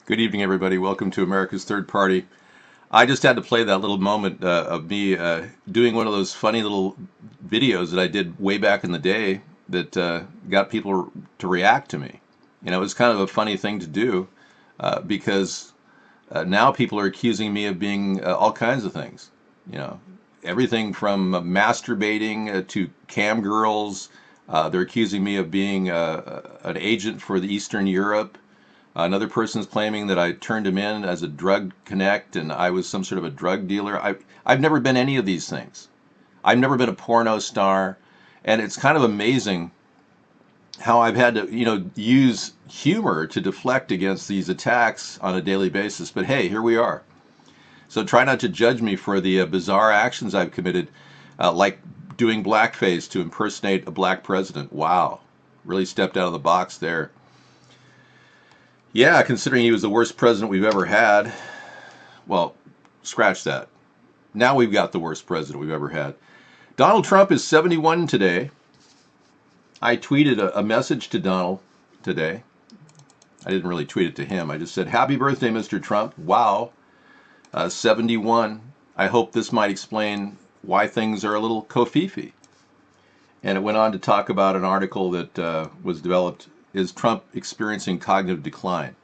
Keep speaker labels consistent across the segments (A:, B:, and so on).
A: Good evening, everybody. Welcome to America's Third Party. I just had to play that little moment of me doing one of those funny little videos that I did way back in the day that got people to react to me. It was kind of a funny thing to do because now people are accusing me of being all kinds of things. You know, everything from masturbating to cam girls. They're accusing me of being an agent for the Eastern Europe. Another person's claiming that I turned him in as a drug connect and I was some sort of a drug dealer. I've never been any of these things. I've never been a porno star. And it's kind of amazing how I've had to, use humor to deflect against these attacks on a daily basis. But hey, here we are. So try not to judge me for the bizarre actions I've committed, like doing blackface to impersonate a black president. Wow, really stepped out of the box there. Yeah, considering he was the worst president we've ever had. Well, scratch that. Now we've got the worst president we've ever had. Donald Trump is 71 today. I tweeted a message to Donald today. I didn't really tweet it to him. I just said, "Happy birthday, Mr. Trump. Wow, 71. I hope this might explain why things are a little covfefe." And it went on to talk about an article that was developed. Is Trump experiencing cognitive decline?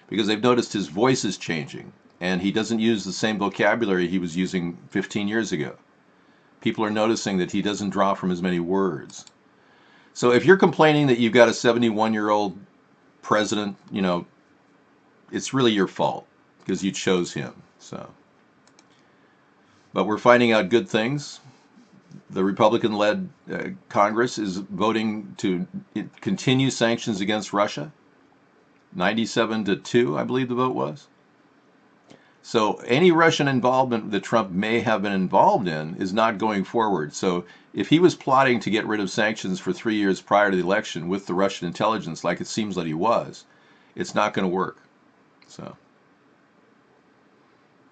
A: Because they've noticed his voice is changing and he doesn't use the same vocabulary he was using 15 years ago. People are noticing that he doesn't draw from as many words. So if you're complaining that you've got a 71-year-old president, it's really your fault because you chose him. But we're finding out good things. The Republican-led Congress is voting to continue sanctions against Russia. 97-2, I believe the vote was. So any Russian involvement that Trump may have been involved in is not going forward. So if he was plotting to get rid of sanctions for 3 years prior to the election with the Russian intelligence, like it seems that he was, it's not going to work. So,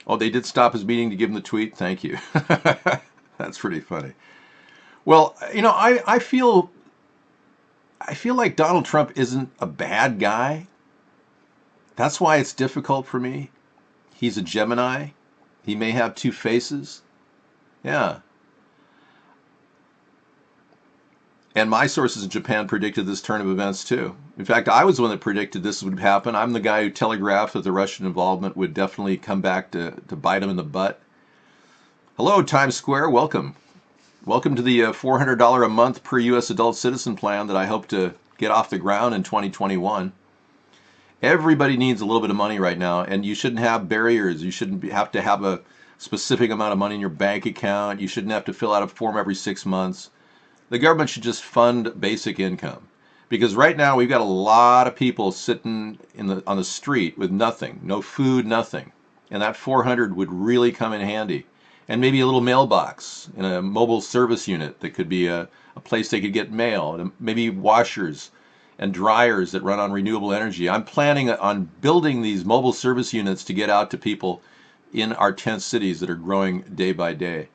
A: oh, they did stop his meeting to give him the tweet. Thank you. That's pretty funny. Well, I feel like Donald Trump isn't a bad guy. That's why it's difficult for me. He's a Gemini. He may have two faces. Yeah. And my sources in Japan predicted this turn of events too. In fact, I was the one that predicted this would happen. I'm the guy who telegraphed that the Russian involvement would definitely come back to bite him in the butt. Hello, Times Square. Welcome. Welcome to the $400 a month per U.S. adult citizen plan that I hope to get off the ground in 2021. Everybody needs a little bit of money right now, and you shouldn't have barriers. You shouldn't have to have a specific amount of money in your bank account. You shouldn't have to fill out a form every 6 months. The government should just fund basic income. Because right now we've got a lot of people sitting on the street with nothing, no food, nothing. And that 400 would really come in handy. And maybe a little mailbox in a mobile service unit that could be a place they could get mail, and maybe washers and dryers that run on renewable energy. I'm planning on building these mobile service units to get out to people in our 10 cities that are growing day by day.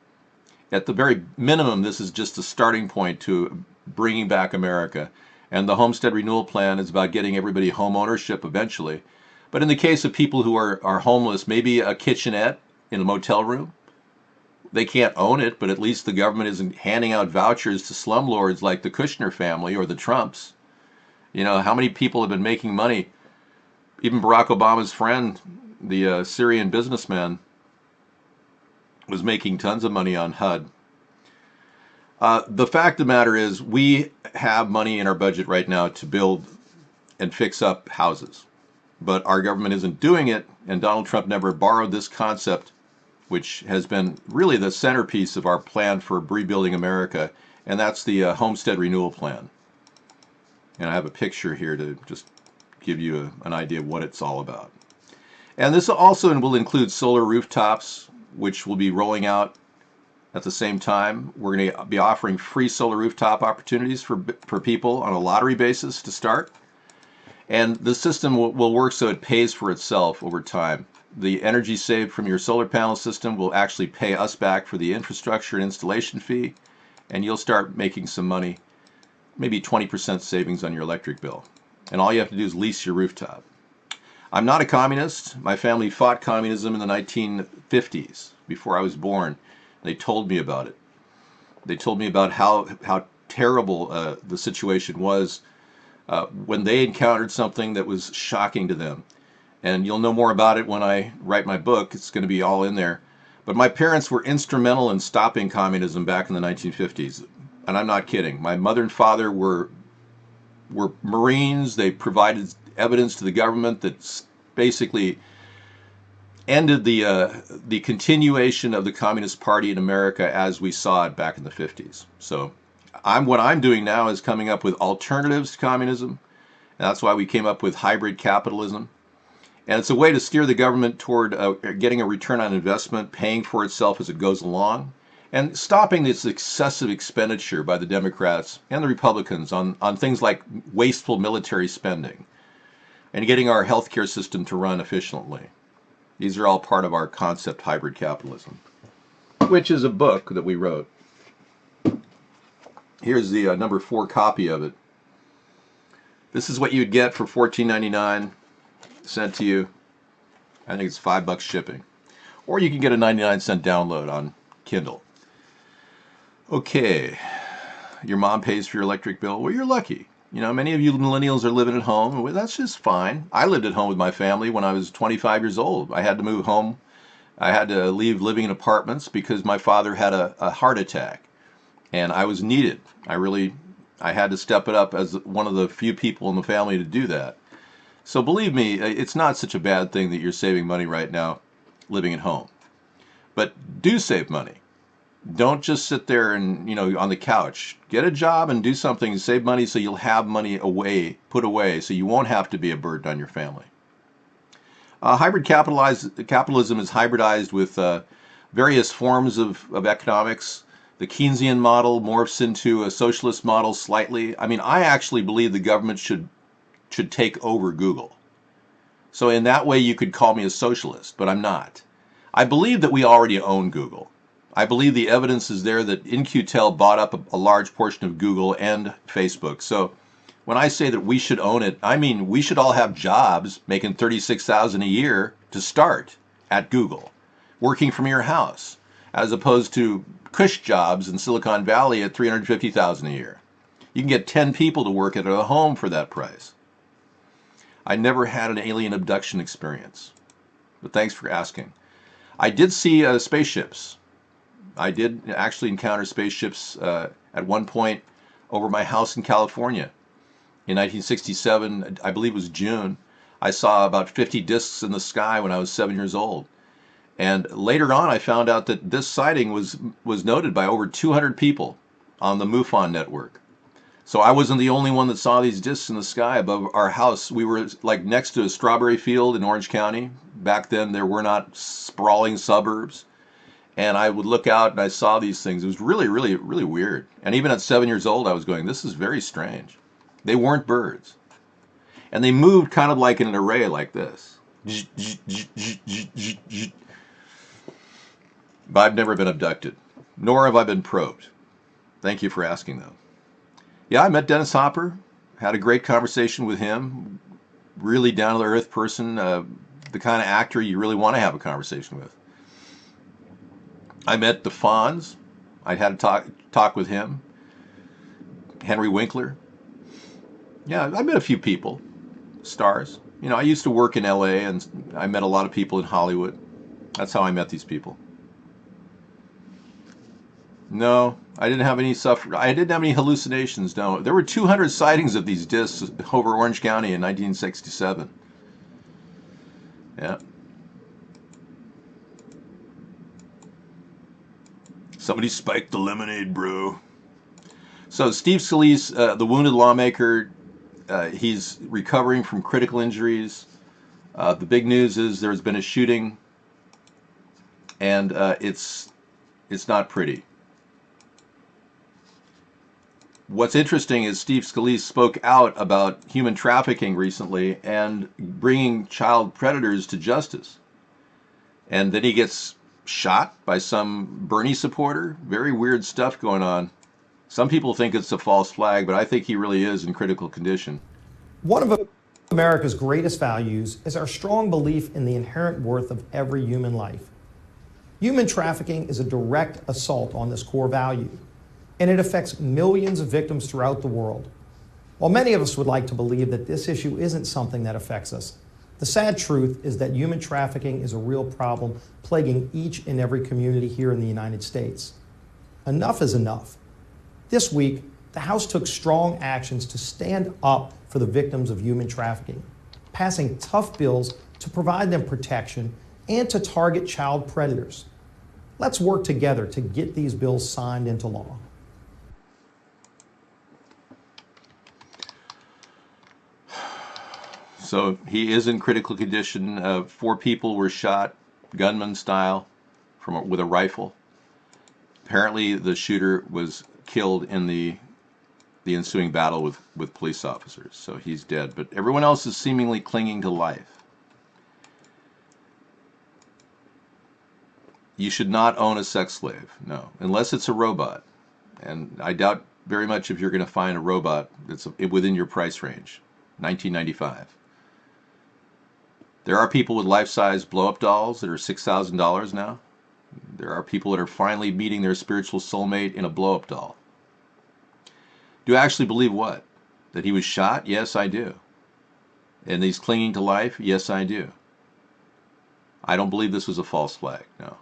A: At the very minimum, this is just a starting point to bringing back America. And the Homestead Renewal Plan is about getting everybody home ownership eventually. But in the case of people who are homeless, maybe a kitchenette in a motel room. They can't own it, but at least the government isn't handing out vouchers to slumlords like the Kushner family or the Trumps. How many people have been making money? Even Barack Obama's friend, the Syrian businessman, was making tons of money on HUD. The fact of the matter is we have money in our budget right now to build and fix up houses. But our government isn't doing it, and Donald Trump never borrowed this concept, which has been really the centerpiece of our plan for rebuilding America, and that's the Homestead Renewal Plan. And I have a picture here to just give you an idea of what it's all about. And this also will include solar rooftops, which will be rolling out at the same time. We're going to be offering free solar rooftop opportunities for people on a lottery basis to start. And the system will work so it pays for itself over time. The energy saved from your solar panel system will actually pay us back for the infrastructure and installation fee, and you'll start making some money, maybe 20% savings on your electric bill. And all you have to do is lease your rooftop. I'm not a communist. My family fought communism in the 1950s before I was born. They told me about it. They told me about how terrible the situation was when they encountered something that was shocking to them. And you'll know more about it when I write my book. It's going to be all in there. But my parents were instrumental in stopping communism back in the 1950s. And I'm not kidding. My mother and father were Marines. They provided evidence to the government that basically ended the continuation of the Communist Party in America as we saw it back in the 50s. So what I'm doing now is coming up with alternatives to communism. And that's why we came up with hybrid capitalism. And it's a way to steer the government toward getting a return on investment, paying for itself as it goes along, and stopping this excessive expenditure by the Democrats and the Republicans on things like wasteful military spending and getting our healthcare system to run efficiently. These are all part of our concept hybrid capitalism, which is a book that we wrote. Here's the number 4 copy of it. This is what you'd get for $14.99 sent to you. I think it's $5 shipping. Or you can get a 99-cent download on Kindle. Okay, your mom pays for your electric bill. Well, you're lucky. You know, many of you millennials are living at home. Well, that's just fine. I lived at home with my family when I was 25 years old. I had to move home. I had to leave living in apartments because my father had a heart attack. And I was needed. I had to step it up as one of the few people in the family to do that. So believe me, it's not such a bad thing that you're saving money right now living at home. But do save money. Don't just sit there and, on the couch. Get a job and do something. Save money so you'll have money put away, so you won't have to be a burden on your family. Hybrid capitalism is hybridized with various forms of economics. The Keynesian model morphs into a socialist model slightly. I mean, I actually believe the government should take over Google. So in that way, you could call me a socialist, but I'm not. I believe that we already own Google. I believe the evidence is there that In-Q-Tel bought up a large portion of Google and Facebook. So when I say that we should own it, I mean we should all have jobs making $36,000 a year to start at Google, working from your house, as opposed to cush jobs in Silicon Valley at $350,000 a year. You can get 10 people to work at a home for that price. I never had an alien abduction experience, but thanks for asking. I did see spaceships. I did actually encounter spaceships at one point over my house in California. In 1967, I believe it was June, I saw about 50 discs in the sky when I was 7 years old. And later on, I found out that this sighting was noted by over 200 people on the MUFON network. So I wasn't the only one that saw these discs in the sky above our house. We were like next to a strawberry field in Orange County. Back then, there were not sprawling suburbs. And I would look out and I saw these things. It was really, really, really weird. And even at 7 years old, I was going, this is very strange. They weren't birds. And they moved kind of like in an array like this. But I've never been abducted, nor have I been probed. Thank you for asking, though. Yeah, I met Dennis Hopper, had a great conversation with him. Really down-to-the-earth person, the kind of actor you really want to have a conversation with. I met the Fonz. I had a talk with him. Henry Winkler. Yeah, I met a few people, stars. I used to work in LA and I met a lot of people in Hollywood. That's how I met these people. No, I didn't have any I didn't have any hallucinations, no. There were 200 sightings of these discs over Orange County in 1967. Yeah. Somebody spiked the lemonade, bro. So Steve Scalise, the wounded lawmaker, he's recovering from critical injuries. The big news is there's been a shooting, and it's not pretty. What's interesting is Steve Scalise spoke out about human trafficking recently and bringing child predators to justice. And then he gets shot by some Bernie supporter. Very weird stuff going on. Some people think it's a false flag, but I think he really is in critical condition.
B: One of America's greatest values is our strong belief in the inherent worth of every human life. Human trafficking is a direct assault on this core value, and it affects millions of victims throughout the world. While many of us would like to believe that this issue isn't something that affects us, the sad truth is that human trafficking is a real problem plaguing each and every community here in the United States. Enough is enough. This week, the House took strong actions to stand up for the victims of human trafficking, passing tough bills to provide them protection and to target child predators. Let's work together to get these bills signed into law.
A: So he is in critical condition. 4 people were shot, gunman style, with a rifle. Apparently, the shooter was killed in the ensuing battle with police officers, so he's dead. But everyone else is seemingly clinging to life. You should not own a sex slave, no, unless it's a robot. And I doubt very much if you're going to find a robot that's within your price range. $19.95. There are people with life-size blow-up dolls that are $6,000 now. There are people that are finally meeting their spiritual soulmate in a blow-up doll. Do I actually believe what? That he was shot? Yes, I do. And he's clinging to life? Yes, I do. I don't believe this was a false flag, no.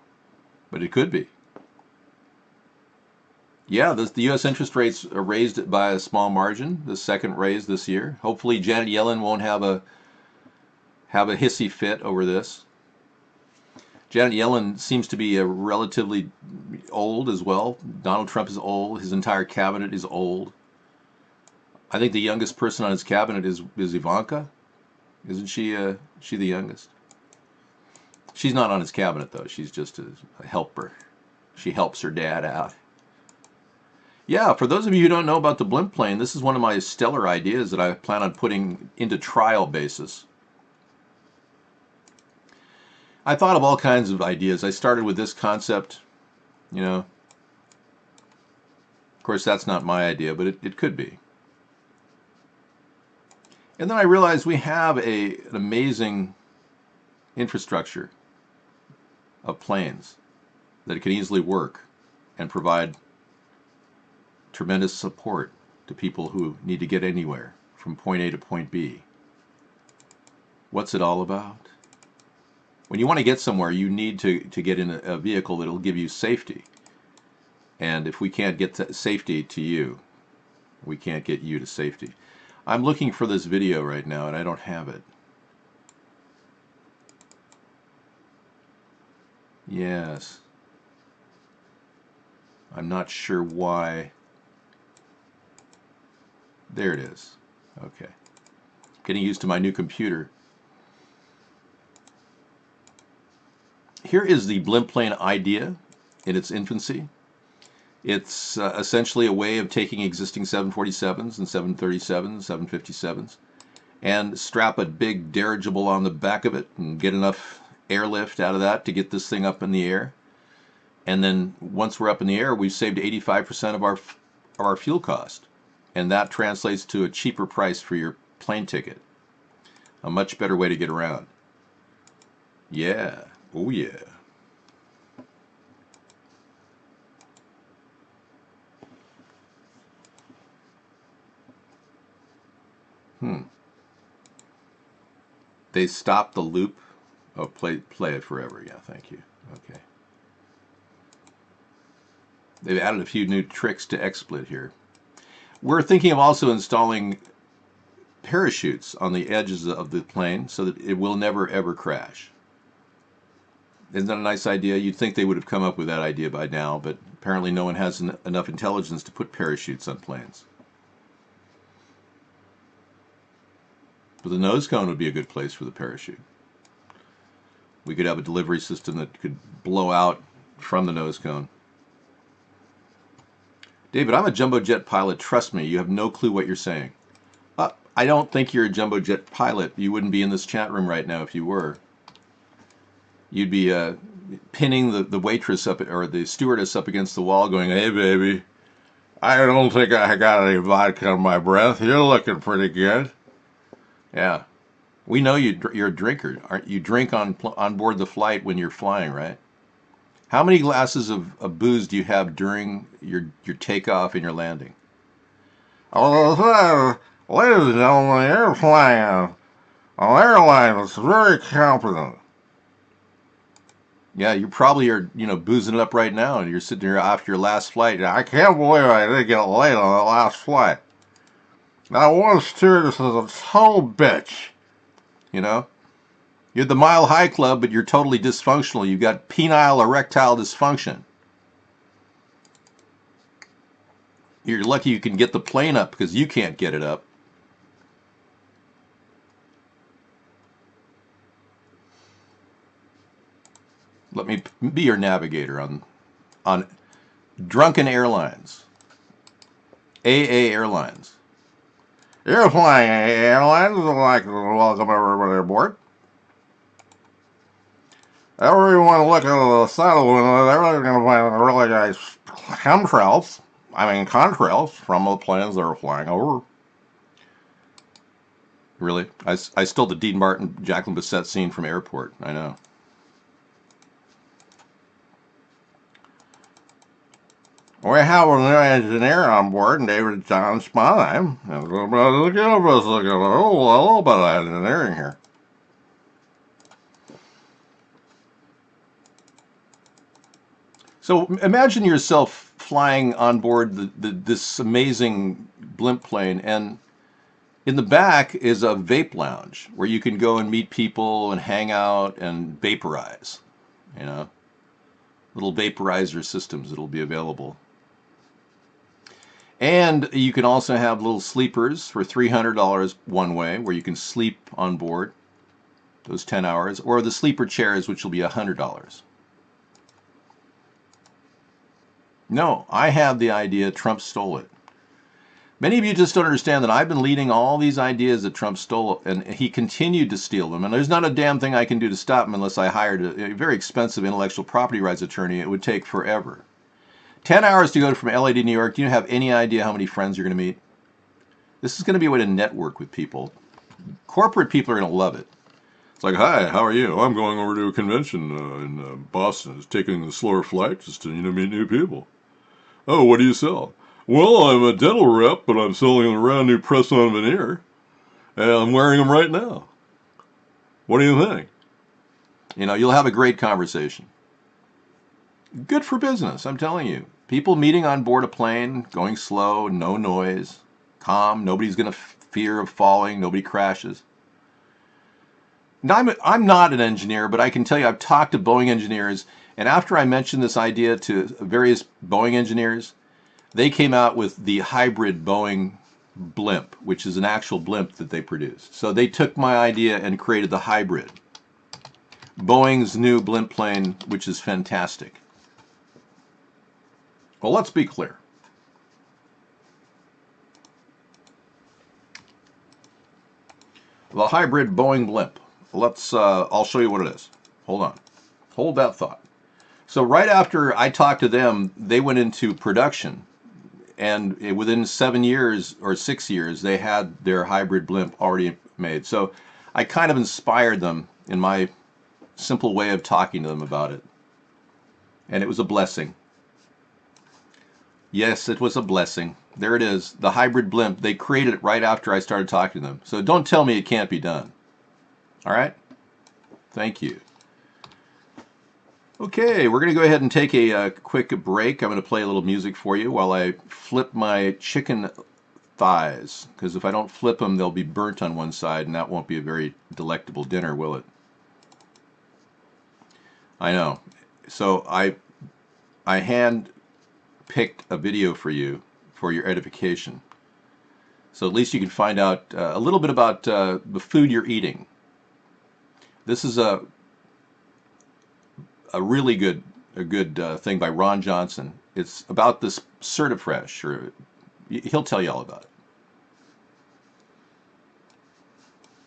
A: But it could be. Yeah, the U.S. interest rates are raised by a small margin, the second raise this year. Hopefully Janet Yellen won't have a hissy fit over this. Janet Yellen seems to be relatively old as well. Donald Trump is old. His entire cabinet is old. I think the youngest person on his cabinet is Ivanka. Isn't she the youngest? She's not on his cabinet, though. She's just a helper. She helps her dad out. Yeah, for those of you who don't know about the blimp plane, this is one of my stellar ideas that I plan on putting into trial basis. I thought of all kinds of ideas. I started with this concept, you know. Of course, that's not my idea, but it could be. And then I realized we have an amazing infrastructure of planes that can easily work and provide tremendous support to people who need to get anywhere from point A to point B. What's it all about? When you want to get somewhere, you need to get in a vehicle that will give you safety. And if we can't get safety to you, we can't get you to safety. I'm looking for this video right now, and I don't have it. Yes. I'm not sure why. There it is. Okay. Getting used to my new computer. Here is the blimp plane idea in its infancy. It's essentially a way of taking existing 747s and 737s, 757s, and strap a big dirigible on the back of it and get enough airlift out of that to get this thing up in the air. And then once we're up in the air, we've saved 85% of our fuel cost. And that translates to a cheaper price for your plane ticket. A much better way to get around. Yeah. Oh, yeah. They stopped the loop. Oh, play it forever. Yeah, thank you. Okay. They've added a few new tricks to XSplit here. We're thinking of also installing parachutes on the edges of the plane so that it will never ever crash. Isn't that a nice idea? You'd think they would have come up with that idea by now, but apparently no one has enough intelligence to put parachutes on planes. But the nose cone would be a good place for the parachute. We could have a delivery system that could blow out from the nose cone. David, I'm a jumbo jet pilot. Trust me, you have no clue what you're saying. I don't think you're a jumbo jet pilot. You wouldn't be in this chat room right now if you were. You'd be pinning the waitress up, or the stewardess up against the wall going, "Hey, baby, I don't think I got any vodka in my breath. You're looking pretty good." Yeah. We know you're a drinker. Aren't you? Drink on board the flight when you're flying, right? How many glasses of booze do you have during your takeoff and your landing?
C: Oh, ladies and gentlemen, you're flying an airline that's very competent.
A: Yeah, you probably are, boozing it up right now, and you're sitting here after your last flight.
C: I can't believe I didn't get late on that last flight. That one stewardess is a total bitch.
A: You know, you're the Mile High Club, but you're totally dysfunctional. You've got penile erectile dysfunction. You're lucky you can get the plane up because you can't get it up. Let me be your navigator on drunken airlines, AA Airlines.
C: You're flying airlines, I'd like to welcome everybody aboard. Everyone look at the side of the window, they're going to find really nice contrails from the planes that are flying over.
A: Really? I stole the Dean Martin, Jacqueline Bisset scene from Airport. I know.
C: We have a new engineer on board, David John Sponheim. A little bit of engineering here.
A: So imagine yourself flying on board this amazing blimp plane, and in the back is a vape lounge where you can go and meet people and hang out and vaporize. You know, little vaporizer systems that'll be available. And you can also have little sleepers for $300 one way, where you can sleep on board those 10 hours, or the sleeper chairs, which will be $100. No, I had the idea. Trump stole it. Many of you just don't understand that I've been leading all these ideas that Trump stole, and he continued to steal them. And there's not a damn thing I can do to stop him unless I hired a very expensive intellectual property rights attorney. It would take forever. 10 hours to go from LA to New York. Do you have any idea how many friends you're going to meet? This is going to be a way to network with people. Corporate people are going to love it.
D: It's like, hi, how are you? I'm going over to a convention in Boston. It's taking the slower flight just to meet new people. Oh, what do you sell? Well, I'm a dental rep, but I'm selling a brand new press-on veneer, and I'm wearing them right now. What do you think?
A: You'll have a great conversation. Good for business, I'm telling you. People meeting on board a plane, going slow, no noise, calm. Nobody's going to fear of falling. Nobody crashes. Now, I'm not an engineer, but I can tell you I've talked to Boeing engineers, and after I mentioned this idea to various Boeing engineers, they came out with the hybrid Boeing blimp, which is an actual blimp that they produce. So they took my idea and created the hybrid. Boeing's new blimp plane, which is fantastic. Well, let's be clear. The hybrid Boeing blimp. I'll show you what it is. Hold on. Hold that thought. So right after I talked to them, they went into production. And within 7 years or 6 years, they had their hybrid blimp already made. So I kind of inspired them in my simple way of talking to them about it. And it was a blessing. Yes, it was a blessing. There it is, the hybrid blimp. They created it right after I started talking to them. So don't tell me it can't be done. All right? Thank you. Okay, we're going to go ahead and take a quick break. I'm going to play a little music for you while I flip my chicken thighs. Because if I don't flip them, they'll be burnt on one side, and that won't be a very delectable dinner, will it? I know. So I hand-picked a video for you for your edification. So at least you can find out a little bit about the food you're eating. This is a really good thing by Ron Johnson. It's about this Certifresh, or he'll tell you all about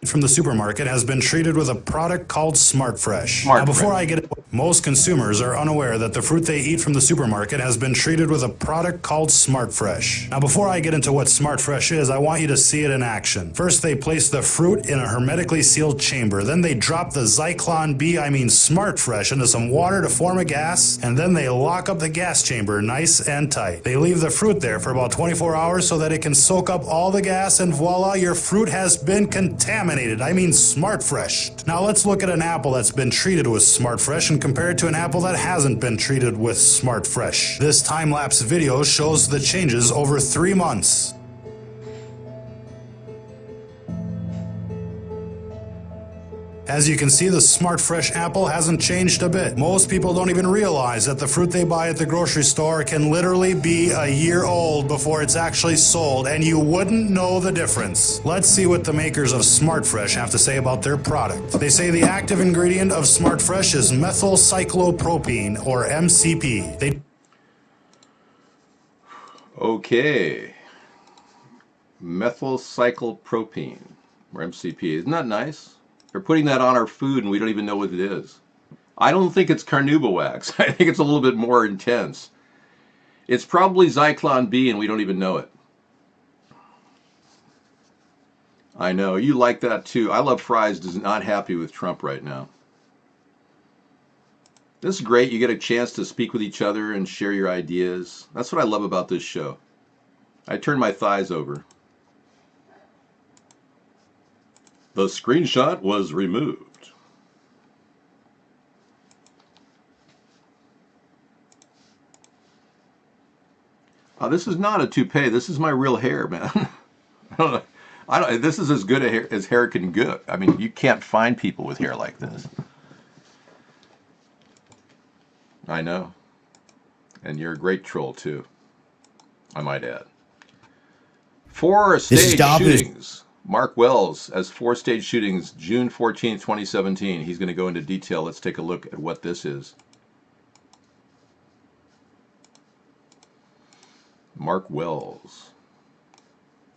A: it.
E: From the supermarket has been treated with a product called Smart Fresh.
A: Smart
E: Now, before
A: Fresh.
E: I get Most consumers are unaware that the fruit they eat from the supermarket has been treated with a product called Smart Fresh. Now, before I get into what Smart Fresh is, I want you to see it in action. First, they place the fruit in a hermetically sealed chamber. Then they drop the Zyklon B, Smart Fresh, into some water to form a gas, and then they lock up the gas chamber nice and tight. They leave the fruit there for about 24 hours so that it can soak up all the gas, and voila, your fruit has been contaminated. Smart Fresh. Now let's look at an apple that's been treated with Smart Fresh and compare it to an apple that hasn't been treated with Smart Fresh. This time-lapse video shows the changes over 3 months. As you can see, the Smart Fresh apple hasn't changed a bit. Most people don't even realize that the fruit they buy at the grocery store can literally be a year old before it's actually sold, and you wouldn't know the difference. Let's see what the makers of Smart Fresh have to say about their product. They say the active ingredient of Smart Fresh is methylcyclopropene, or MCP.
A: Okay. Methylcyclopropene, or MCP. Isn't that nice? They're putting that on our food and we don't even know what it is. I don't think it's carnauba wax. I think it's a little bit more intense. It's probably Zyklon B and we don't even know it. I know, you like that too. I Love Fries is not happy with Trump right now. This is great. You get a chance to speak with each other and share your ideas. That's what I love about this show. I turn my thighs over. The screenshot was removed. This is not a toupee. This is my real hair, man. I don't know. This is as good a hair as hair can get. I mean, you can't find people with hair like this. I know. And you're a great troll, too. I might add. 4 stage shootings. Mark Wells as 4 stage shootings, June 14th, 2017. He's going to go into detail. Let's take a look at what this is. Mark Wells.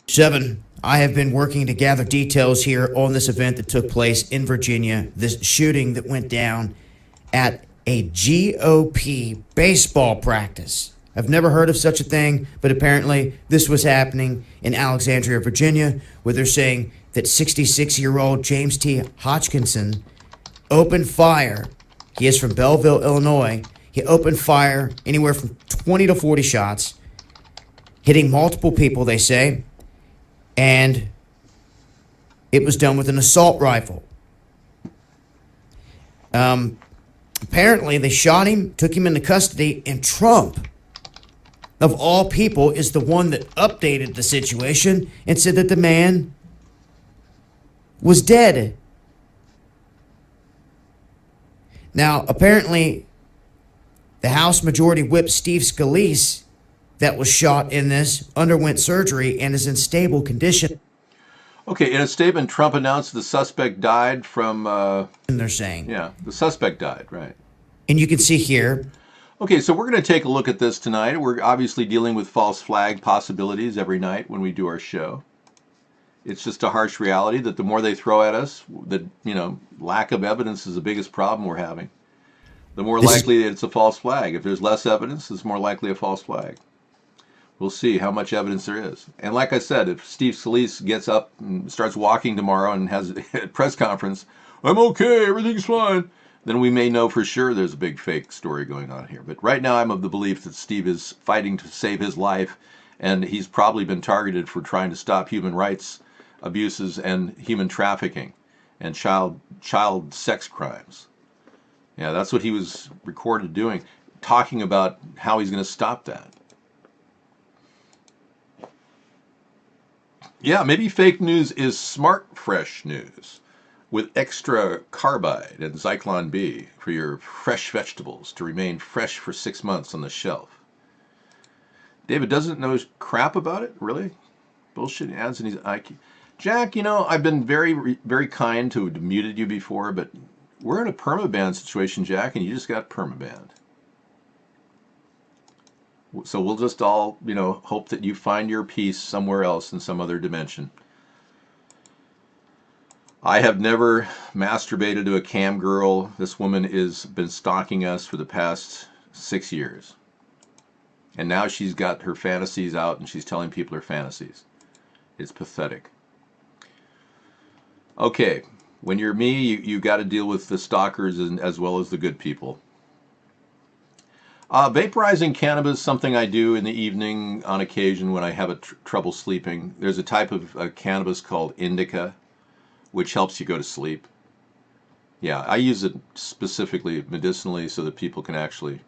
F: 7. I have been working to gather details here on this event that took place in Virginia, this shooting that went down at a GOP baseball practice. I've never heard of such a thing, but apparently this was happening in Alexandria, Virginia, where they're saying that 66-year-old James T. Hodgkinson opened fire. He is from Belleville, Illinois. He opened fire anywhere from 20 to 40 shots, hitting multiple people, they say, and it was done with an assault rifle. Apparently, they shot him, took him into custody, and Trump, of all people, is the one that updated the situation and said that the man was dead. Now, apparently, the House Majority Whip Steve Scalise, that was shot in this, underwent surgery and is in stable condition.
A: Okay, in a statement, Trump announced the suspect died from...
F: and they're saying.
A: Yeah, the suspect died, right.
F: And you can see here...
A: Okay, so we're going to take a look at this tonight. We're obviously dealing with false flag possibilities every night when we do our show. It's just a harsh reality that the more they throw at us, the lack of evidence is the biggest problem we're having. The more likely that it's a false flag. If there's less evidence, it's more likely a false flag. We'll see how much evidence there is. And like I said, if Steve Scalise gets up and starts walking tomorrow and has a press conference, I'm okay, everything's fine, then we may know for sure there's a big fake story going on here. But right now I'm of the belief that Steve is fighting to save his life, and he's probably been targeted for trying to stop human rights abuses and human trafficking and child sex crimes. Yeah, that's what he was recorded doing, talking about how he's going to stop that. Yeah, maybe fake news is smart, fresh news with extra carbide and Zyklon B for your fresh vegetables to remain fresh for 6 months on the shelf. David doesn't know crap about it? Really? Bullshit ads in his IQ. Jack, I've been very, very kind to have muted you before, but we're in a permaban situation, Jack, and you just got permabanned. So we'll just all, hope that you find your peace somewhere else in some other dimension. I have never masturbated to a cam girl. This woman has been stalking us for the past 6 years. And now she's got her fantasies out and she's telling people her fantasies. It's pathetic. Okay, when you're me, you got to deal with the stalkers as well as the good people. Vaporizing cannabis, something I do in the evening on occasion when I have trouble sleeping. There's a type of cannabis called indica, which helps you go to sleep. Yeah, I use it specifically medicinally so that people can actually.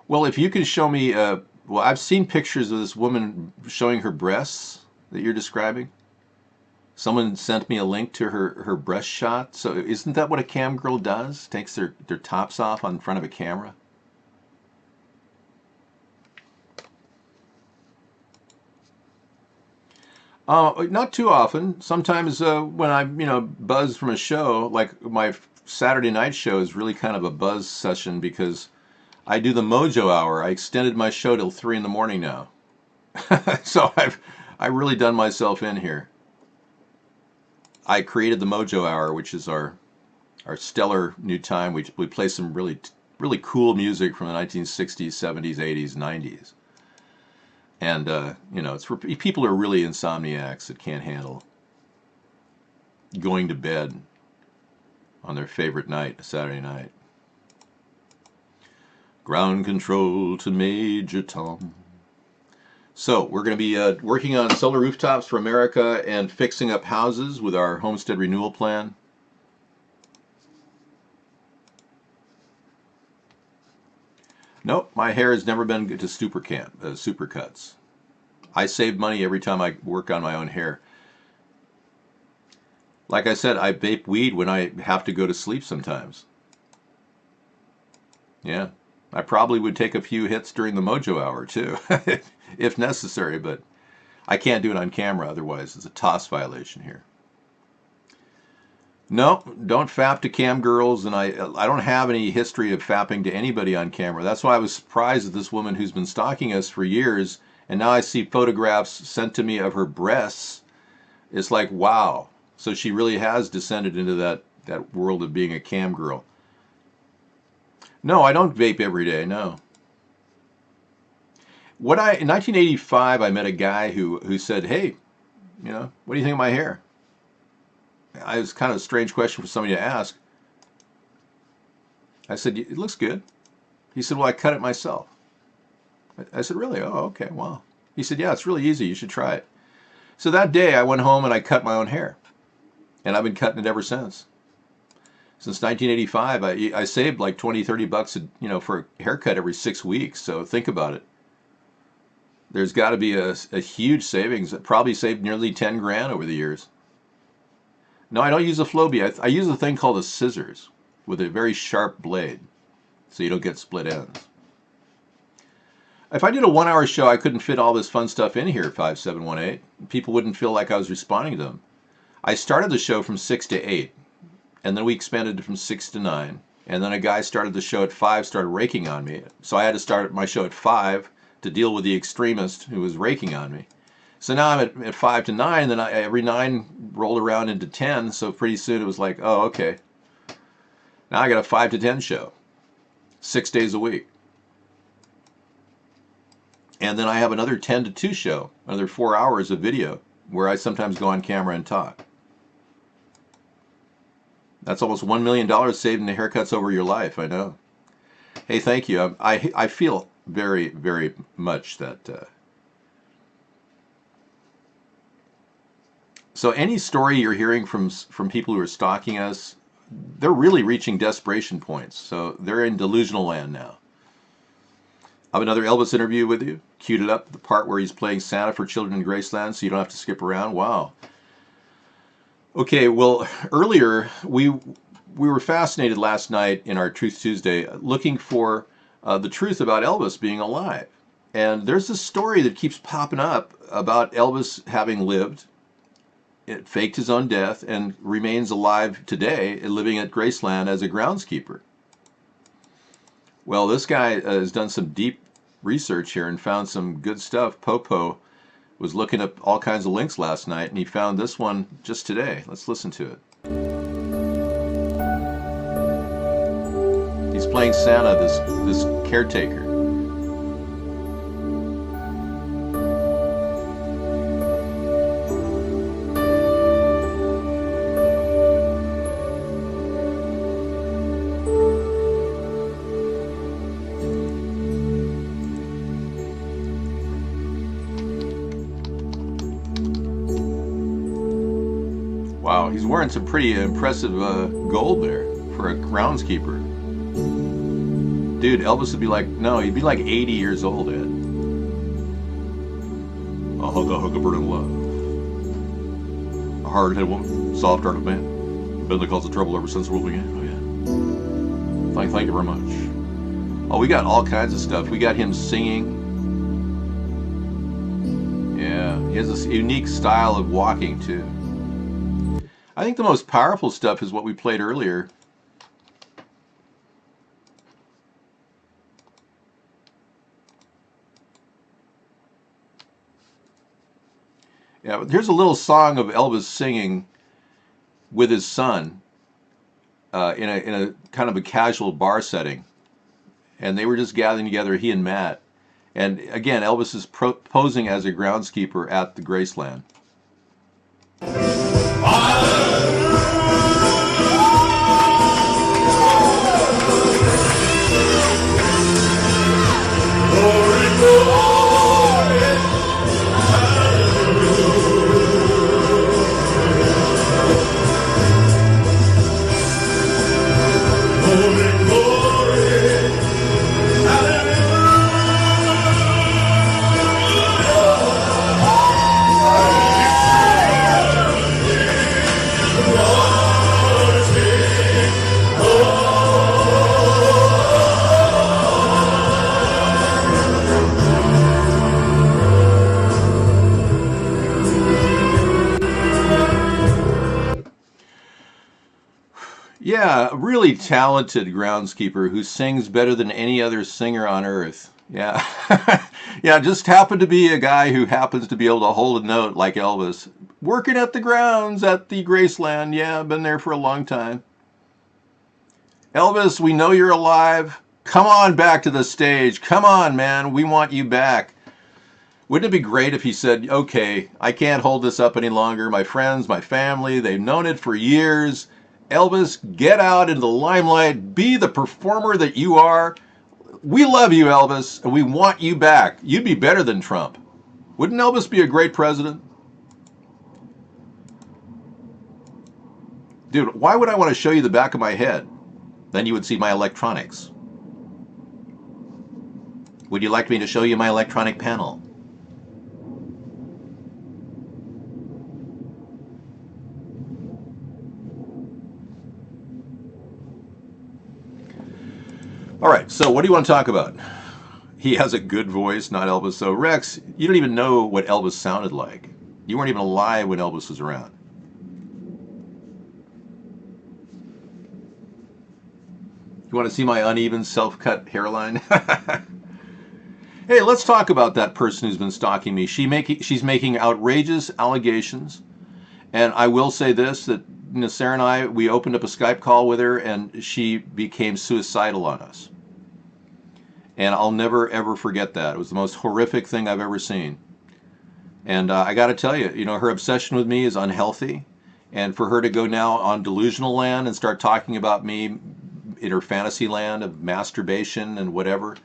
A: Well, if you can show me, well, I've seen pictures of this woman showing her breasts that you're describing. Someone sent me a link to her breast shot. So isn't that what a cam girl does? Takes their tops off in front of a camera? Not too often. Sometimes when I'm, buzzed from a show, like my Saturday night show is really kind of a buzz session because I do the Mojo Hour. I extended my show till 3 in the morning now. So I really done myself in here. I created the Mojo Hour, which is our stellar new time. We play some really cool music from the 1960s, 70s, 80s, 90s. And it's for people who are really insomniacs that can't handle going to bed on their favorite night, Saturday night. Ground control to Major Tom. So we're going to be working on solar rooftops for America and fixing up houses with our homestead renewal plan. Nope, my hair has never been to supercuts. I save money every time I work on my own hair. Like I said, I vape weed when I have to go to sleep sometimes. Yeah, I probably would take a few hits during the Mojo Hour too, if necessary, but I can't do it on camera otherwise. It's a TOS violation here. No, don't fap to cam girls, and I don't have any history of fapping to anybody on camera. That's why I was surprised at this woman who's been stalking us for years, and now I see photographs sent to me of her breasts. It's like, wow. So she really has descended into that world of being a cam girl. No, I don't vape every day, no. In 1985, I met a guy who said, hey, what do you think of my hair? It was kind of a strange question for somebody to ask. I said, it looks good. He said, well, I cut it myself. I said, really? Oh, okay, wow. He said, yeah, it's really easy. You should try it. So that day I went home and I cut my own hair. And I've been cutting it ever since. Since 1985, I saved like 20, 30 bucks, for a haircut every 6 weeks. So think about it. There's got to be a huge savings. It probably saved nearly 10 grand over the years. No, I don't use a Flowbee. I use a thing called a scissors with a very sharp blade so you don't get split ends. If I did a 1 hour show, I couldn't fit all this fun stuff in here, 5718. People wouldn't feel like I was responding to them. I started the show from 6 to 8, and then we expanded it from 6 to 9. And then a guy started the show at 5, started raking on me. So I had to start my show at 5 to deal with the extremist who was raking on me. So now I'm at 5 to 9, then every 9 rolled around into 10, so pretty soon it was like, oh, okay. Now I got a 5 to 10 show, 6 days a week. And then I have another 10 to 2 show, another 4 hours of video, where I sometimes go on camera and talk. That's almost $1 million saved in the haircuts over your life, I know. Hey, thank you. I feel very, very much that... So any story you're hearing from people who are stalking us, they're really reaching desperation points. So they're in delusional land now. I have another Elvis interview with you. Queued it up, the part where he's playing Santa for children in Graceland, so you don't have to skip around. Wow. Okay, well, earlier we were fascinated last night in our Truth Tuesday looking for the truth about Elvis being alive. And there's this story that keeps popping up about Elvis having lived. It faked his own death and remains alive today, living at Graceland as a groundskeeper. Well, this guy has done some deep research here and found some good stuff. Popo was looking up all kinds of links last night, and he found this one just today. Let's listen to it. He's playing Santa, this caretaker. Wow, he's wearing some pretty impressive gold there for a groundskeeper. Dude, Elvis would be like, no, he'd be like 80 years old, Ed. A hug a bird in love. A hard-headed woman, soft-hearted man. Been the cause of trouble ever since the world began. Oh, yeah. Thank you very much. Oh, we got all kinds of stuff. We got him singing. Yeah, he has this unique style of walking, too. I think the most powerful stuff is what we played earlier. Yeah, here's a little song of Elvis singing with his son in a kind of a casual bar setting, and they were just gathering together, he and Matt. And again, Elvis is posing as a groundskeeper at the Graceland. Yeah, a really talented groundskeeper who sings better than any other singer on earth. Yeah. Yeah, just happened to be a guy who happens to be able to hold a note like Elvis. Working at the grounds at the Graceland. Yeah, I've been there for a long time. Elvis, we know you're alive. Come on back to the stage. Come on, man. We want you back. Wouldn't it be great if he said, okay, I can't hold this up any longer. My friends, my family, they've known it for years. Elvis, get out into the limelight. Be the performer that you are. We love you, Elvis, and we want you back. You'd be better than Trump. Wouldn't Elvis be a great president? Dude, why would I want to show you the back of my head? Then you would see my electronics. Would you like me to show you my electronic panel? All right, so what do you want to talk about? He has a good voice, not Elvis. So, Rex, you don't even know what Elvis sounded like. You weren't even alive when Elvis was around. You want to see my uneven self-cut hairline? Hey, let's talk about that person who's been stalking me. She's making outrageous allegations. And I will say this, that Sarah and I, we opened up a Skype call with her, and she became suicidal on us. And I'll never, ever forget that. It was the most horrific thing I've ever seen. And I got to tell you, her obsession with me is unhealthy. And for her to go now on delusional land and start talking about me in her fantasy land of masturbation and whatever,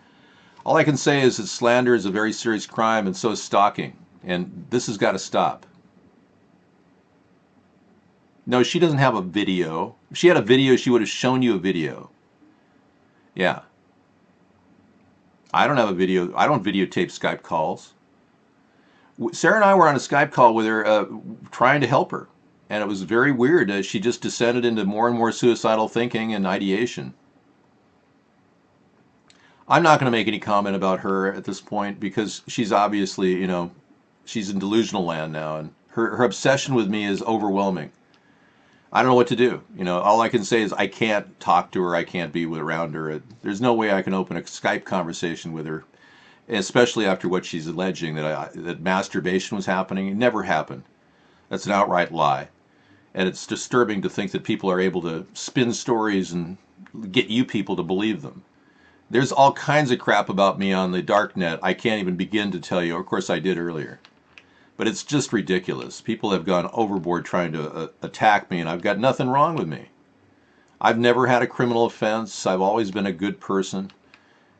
A: all I can say is that slander is a very serious crime, and so is stalking. And this has got to stop. No, she doesn't have a video. If she had a video, she would have shown you a video. Yeah. I don't have a video. I don't videotape Skype calls. Sarah and I were on a Skype call with her trying to help her. And it was very weird. She just descended into more and more suicidal thinking and ideation. I'm not going to make any comment about her at this point because she's obviously, she's in delusional land now. And her obsession with me is overwhelming. I don't know what to do. All I can say is I can't talk to her. I can't be around her. There's no way I can open a Skype conversation with her. especially after what she's alleging that masturbation was happening. It never happened. That's an outright lie. And it's disturbing to think that people are able to spin stories and get you people to believe them. There's all kinds of crap about me on the dark net I can't even begin to tell you. Of course, I did earlier. But it's just ridiculous. People have gone overboard trying to attack me, and I've got nothing wrong with me. I've never had a criminal offense. I've always been a good person.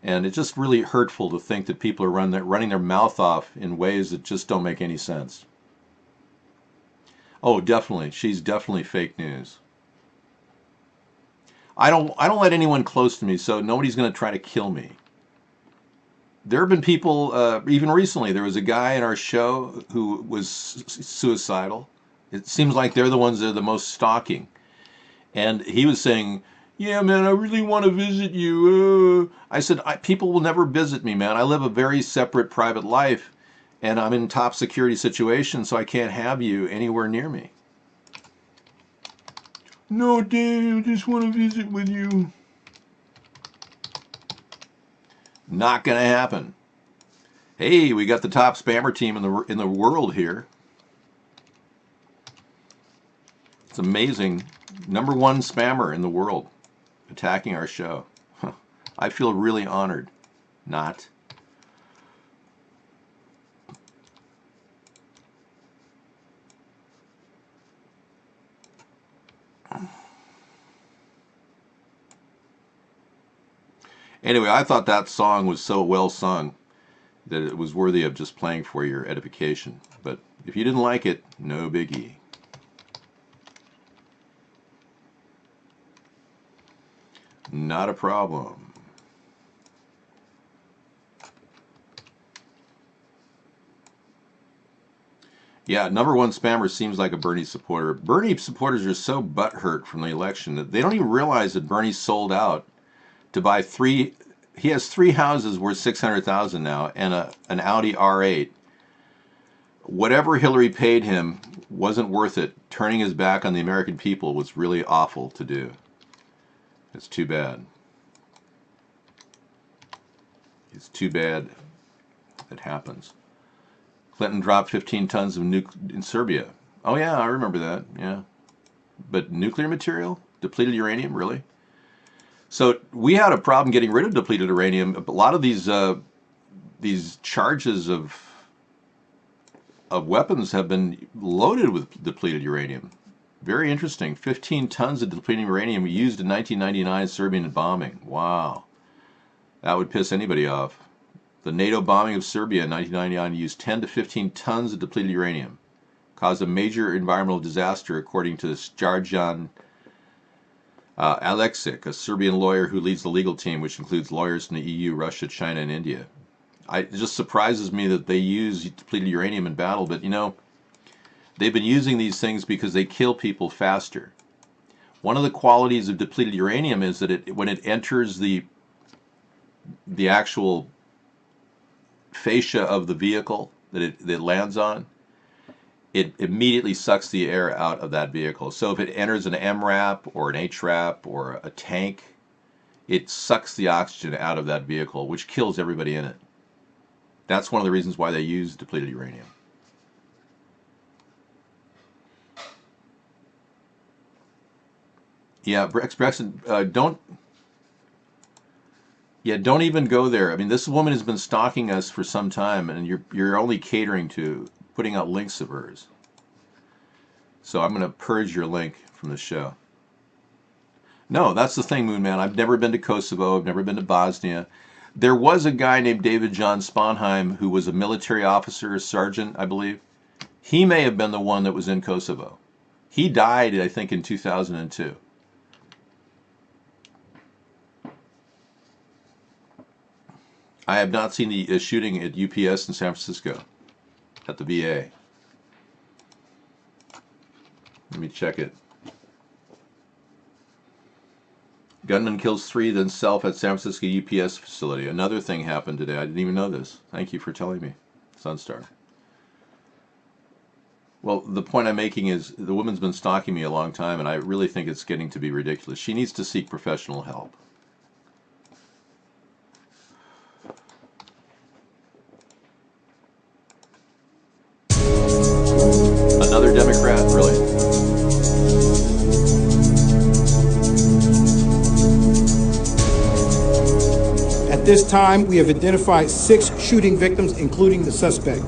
A: And it's just really hurtful to think that people are running their mouth off in ways that just don't make any sense. Oh, definitely. She's definitely fake news. I don't let anyone close to me, so nobody's going to try to kill me. There have been people, even recently, there was a guy in our show who was suicidal. It seems like they're the ones that are the most stalking. And he was saying, yeah, man, I really want to visit you. I said, people will never visit me, man. I live a very separate private life, and I'm in top security situations, so I can't have you anywhere near me. No, Dave, I just want to visit with you. Not gonna happen. Hey, we got the top spammer team in the world here. It's amazing. Number one spammer in the world attacking our show. I feel really honored. Not. Anyway, I thought that song was so well sung that it was worthy of just playing for your edification. But if you didn't like it, no biggie. Not a problem. Yeah, number one spammer seems like a Bernie supporter. Bernie supporters are so butthurt from the election that they don't even realize that Bernie sold out to buy three. He has three houses worth $600,000 now and an Audi R8. Whatever Hillary paid him wasn't worth it. Turning his back on the American people was really awful to do. It's too bad. It's too bad it happens. Clinton dropped 15 tons of nuke in Serbia. Oh yeah, I remember that. Yeah, but nuclear material, depleted uranium, really? So we had a problem getting rid of depleted uranium. A lot of these charges of weapons have been loaded with depleted uranium. Very interesting. 15 tons of depleted uranium used in 1999 Serbian bombing. Wow, that would piss anybody off. The NATO bombing of Serbia in 1999 used 10 to 15 tons of depleted uranium. Caused a major environmental disaster, according to Starjan Aleksic, a Serbian lawyer who leads the legal team, which includes lawyers from the EU, Russia, China, and India. It just surprises me that they use depleted uranium in battle, but you know, they've been using these things because they kill people faster. One of the qualities of depleted uranium is that when it enters the actual fascia of the vehicle that it lands on, it immediately sucks the air out of that vehicle. So if it enters an MRAP or an HRAP or a tank, it sucks the oxygen out of that vehicle, which kills everybody in it. That's one of the reasons why they use depleted uranium. Yeah, Brexit, don't even go there. I mean, this woman has been stalking us for some time, and you're only catering to putting out links of hers. So I'm going to purge your link from the show. No, that's the thing, Moon Man. I've never been to Kosovo. I've never been to Bosnia. There was a guy named David John Sponheim who was a military officer, a sergeant, I believe. He may have been the one that was in Kosovo. He died, I think, in 2002. I have not seen the shooting at UPS in San Francisco, at the VA. Let me check it. Gunman kills 3, then self at San Francisco UPS facility. Another thing happened today. I didn't even know this. Thank you for telling me, Sunstar. Well, the point I'm making is the woman's been stalking me a long time, and I really think it's getting to be ridiculous. She needs to seek professional help.
G: At this time, we have identified 6 shooting victims, including the suspect.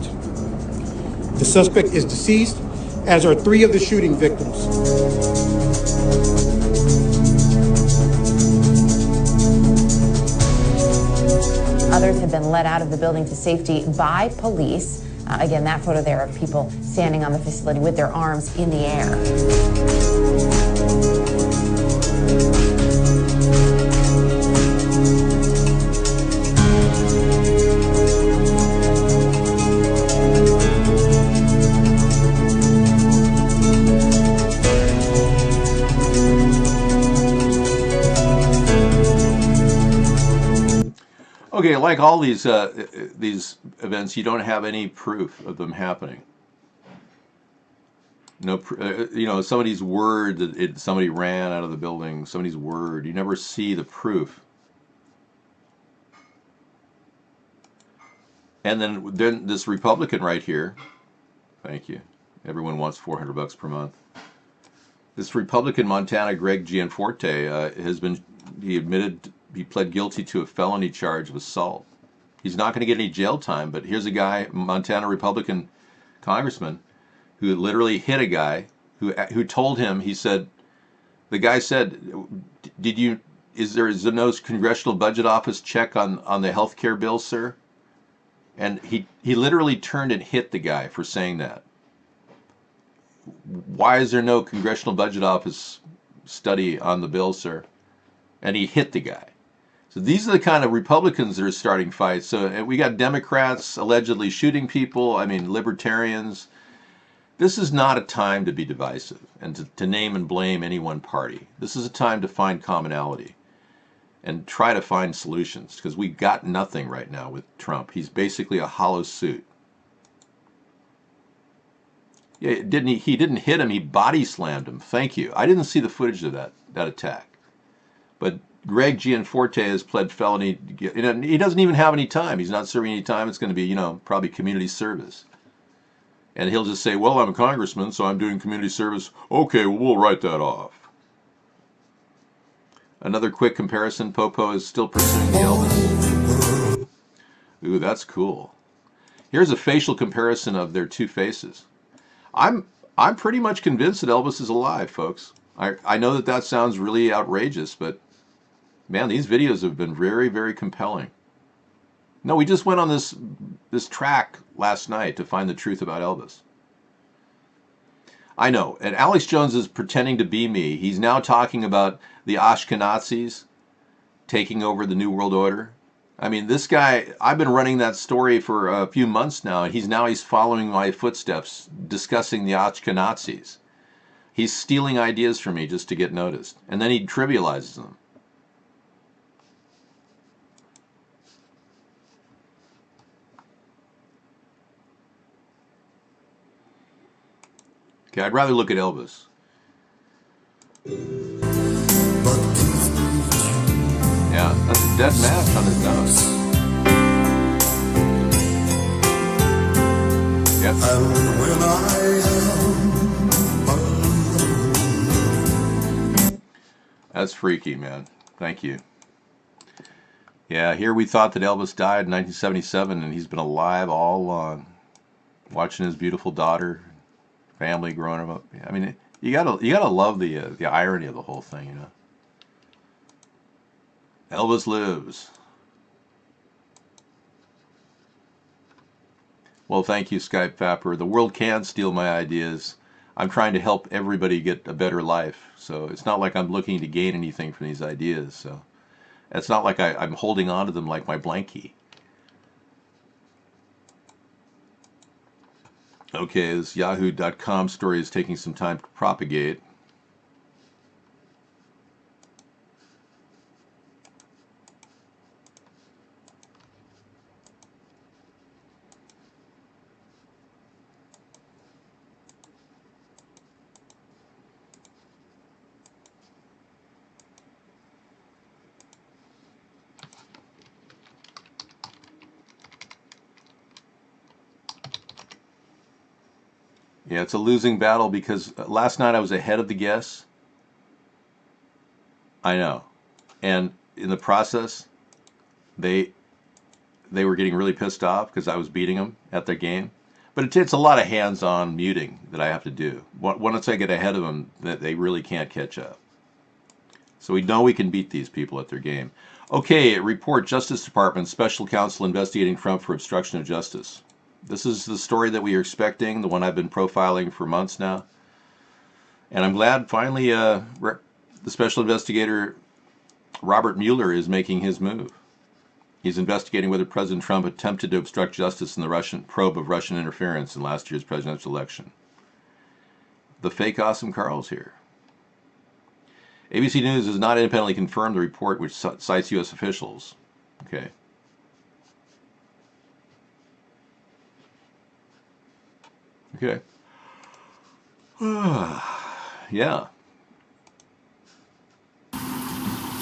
G: The suspect is deceased, as are 3 of the shooting victims.
H: Others have been let out of the building to safety by police. Again, that photo there of people standing on the facility with their arms in the air.
A: Okay, like all these events, you don't have any proof of them happening. No, somebody's word that somebody ran out of the building. Somebody's word. You never see the proof. And then this Republican right here. Thank you. Everyone wants $400 per month. This Republican Montana Greg Gianforte he pled guilty to a felony charge of assault. He's not going to get any jail time, but here's a guy, Montana Republican congressman, who literally hit a guy who told him, the guy said, is there no congressional budget office check on the health care bill, sir? And he literally turned and hit the guy for saying that. Why is there no congressional budget office study on the bill, sir? And he hit the guy. So these are the kind of Republicans that are starting fights. So we got Democrats allegedly shooting people. I mean, libertarians. This is not a time to be divisive and to name and blame any one party. This is a time to find commonality and try to find solutions, because we've got nothing right now with Trump. He's basically a hollow suit. Yeah, he didn't hit him, he body slammed him. Thank you. I didn't see the footage of that attack. But Greg Gianforte has pled felony. He doesn't even have any time. He's not serving any time. It's going to be, probably community service. And he'll just say, well, I'm a congressman, so I'm doing community service. Okay, well, we'll write that off. Another quick comparison, Popo is still pursuing the Elvis. Ooh, that's cool. Here's a facial comparison of their two faces. I'm pretty much convinced that Elvis is alive, folks. I know that sounds really outrageous, but man, these videos have been very, very compelling. No, we just went on this track last night to find the truth about Elvis. I know, and Alex Jones is pretending to be me. He's now talking about the Ashkenazis taking over the New World Order. I mean, this guy, I've been running that story for a few months now, and he's following my footsteps, discussing the Ashkenazis. He's stealing ideas from me just to get noticed, and then he trivializes them. Okay, I'd rather look at Elvis. Yeah, that's a dead mask on his nose. Yep. And when I am alone. That's freaky, man. Thank you. Yeah, here we thought that Elvis died in 1977, and he's been alive all along, watching his beautiful daughter, family growing up. I mean, you gotta love the irony of the whole thing, Elvis lives. Well, thank you, Skype Fapper. The world can steal my ideas. I'm trying to help everybody get a better life, so it's not like I'm looking to gain anything from these ideas. So it's not like I'm holding on to them like my blankie. Okay, this Yahoo.com story is taking some time to propagate. Yeah, it's a losing battle because last night I was ahead of the guess. I know. And in the process, they were getting really pissed off because I was beating them at their game. But it's a lot of hands-on muting that I have to do. Once I get ahead of them, that they really can't catch up. So we know we can beat these people at their game. Okay, report Justice Department Special Counsel investigating Trump for obstruction of justice. This is the story that we are expecting, the one I've been profiling for months now. And I'm glad finally the special investigator Robert Mueller is making his move. He's investigating whether President Trump attempted to obstruct justice in the Russian probe of Russian interference in last year's presidential election. The fake Awesome Carl's here. ABC News has not independently confirmed the report, which cites U.S. officials. Okay. Okay. Yeah.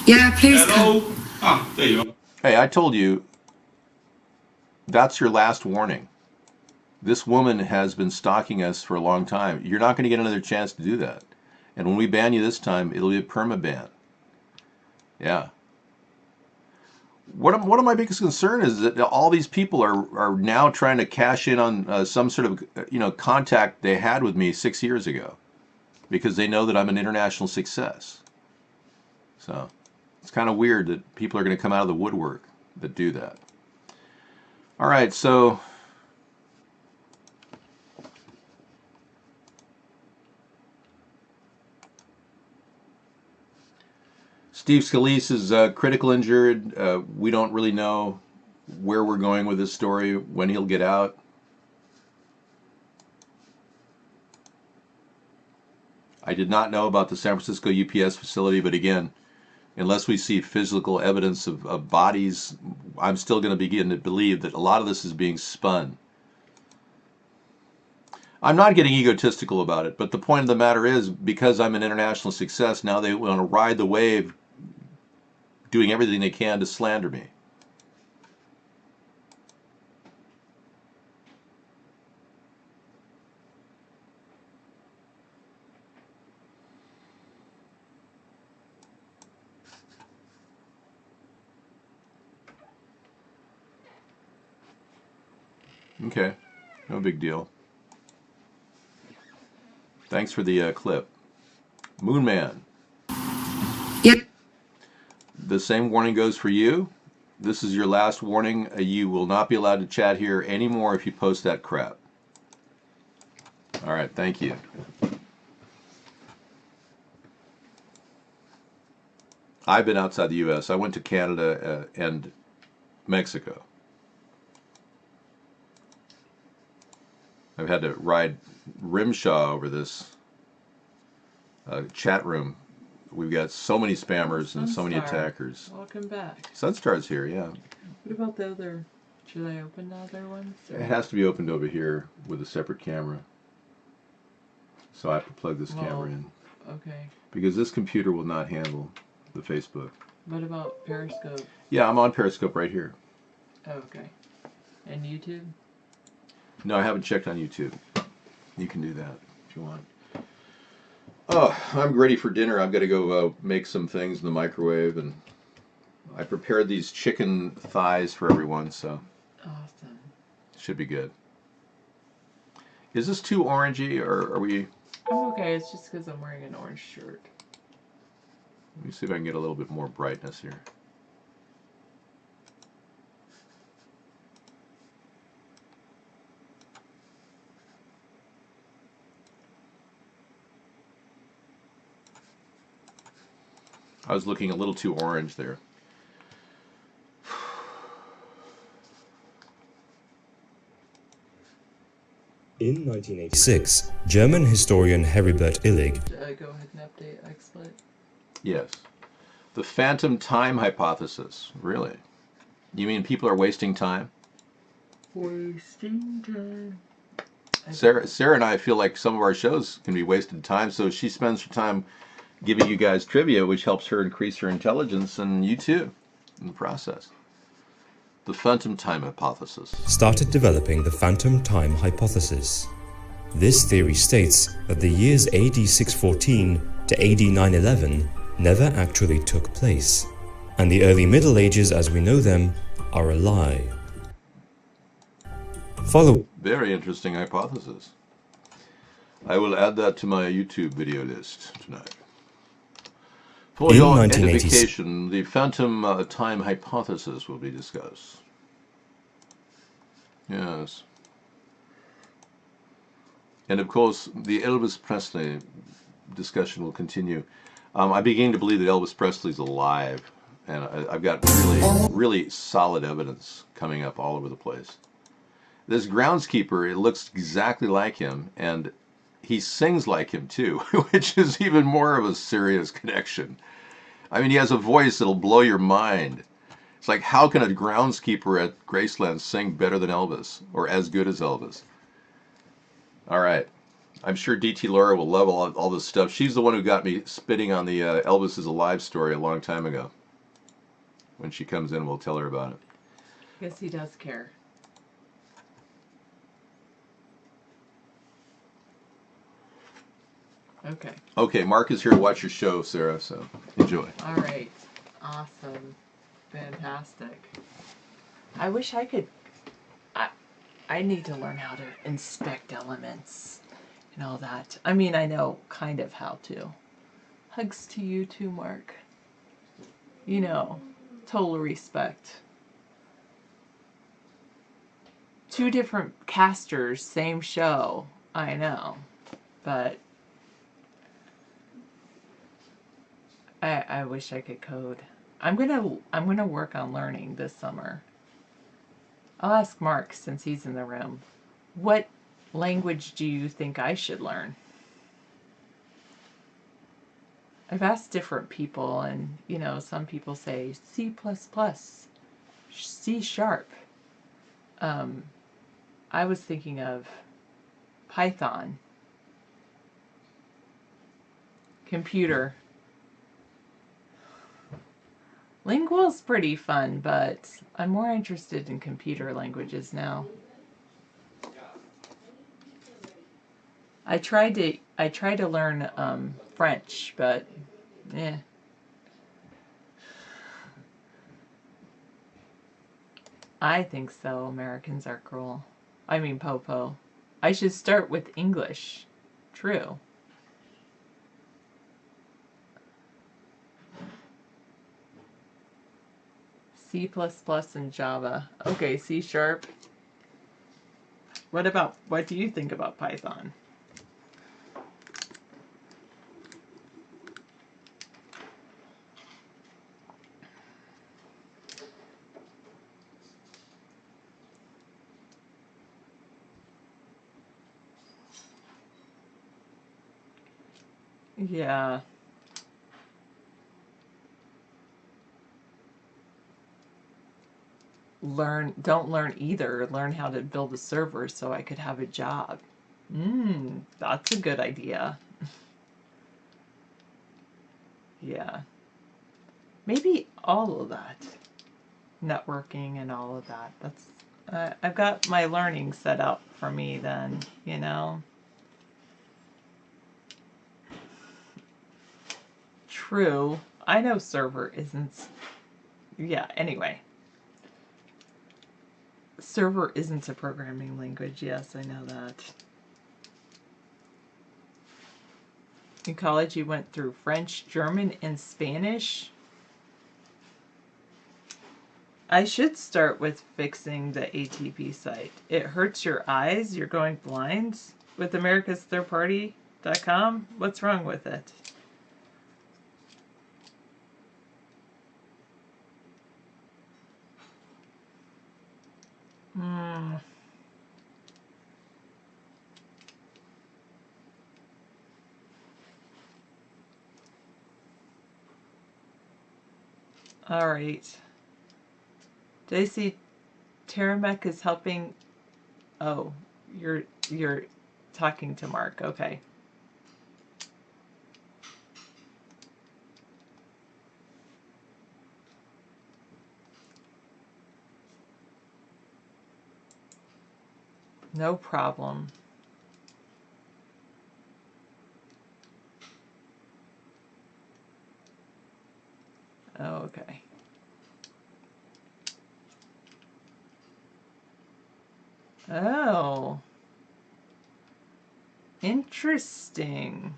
I: Yeah, please
J: Hello?
I: come.
J: Ah, there you are.
A: Hey, I told you that's your last warning. This woman has been stalking us for a long time. You're not going to get another chance to do that. And when we ban you this time, it'll be a perma-ban. Yeah. One of my biggest concern is that all these people are now trying to cash in on some sort of contact they had with me 6 years ago, because they know that I'm an international success. So it's kind of weird that people are going to come out of the woodwork that do that. All right, so Steve Scalise is critical injured. We don't really know where we're going with this story, when he'll get out. I did not know about the San Francisco UPS facility, but again, unless we see physical evidence of bodies, I'm still going to begin to believe that a lot of this is being spun. I'm not getting egotistical about it, but the point of the matter is, because I'm an international success, now they want to ride the wave, doing everything they can to slander me. Okay, no big deal. Thanks for the clip. Moonman.
I: Yep.
A: The same warning goes for you. This is your last warning. You will not be allowed to chat here anymore if you post that crap. All right, thank you. I've been outside the U.S. I went to Canada and Mexico. I've had to ride rimshaw over this chat room. We've got so many spammers and so many attackers.
K: Welcome back.
A: Sunstar's here, yeah.
K: What about the other? Should I open the other ones? Or?
A: It has to be opened over here with a separate camera. So I have to plug this camera in.
K: Okay.
A: Because this computer will not handle the Facebook.
K: What about Periscope?
A: Yeah, I'm on Periscope right here.
K: Oh, okay. And YouTube?
A: No, I haven't checked on YouTube. You can do that if you want. Oh, I'm ready for dinner. I've got to go make some things in the microwave, and I prepared these chicken thighs for everyone, so
K: awesome.
A: Should be good. Is this too orangey, or are we?
K: I'm okay. It's just because I'm wearing an orange shirt.
A: Let me see if I can get a little bit more brightness here. I was looking a little too orange there.
L: In 1986, German historian Heribert Illig.
K: Go ahead and update XSplit.
A: Yes. The phantom time hypothesis. Really? You mean people are wasting time?
K: Wasting time.
A: Sarah and I feel like some of our shows can be wasted time, so she spends her time giving you guys trivia, which helps her increase her intelligence, and you too, in the process. The phantom time hypothesis.
L: Started developing the phantom time hypothesis. This theory states that the years AD 614 to AD 911 never actually took place. and the early Middle Ages as we know them are a lie. Follow.
A: Very interesting hypothesis. I will add that to my YouTube video list tonight. For
L: In
A: your
L: 1986,
A: edification, the phantom time hypothesis will be discussed. Yes. And of course, the Elvis Presley discussion will continue. I begin to believe that Elvis Presley's alive, and I've got really solid evidence coming up all over the place. This groundskeeper, it looks exactly like him, and he sings like him too, which is even more of a serious connection. I mean, he has a voice that'll blow your mind. It's like, how can a groundskeeper at Graceland sing better than Elvis, or as good as Elvis? All right. I'm sure DT Laura will love all this stuff. She's the one who got me spitting on the Elvis is Alive story a long time ago. When she comes in, we'll tell her about it.
K: Guess he does care. Okay.
A: Okay, Mark is here to watch your show, Sarah, so enjoy.
K: All right. Awesome. Fantastic. I wish I could... I need to learn how to inspect elements and all that. I mean, I know kind of how to. Hugs to you too, Mark. You know, total respect. 2 different casters, same show. I know. But I wish I could code. I'm gonna work on learning this summer. I'll ask Mark, since he's in the room. What language do you think I should learn? I've asked different people, and you know, some people say C++, C sharp. I was thinking of Python, computer. Lingual's pretty fun, but I'm more interested in computer languages now. I tried to learn French, but I think so. Americans are cruel. I mean, Popo. I should start with English. True. C++ and Java. Okay, C sharp. What do you think about Python? Yeah. Don't learn either. Learn how to build a server so I could have a job. That's a good idea. Yeah. Maybe all of that. Networking and all of that. That's I've got my learning set up for me then, you know. True. I know server isn't... Yeah, anyway. Server isn't a programming language. Yes, I know that. In college, you went through French, German, and Spanish. I should start with fixing the ATP site. It hurts your eyes. You're going blind with americasthirdparty.com. What's wrong with it? All right. JC Taramek is helping. Oh, you're talking to Mark. Okay. No problem. Oh, okay. Oh. Interesting.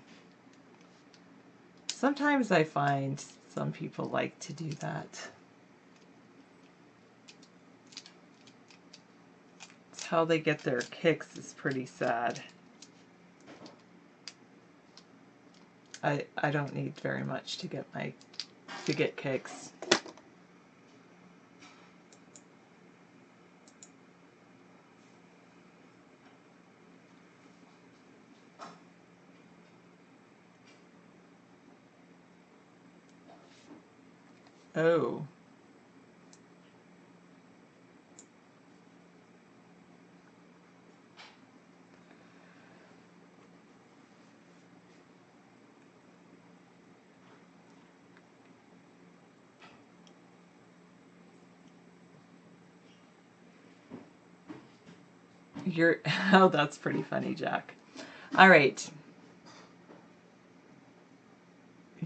K: Sometimes I find some people like to do that. It's how they get their kicks is pretty sad. I don't need very much to get kicks. Oh. Oh, that's pretty funny, Jack. All right.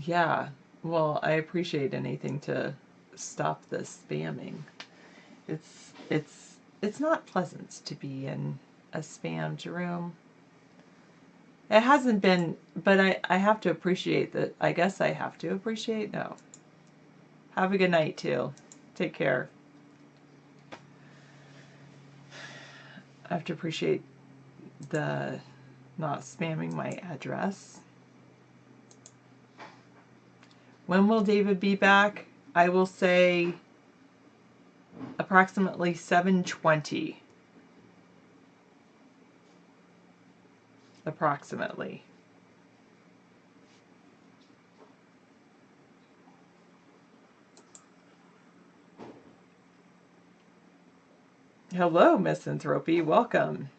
K: Yeah. Well, I appreciate anything to stop the spamming. It's not pleasant to be in a spammed room. It hasn't been, but I have to appreciate that. I guess I have to appreciate. No. Have a good night too. Take care. I have to appreciate the not spamming my address. When will David be back? I will say approximately 7:20. Approximately. Hello, Misanthropy. Welcome.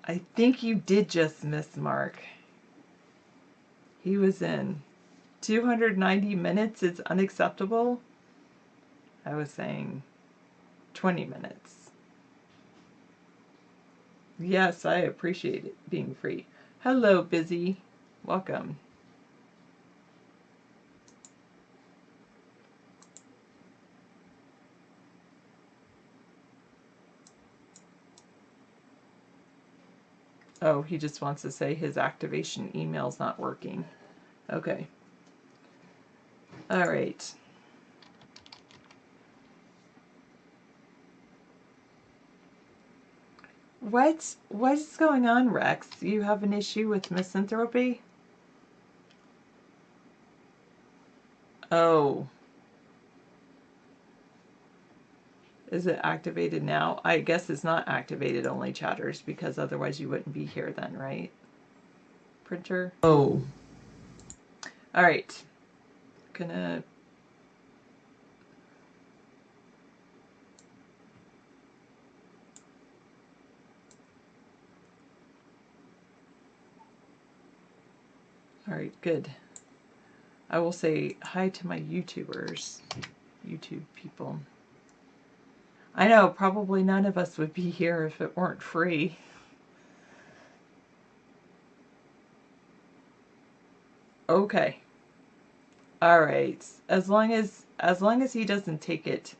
K: I think you did just miss Mark. He was in 290 minutes is unacceptable. I was saying 20 minutes. Yes, I appreciate it being free. Hello, Busy. Welcome. Oh, he just wants to say his activation email's not working. Okay. All right. What's going on, Rex? You have an issue with misanthropy? Oh. Is it activated now? I guess it's not activated, only chatters, because otherwise you wouldn't be here then, right? Printer? Oh. All right. Gonna... All right, good. I will say hi to my YouTubers, YouTube people. I know, probably none of us would be here if it weren't free. Okay. All right. As long as he doesn't take it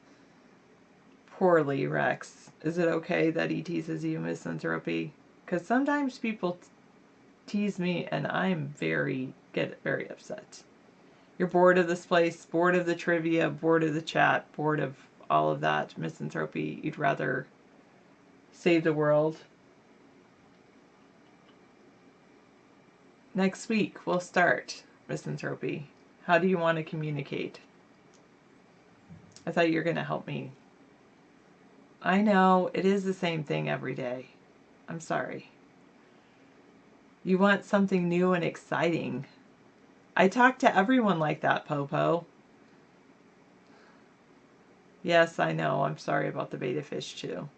K: poorly, Rex, is it okay that he teases you, misanthropy? Because sometimes people tease me and get very upset. You're bored of this place, bored of the trivia, bored of the chat, bored of all of that misanthropy. You'd rather save the world. Next week we'll start misanthropy. How do you want to communicate? I thought you were going to help me. I know, it is the same thing every day. I'm sorry. You want something new and exciting. I talk to everyone like that, Popo. Yes, I know. I'm sorry about the beta fish too.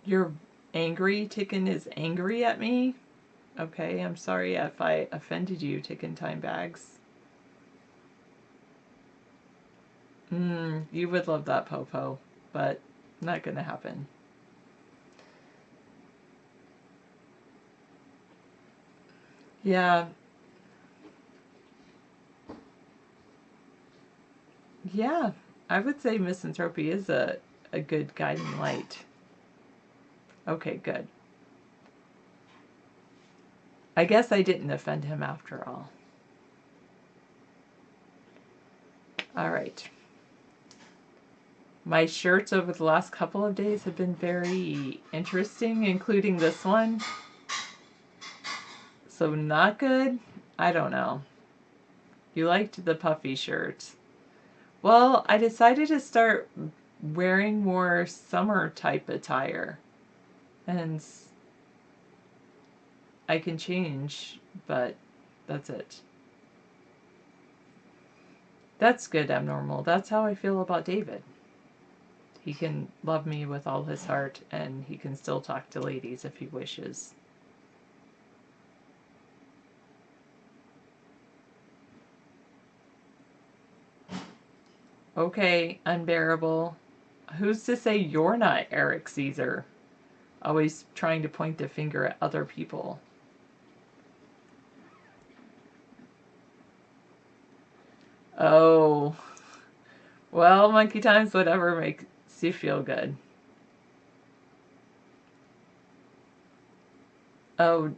K: You're angry? Ticken is angry at me? Okay, I'm sorry if I offended you, Ticken Time Bags. You would love that, Popo, but not gonna happen. Yeah. Yeah. I would say misanthropy is a good guiding light. Okay, good. I guess I didn't offend him after all. All right. My shirts over the last couple of days have been very interesting, including this one. So not good? I don't know. You liked the puffy shirt. Well, I decided to start wearing more summer type attire. And I can change, but that's it. That's good, abnormal. That's how I feel about David. He can love me with all his heart, and he can still talk to ladies if he wishes. Okay, unbearable. Who's to say you're not Eric Caesar? Always trying to point the finger at other people. Oh. Well, monkey times, whatever makes you feel good. Oh,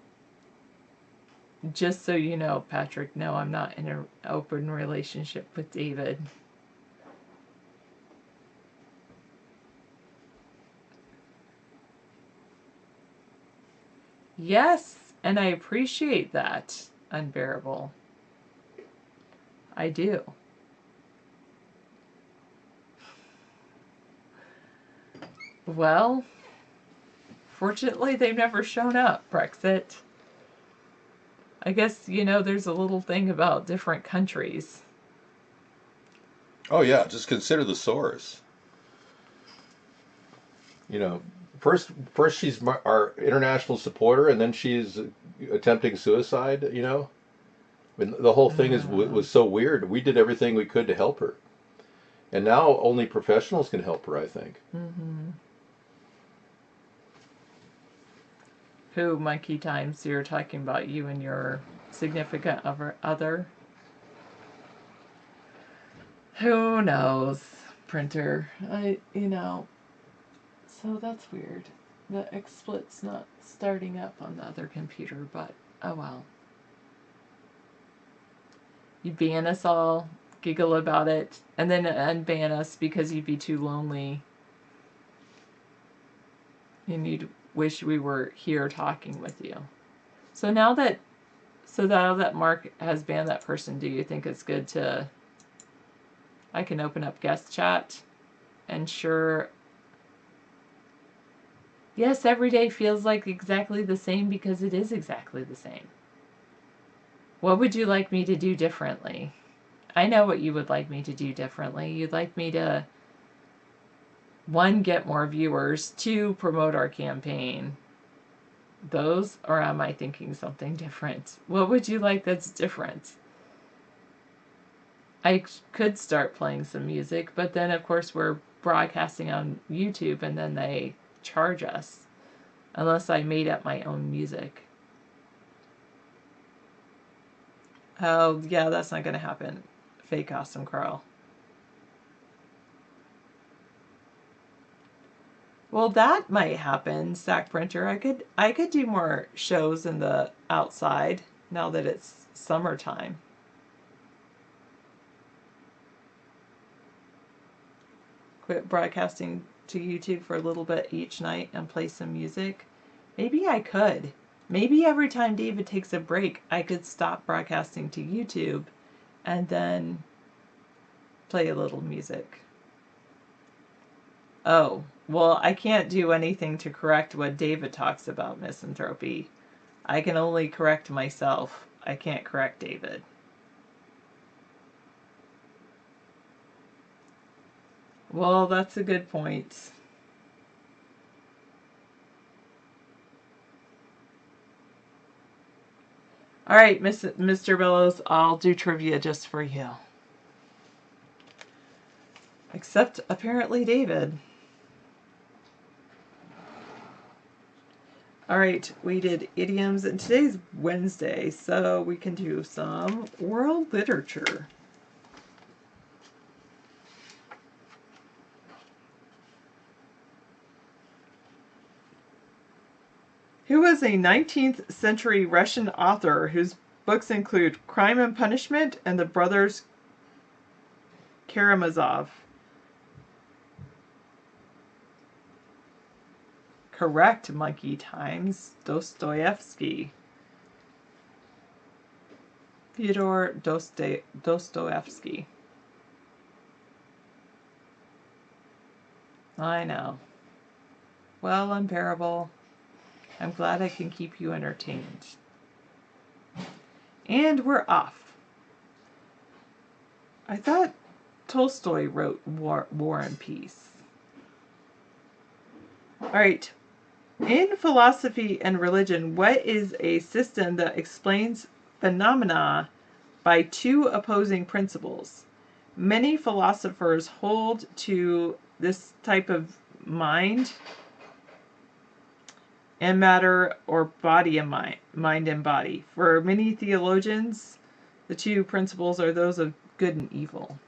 K: just so you know, Patrick, no, I'm not in an open relationship with David. Yes, and I appreciate that, unbearable. I do. Well, fortunately, they've never shown up, Brexit. I guess, there's a little thing about different countries.
A: Oh yeah, just consider the source. You know, first she's our international supporter, and then she's attempting suicide. I mean, the whole thing was so weird. We did everything we could to help her, and now only professionals can help her, I think.
K: Mm-hmm. Who, monkey times, you're talking about you and your significant other? Who knows, printer? So that's weird. The XSplit's not starting up on the other computer, but oh well. You ban us all, giggle about it, and then unban us because you'd be too lonely. And you'd wish we were here talking with you. So now that Mark has banned that person, do you think it's good to... I can open up guest chat and sure... Yes, every day feels like exactly the same because it is exactly the same. What would you like me to do differently? I know what you would like me to do differently. You'd like me to, 1, get more viewers, 2, promote our campaign. Those, or am I thinking something different? What would you like that's different? I could start playing some music, but then of course we're broadcasting on YouTube and then they charge us. Unless I made up my own music. Oh, yeah, that's not going to happen. Fake Awesome Carl. Well, that might happen, Stack Printer. I could do more shows in the outside now that it's summertime. Quit broadcasting to YouTube for a little bit each night and play some music. Maybe I could. Maybe every time David takes a break, I could stop broadcasting to YouTube and then play a little music. Oh, well, I can't do anything to correct what David talks about misanthropy. I can only correct myself. I can't correct David. Well, that's a good point. All right, Mr. Bellows, I'll do trivia just for you. Except, apparently, David. All right, we did idioms, and today's Wednesday, so we can do some world literature. Who was a 19th century Russian author whose books include Crime and Punishment and The Brothers Karamazov? Correct, Monkey Times. Dostoevsky. Fyodor Dostoevsky. I know. Well, unbearable. I'm glad I can keep you entertained. And we're off. I thought Tolstoy wrote War and Peace. All right. In philosophy and religion, what is a system that explains phenomena by two opposing principles? Many philosophers hold to this type of mind and matter, or body and mind and body. For many theologians, the two principles are those of good and evil.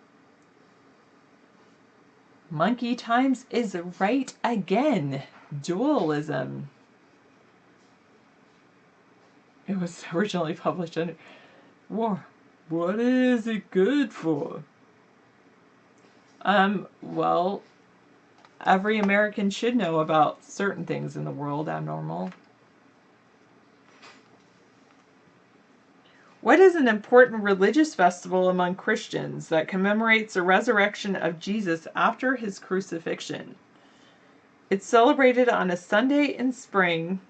K: Monkey Times is right again. Dualism. It was originally published under war. What is it good for? Well, every American should know about certain things in the world abnormal. What is an important religious festival among Christians that commemorates the resurrection of Jesus after his crucifixion? It's celebrated on a Sunday in spring,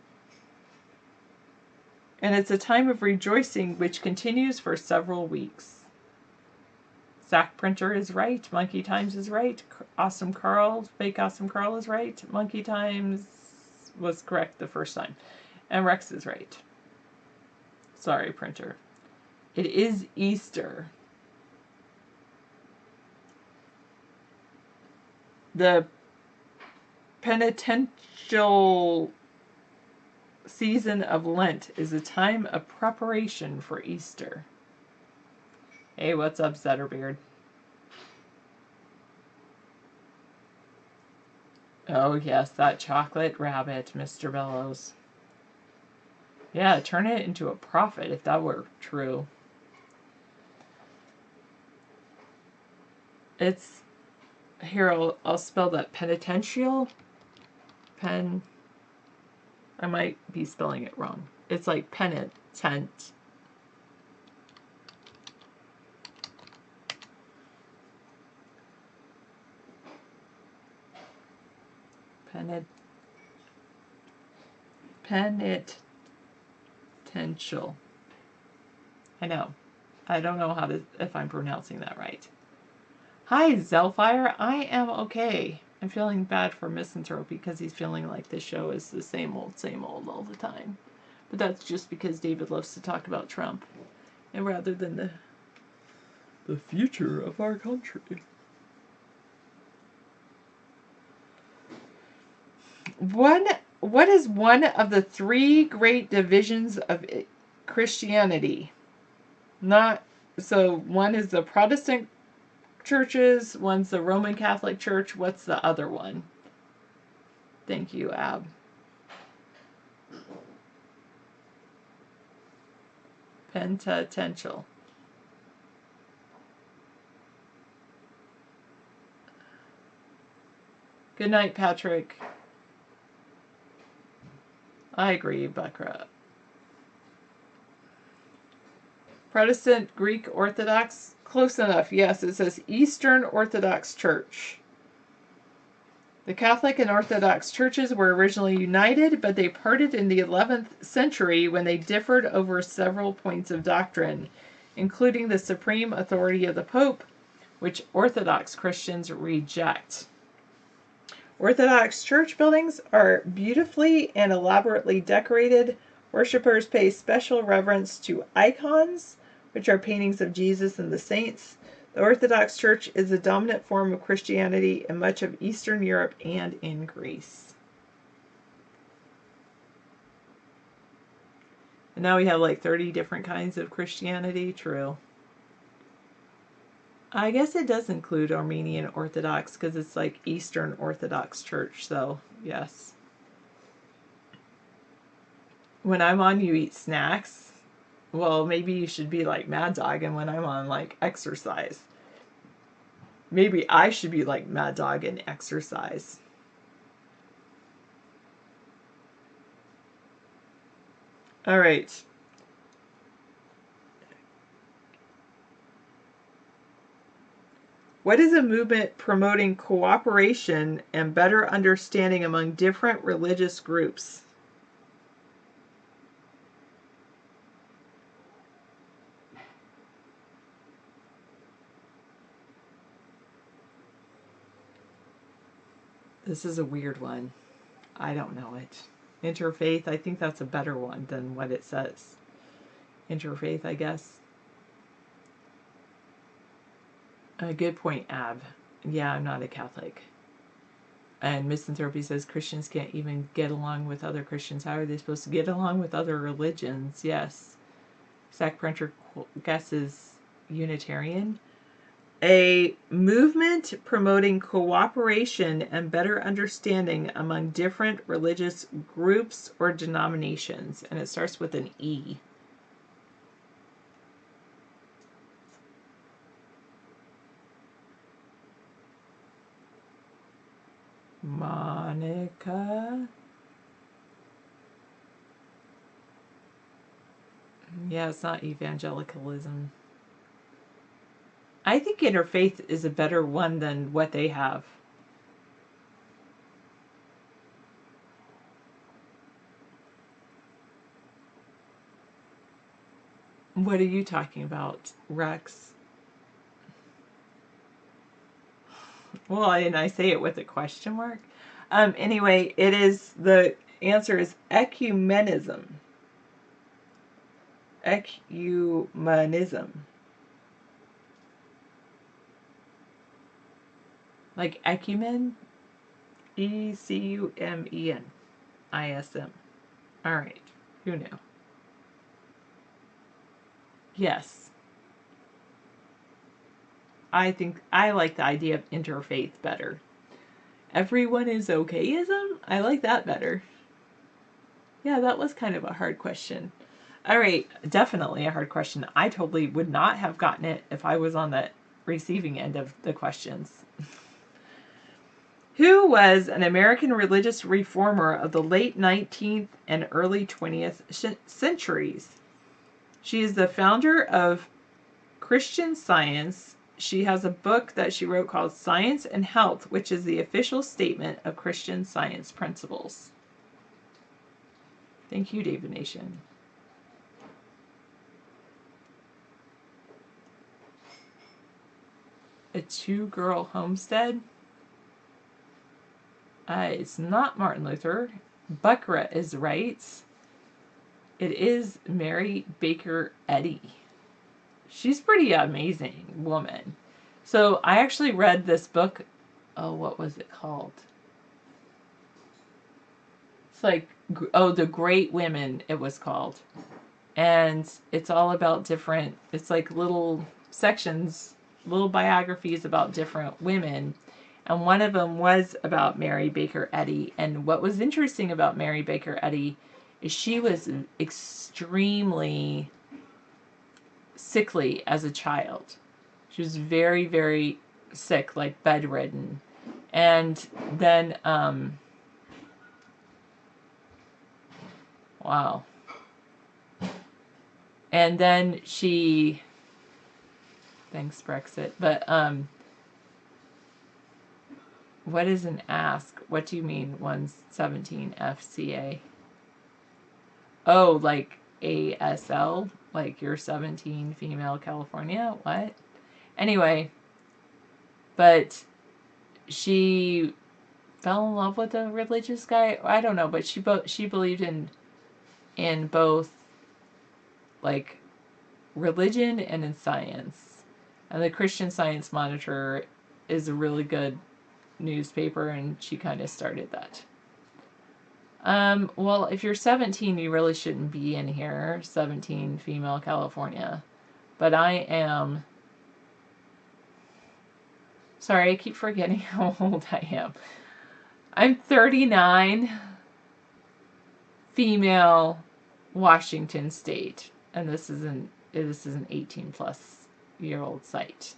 K: and it's a time of rejoicing which continues for several weeks. Zach Printer is right. Monkey Times is right. Awesome Carl, Fake Awesome Carl is right. Monkey Times was correct the first time. And Rex is right. Sorry, Printer. It is Easter. The penitential season of Lent is a time of preparation for Easter. Hey, what's up, Zetterbeard? Oh, yes, that chocolate rabbit, Mr. Bellows. Yeah, turn it into a prophet if that were true. It's... Here, I'll spell that. Penitential? I might be spelling it wrong. It's like penitent. Penitential. I know. I don't know if I'm pronouncing that right. Hi, Zelfire. I am okay. I'm feeling bad for Misanthrope because he's feeling like the show is the same old all the time. But that's just because David loves to talk about Trump, and rather than the future of our country. What is one of the three great divisions of Christianity? One is the Protestant churches, one's the Roman Catholic Church. What's the other one? Thank you, Ab. Penitential. Good night, Patrick. I agree, Buckra. Protestant Greek Orthodox? Close enough, yes. It says Eastern Orthodox Church. The Catholic and Orthodox churches were originally united, but they parted in the 11th century when they differed over several points of doctrine, including the supreme authority of the Pope, which Orthodox Christians reject. Orthodox church buildings are beautifully and elaborately decorated. Worshippers pay special reverence to icons, which are paintings of Jesus and the saints. The Orthodox Church is the dominant form of Christianity in much of Eastern Europe and in Greece. And now we have like 30 different kinds of Christianity. True. I guess it does include Armenian Orthodox because it's like Eastern Orthodox Church. So, yes. When I'm on You Eat Snacks, well, maybe you should be like Mad Dog. And when I'm on like exercise, maybe I should be like Mad Dog and exercise. All right. What is a movement promoting cooperation and better understanding among different religious groups? This is a weird one. I don't know it. Interfaith, I think that's a better one than what it says. Interfaith, I guess. A good point, Ab. Yeah, I'm not a Catholic. And Misanthropy says Christians can't even get along with other Christians. How are they supposed to get along with other religions? Yes. Zach Printer guesses Unitarian. A movement promoting cooperation and better understanding among different religious groups or denominations. And it starts with an E. Monica. Yeah, it's not evangelicalism. I think interfaith is a better one than what they have. What are you talking about, Rex? Well, and I say it with a question mark. Anyway, it is, the answer is ecumenism. Ecumenism. Like ecumen? ECUMENISM. All right. Who knew? Yes. I think I like the idea of interfaith better. Everyone is okayism? I like that better. Yeah, that was kind of a hard question. All right, definitely a hard question. I totally would not have gotten it if I was on the receiving end of the questions. Who was an American religious reformer of the late 19th and early 20th centuries? She is the founder of Christian Science. She has a book that she wrote called Science and Health, which is the official statement of Christian Science principles. Thank you, David Nation. A two-girl homestead? It's not Martin Luther. Buckra is right. It is Mary Baker Eddy. She's pretty amazing woman. So I actually read this book. Oh, what was it called? It's like, The Great Women, it was called. And it's all about different, it's like little sections, little biographies about different women. And one of them was about Mary Baker Eddy. And what was interesting about Mary Baker Eddy is she was extremely sickly as a child. She was very, very sick, like bedridden. And then, wow. And then she, thanks Brexit, but what is an ask? What do you mean 117 FCA? Oh, like ASL? Like you're 17 female California? What? Anyway, but she fell in love with a religious guy. I don't know, but she believed in both like religion and in science. And the Christian Science Monitor is a really good newspaper, and she kind of started that. Well, if you're 17, you really shouldn't be in here. 17, female, California. But I am. Sorry, I keep forgetting how old I am. I'm 39, female, Washington State, and this is an 18-plus-year-old site.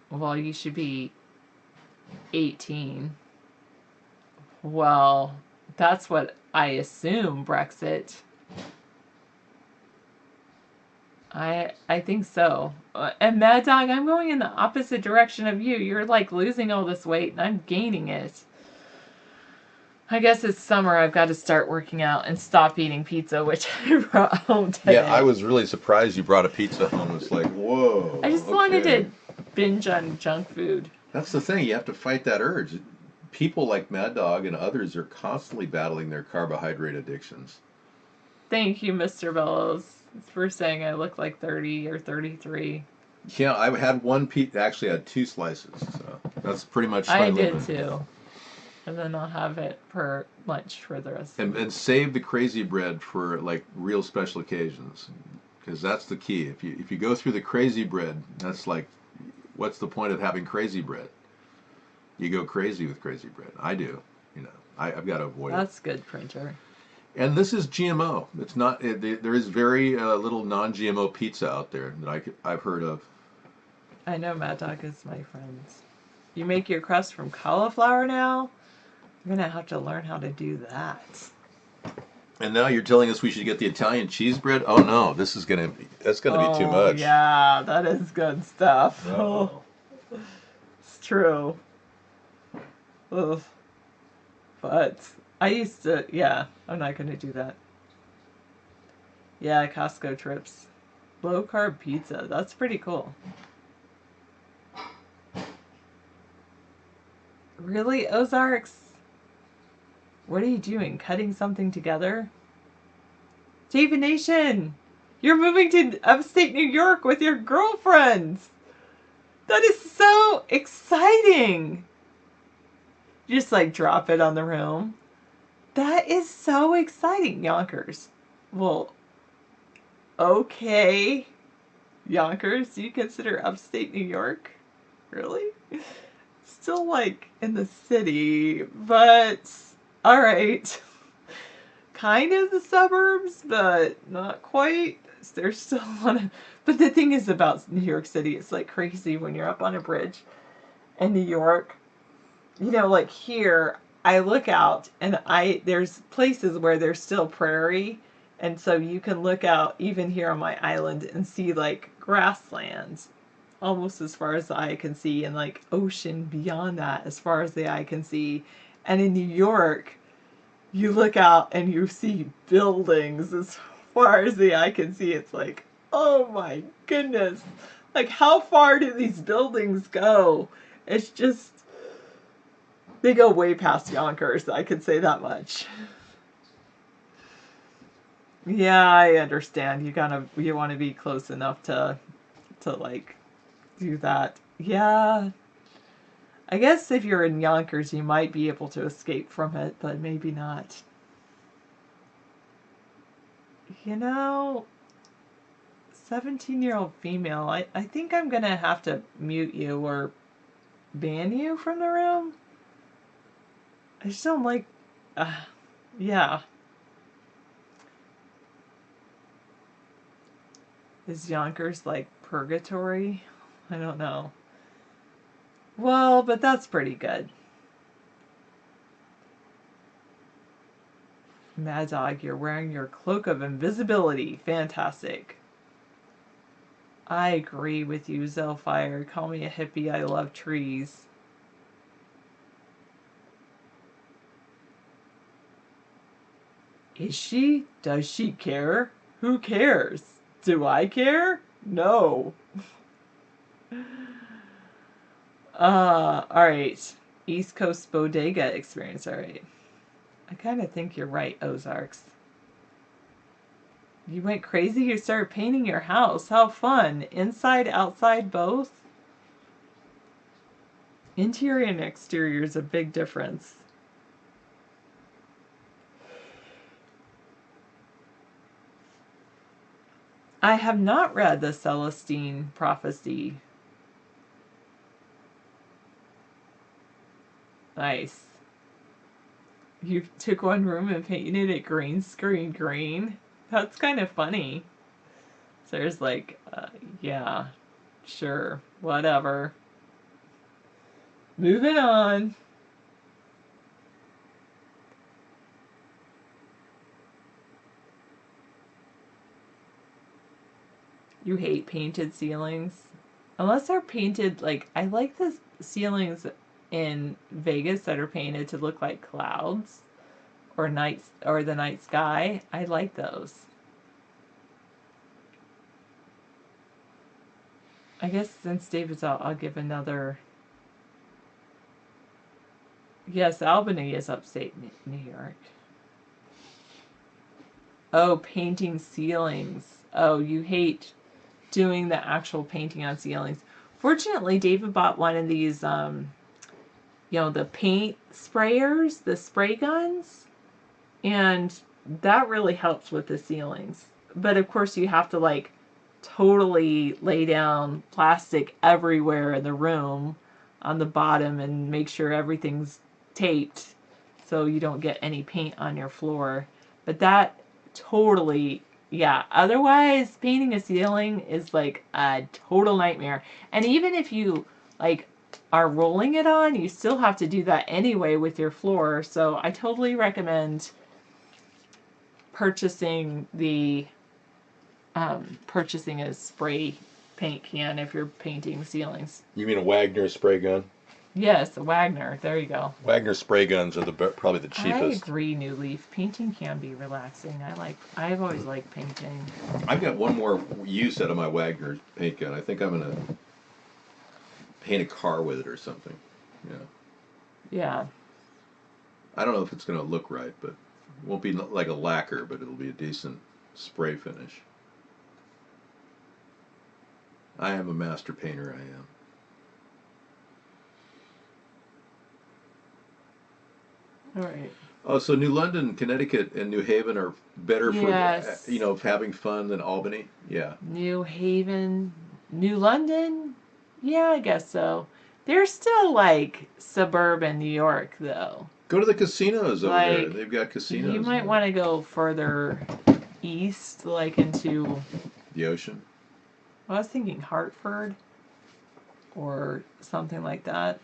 K: Well, you should be 18. Well, that's what I assume, Brexit. I think so. And Mad Dog, I'm going in the opposite direction of you. You're like losing all this weight, and I'm gaining it. I guess it's summer. I've got to start working out and stop eating pizza, which I brought home today.
A: Yeah, I was really surprised you brought a pizza home. It's like, whoa.
K: I just wanted to binge on junk food.
A: That's the thing. You have to fight that urge. People like Mad Dog and others are constantly battling their carbohydrate addictions.
K: Thank you, Mr. Bellows, for saying I look like 30 or 33.
A: Yeah, I had one pizza. Actually, I had 2 slices. So that's pretty much.
K: I did too. And then I'll have it for lunch for the rest of the
A: And save the crazy bread for like real special occasions, because that's the key. If you go through the crazy bread, that's like, what's the point of having crazy bread? You go crazy with crazy bread. I do. I've got to avoid it.
K: That's good, Printer.
A: And this is GMO. It's not. There is very little non-GMO pizza out there that I've heard of.
K: I know Mad Dog is my friends. You make your crust from cauliflower now? I'm gonna have to learn how to do that.
A: And now you're telling us we should get the Italian cheese bread? Oh no, that's gonna be too much.
K: Yeah, that is good stuff.
A: Oh.
K: It's true. Ugh. But I used to, yeah, I'm not gonna do that. Yeah, Costco trips. Low carb pizza, that's pretty cool. Really, Ozarks? What are you doing? Cutting something together? David Nation! You're moving to upstate New York with your girlfriends! That is so exciting! You just like drop it on the room. That is so exciting, Yonkers. Well, okay. Yonkers, do you consider upstate New York? Really? Still like in the city, but alright. Kind of the suburbs, but not quite. There's still a lot of... But the thing is about New York City, it's like crazy when you're up on a bridge in New York. Like here, I look out and there's places where there's still prairie, and so you can look out even here on my island and see like grasslands almost as far as the eye can see, and like ocean beyond that as far as the eye can see. And in New York, you look out and you see buildings as far as the eye can see. It's like, oh my goodness. Like, how far do these buildings go? It's just, they go way past Yonkers, I could say that much. Yeah, I understand. You want to be close enough to like do that. Yeah. I guess if you're in Yonkers, you might be able to escape from it, but maybe not. 17-year-old female, I think I'm going to have to mute you or ban you from the room. I just don't like... yeah. Is Yonkers like purgatory? I don't know. Well, but that's pretty good. Mad Dog, you're wearing your cloak of invisibility. Fantastic. I agree with you, Zellfire. Call me a hippie. I love trees. Is she? Does she care? Who cares? Do I care? No. Alright. East Coast Bodega experience. Alright. I kind of think you're right, Ozarks. You went crazy? You started painting your house. How fun. Inside, outside, both? Interior and exterior is a big difference. I have not read the Celestine Prophecy. Nice. You took one room and painted it green screen green? That's kind of funny. So there's like, yeah, sure, whatever. Moving on. You hate painted ceilings? Unless they're painted, like, I like the ceilings in Vegas that are painted to look like clouds or nights or the night sky. I like those. I guess since David's out, I'll give another. Yes, Albany is upstate New York. Oh, painting ceilings. Oh, you hate doing the actual painting on ceilings. Fortunately, David bought one of these, the paint sprayers, the spray guns, and that really helps with the ceilings. But of course, you have to like totally lay down plastic everywhere in the room on the bottom and make sure everything's taped so you don't get any paint on your floor. But that totally, yeah. Otherwise, painting a ceiling is like a total nightmare. And even if you like are rolling it on, you still have to do that anyway with your floor. So I totally recommend purchasing a spray paint can if you're painting ceilings.
A: You mean a Wagner spray gun?
K: Yes, a Wagner. There you go.
A: Wagner spray guns are probably the
K: I
A: cheapest.
K: agree, New Leaf. Painting can be relaxing. I've always liked painting.
A: I've got one more use out of my Wagner paint gun. I think I'm gonna paint a car with it or something. Yeah.
K: Yeah.
A: I don't know if it's gonna look right, but it won't be like a lacquer, but it'll be a decent spray finish. I am a master painter. I am.
K: All right.
A: Oh, so New London, Connecticut, and New Haven are better
K: Yes.
A: for having fun than Albany. Yeah.
K: New Haven, New London? Yeah, I guess so. They're still like suburban New York, though.
A: Go to the casinos over there.
K: Like,
A: They've got casinos.
K: You might want to go further east, like into.
A: The ocean.
K: I was thinking Hartford or something like that.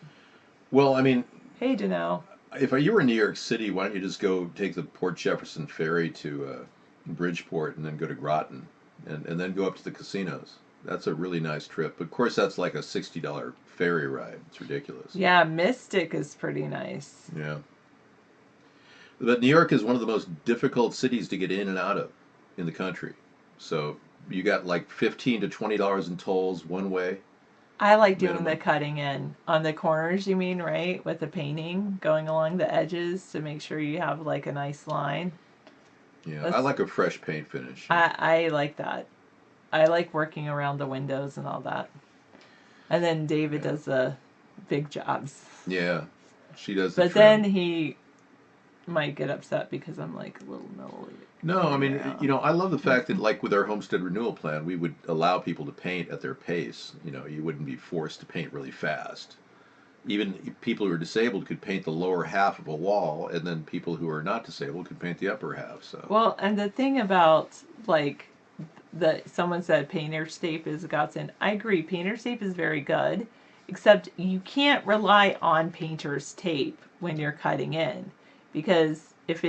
A: Well, I mean,
K: Hey, Janelle.
A: if you were in New York City, why don't you just go take the Port Jefferson ferry to Bridgeport and then go to Groton and then go up to the casinos? That's a really nice trip. Of course, that's like a $60 ferry ride. It's ridiculous.
K: Yeah, Mystic is pretty nice.
A: Yeah. But New York is one of the most difficult cities to get in and out of in the country. So you got like $15 to $20 in tolls one way.
K: I like doing
A: Minimum.
K: the cutting in on the corners, you mean, right? With the painting going along the edges to make sure you have like a nice line.
A: Yeah, I like a fresh paint finish.
K: I like that. I like working around the windows and all that. And then David does the big jobs.
A: Yeah, she does.
K: But then he might get upset because I'm like a little mellow.
A: No, I mean, I love the fact that, like with our homestead renewal plan, we would allow people to paint at their pace. You wouldn't be forced to paint really fast. Even people who are disabled could paint the lower half of a wall, and then people who are not disabled could paint the upper half. So.
K: Well, and the thing about like someone said painter's tape is a godsend. I agree, painter's tape is very good, except you can't rely on painter's tape when you're cutting in, because if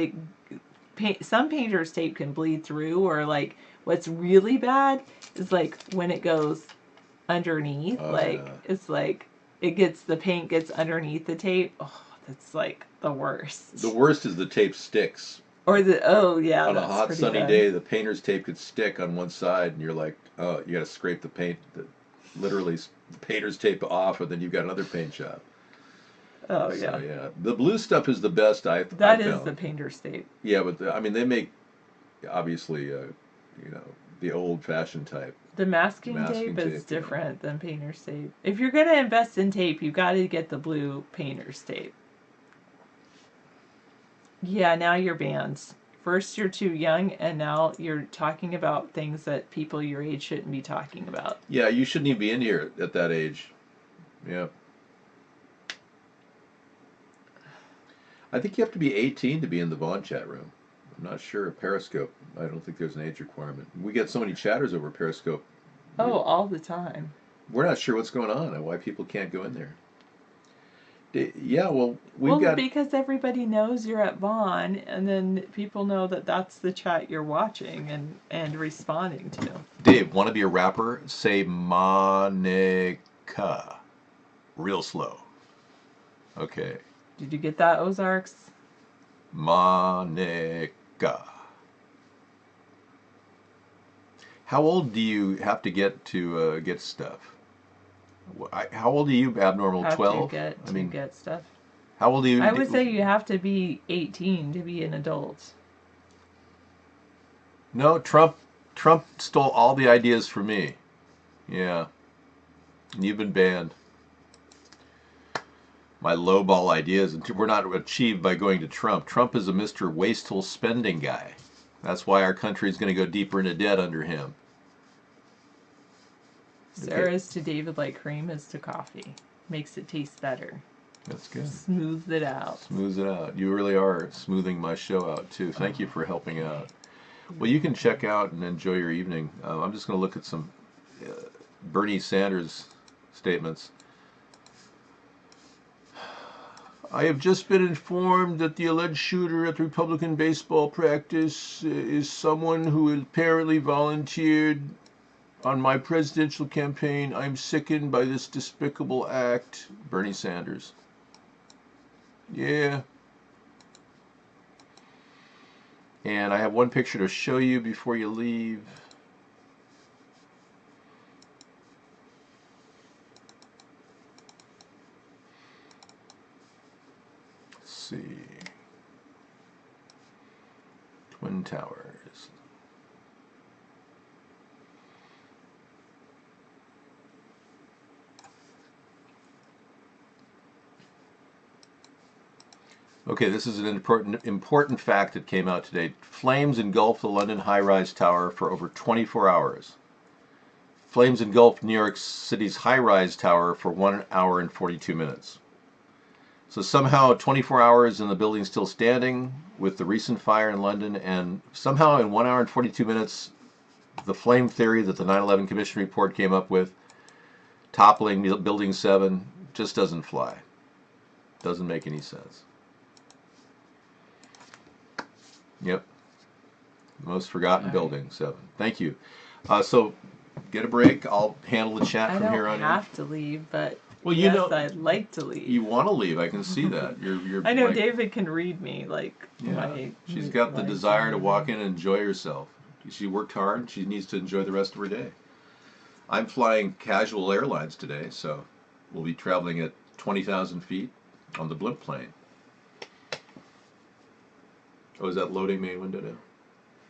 K: some painter's tape can bleed through, or like what's really bad is like when it goes underneath, it's like the paint gets underneath the tape. Oh, that's like the worst.
A: The worst is the tape sticks.
K: Or on
A: a hot sunny day, the painter's tape could stick on one side, and you're like, oh, you got to scrape the paint, literally the painter's tape off, and then you've got another paint job.
K: Oh,
A: yeah. So, yeah. The blue stuff is the best,
K: That is the painter's tape.
A: Yeah, but they make, obviously, the old-fashioned type.
K: The masking
A: Masking
K: tape is
A: tape, yeah.
K: different than painter's tape. If you're gonna invest in tape, you got to get the blue painter's tape. Yeah, now you're banned. First you're too young, and now you're talking about things that people your age shouldn't be talking about.
A: Yeah, you shouldn't even be in here at that age. Yeah. I think you have to be 18 to be in the Vaughn chat room. I'm not sure. Periscope, I don't think there's an age requirement. We get so many chatters over Periscope.
K: Oh, all the time.
A: We're not sure what's going on and why people can't go in there. Yeah, well, we've got...
K: because everybody knows you're at Vaughn, and then people know that that's the chat you're watching and responding to.
A: Dave, want to be a rapper? Say Monica. Real slow. Okay.
K: Did you get that, Ozarks?
A: Monica. How old do you have to get to get stuff? How old are you, Abnormal? 12?
K: To get stuff.
A: How old are you?
K: I would say you have to be 18 to be an adult.
A: No, Trump stole all the ideas from me. Yeah. And you've been banned. My lowball ideas were not achieved by going to Trump. Trump is a Mr. Wasteful spending guy. That's why our country is going to go deeper into debt under him.
K: Sarah's to David like cream is to coffee. Makes it taste better.
A: That's good.
K: Smooths it out.
A: Smooths it out. You really are smoothing my show out, too. Thank you for helping out. Well, you can check out and enjoy your evening. I'm just going to look at some Bernie Sanders statements. I have just been informed that the alleged shooter at the Republican baseball practice is someone who apparently volunteered on my presidential campaign. I'm sickened by this despicable act. Bernie Sanders. Yeah. And I have one picture to show you before you leave. Let's see. Twin Towers. Okay, this is an important fact that came out today. Flames engulfed the London high-rise tower for over 24 hours. Flames engulfed New York City's high-rise tower for 1 hour and 42 minutes. So somehow 24 hours and the building's still standing with the recent fire in London, and somehow in 1 hour and 42 minutes, the flame theory that the 9/11 Commission report came up with, toppling Building 7, just doesn't fly. Doesn't make any sense. Yep. Most forgotten building, 7. Thank you. So, get a break. I'll handle the chat from here on in.
K: I don't have to leave, but
A: well,
K: yes, I'd like to leave.
A: You want to leave. I can see that. You're
K: I know
A: like,
K: David can read me.
A: She's got the desire to walk in and enjoy herself. She worked hard. She needs to enjoy the rest of her day. I'm flying Casual Airlines today, so we'll be traveling at 20,000 feet on the blimp plane. Oh, is that loading main window now?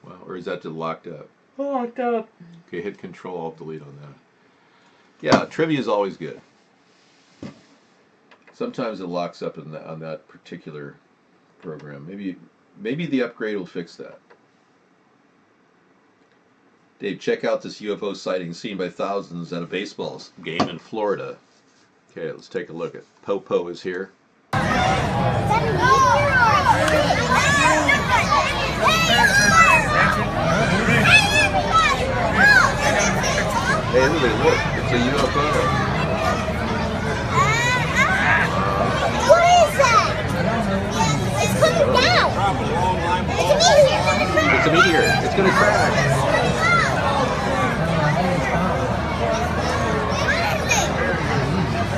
A: Wow, or is that just locked up?
K: Locked up.
A: Okay, hit Control Alt Delete on that. Yeah, trivia is always good. Sometimes it locks up on that particular program. Maybe the upgrade will fix that. Dave, check out this UFO sighting seen by thousands at a baseball game in Florida. Okay, let's take a look at Popo is here. Hey, everybody, look. It's a UFO.
J: What is that? It's coming down.
A: It's a meteor. It's going to crash.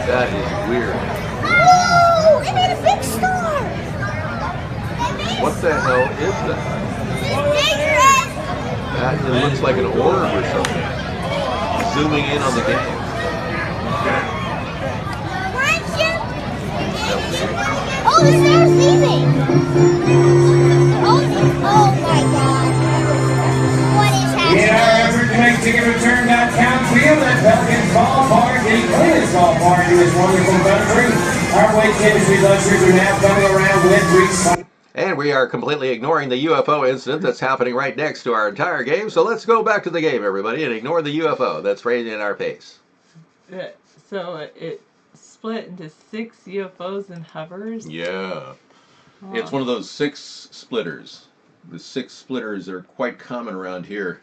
A: That is weird.
J: Oh, it made a big star.
A: What the hell is that? That looks like an orb or something. Zooming in on the game.
J: Oh, the star's leaving. Oh my God. What is happening?
M: ticket return downtown field at Pelicans Ballpark, the cleanest ballpark in this wonderful country. Our weight chemistry luxuries are now coming around with recycling.
A: And we are completely ignoring the UFO incident that's happening right next to our entire game. So let's go back to the game, everybody, and ignore the UFO that's right in our face.
K: So it split into 6 UFOs and hovers?
A: Yeah. It's one of those 6 splitters. The 6 splitters are quite common around here.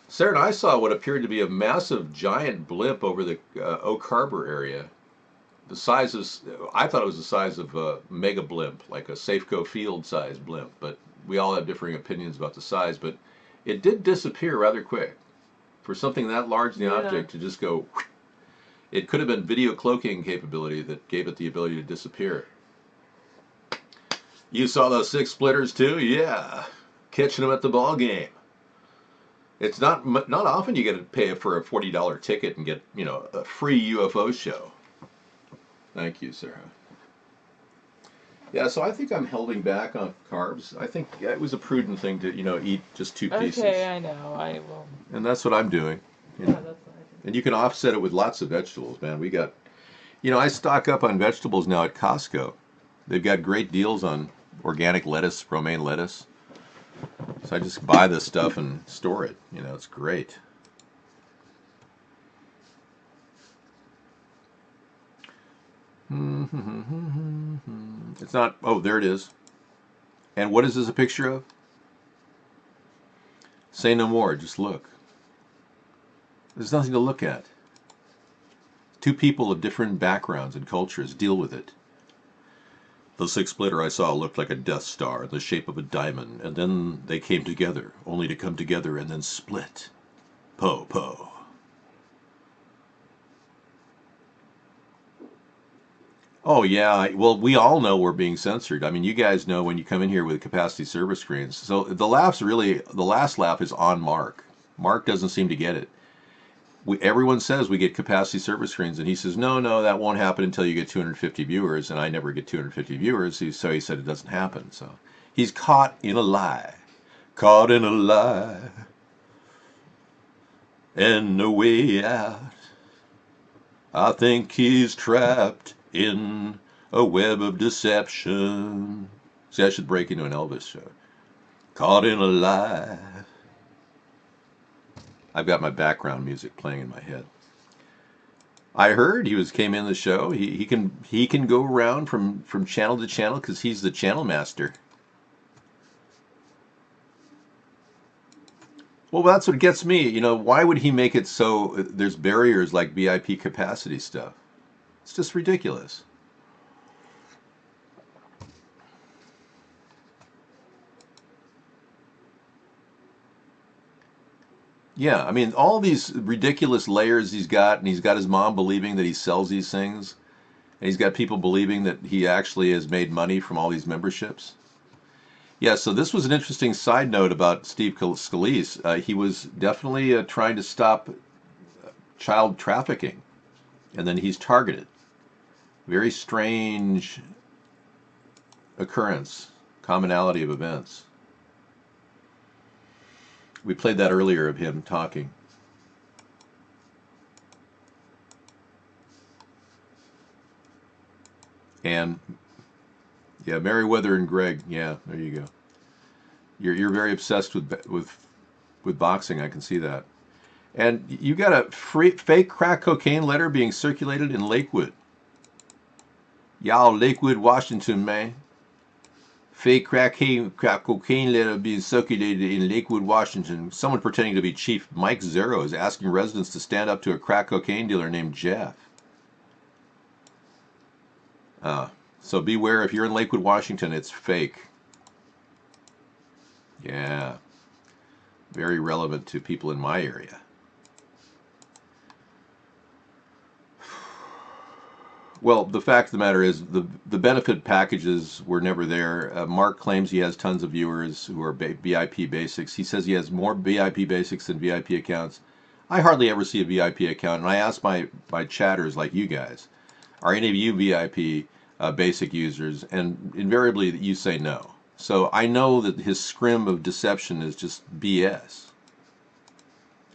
A: Sarah and I saw what appeared to be a massive giant blimp over the Oak Harbor area. The size is, I thought it was the size of a mega blimp, like a Safeco Field size blimp, but we all have differing opinions about the size, but it did disappear rather quick. For something that large in the object to just go, it could have been video cloaking capability that gave it the ability to disappear. You saw those 6 splitters too? Yeah. Catching them at the ball game. It's not often you get to pay for a $40 ticket and get, a free UFO show. Thank you, Sarah. Yeah, so I think I'm holding back on carbs. I think it was a prudent thing to, eat just 2 pieces.
K: Okay, I know. I will.
A: And that's what I'm doing.
K: Yeah, that's what I do.
A: And you can offset it with lots of vegetables, man. We got, I stock up on vegetables now at Costco. They've got great deals on organic lettuce, romaine lettuce. So I just buy this stuff and store it. It's great. It's not, oh, there it is. And what is this a picture of? Say no more, just look. There's nothing to look at. 2 people of different backgrounds and cultures deal with it. The 6th splitter I saw looked like a Death Star in the shape of a diamond, and then they came together, only to come together and then split. Po. Oh, yeah. Well, we all know we're being censored. I mean, you guys know when you come in here with capacity service screens. So the last laugh is on Mark. Mark doesn't seem to get it. Everyone says we get capacity service screens, and he says, no, that won't happen until you get 250 viewers, and I never get 250 viewers, so he said it doesn't happen. So he's caught in a lie. Caught in a lie. And no way out. I think he's trapped in a web of deception. See, I should break into an Elvis show. Caught in a lie. I've got my background music playing in my head. I heard he came in the show. He can go around from channel to channel because he's the channel master. Well, that's what gets me. Why would he make it so there's barriers like VIP capacity stuff? It's just ridiculous. Yeah, I mean, all these ridiculous layers he's got, and he's got his mom believing that he sells these things, and he's got people believing that he actually has made money from all these memberships. Yeah, so this was an interesting side note about Steve Scalise. He was definitely trying to stop child trafficking, and then he's targeted. Very strange occurrence, commonality of events. We played that earlier of him talking. And yeah, Meriwether and Greg. Yeah, there you go. You're very obsessed with boxing. I can see that. And you got a fake crack cocaine letter being circulated in Lakewood. Y'all, Lakewood, Washington, man. Fake crack cocaine letter being circulated in Lakewood, Washington. Someone pretending to be Chief Mike Zero is asking residents to stand up to a crack cocaine dealer named Jeff. So beware, if you're in Lakewood, Washington, it's fake. Yeah. Very relevant to people in my area. Well, the fact of the matter is the benefit packages were never there. Mark claims he has tons of viewers who are VIP basics. He says he has more VIP basics than VIP accounts. I hardly ever see a VIP account, and I ask my chatters like you guys, are any of you VIP basic users? And invariably you say no. So I know that his scrim of deception is just BS.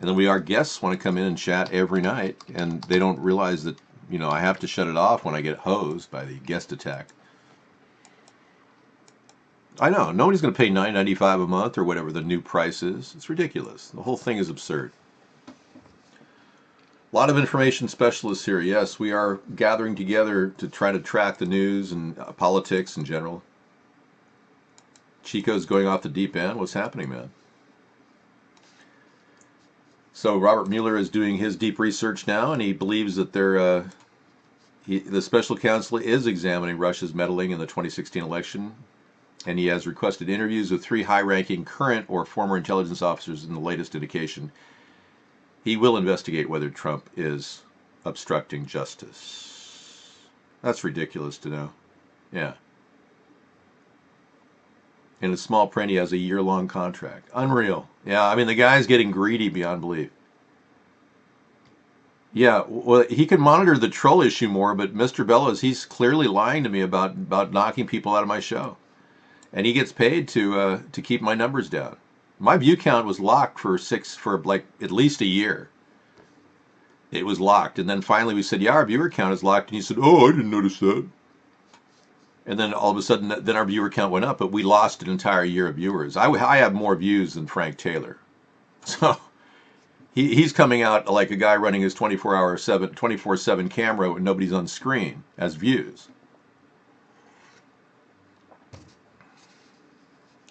A: And then our guests want to come in and chat every night, and they don't realize that, I have to shut it off when I get hosed by the guest attack. I know, nobody's going to pay $9.95 a month or whatever the new price is. It's ridiculous. The whole thing is absurd. A lot of information specialists here. Yes, we are gathering together to try to track the news and politics in general. Chico's going off the deep end. What's happening, man? So Robert Mueller is doing his deep research now, and he believes that the special counsel is examining Russia's meddling in the 2016 election, and he has requested interviews with 3 high-ranking current or former intelligence officers in the latest indication. He will investigate whether Trump is obstructing justice. That's ridiculous to know. Yeah. In a small print, he has a year-long contract. Unreal. Yeah, I mean, the guy's getting greedy beyond belief. Yeah, well, he can monitor the troll issue more, but Mr. Bellows, he's clearly lying to me about knocking people out of my show. And he gets paid to keep my numbers down. My view count was locked for like at least a year. It was locked, and then finally we said, yeah, our viewer count is locked, and he said, oh, I didn't notice that. And then all of a sudden, then our viewer count went up, but we lost an entire year of viewers. I have more views than Frank Taylor. So he's coming out like a guy running his 24/7 camera when nobody's on screen as views.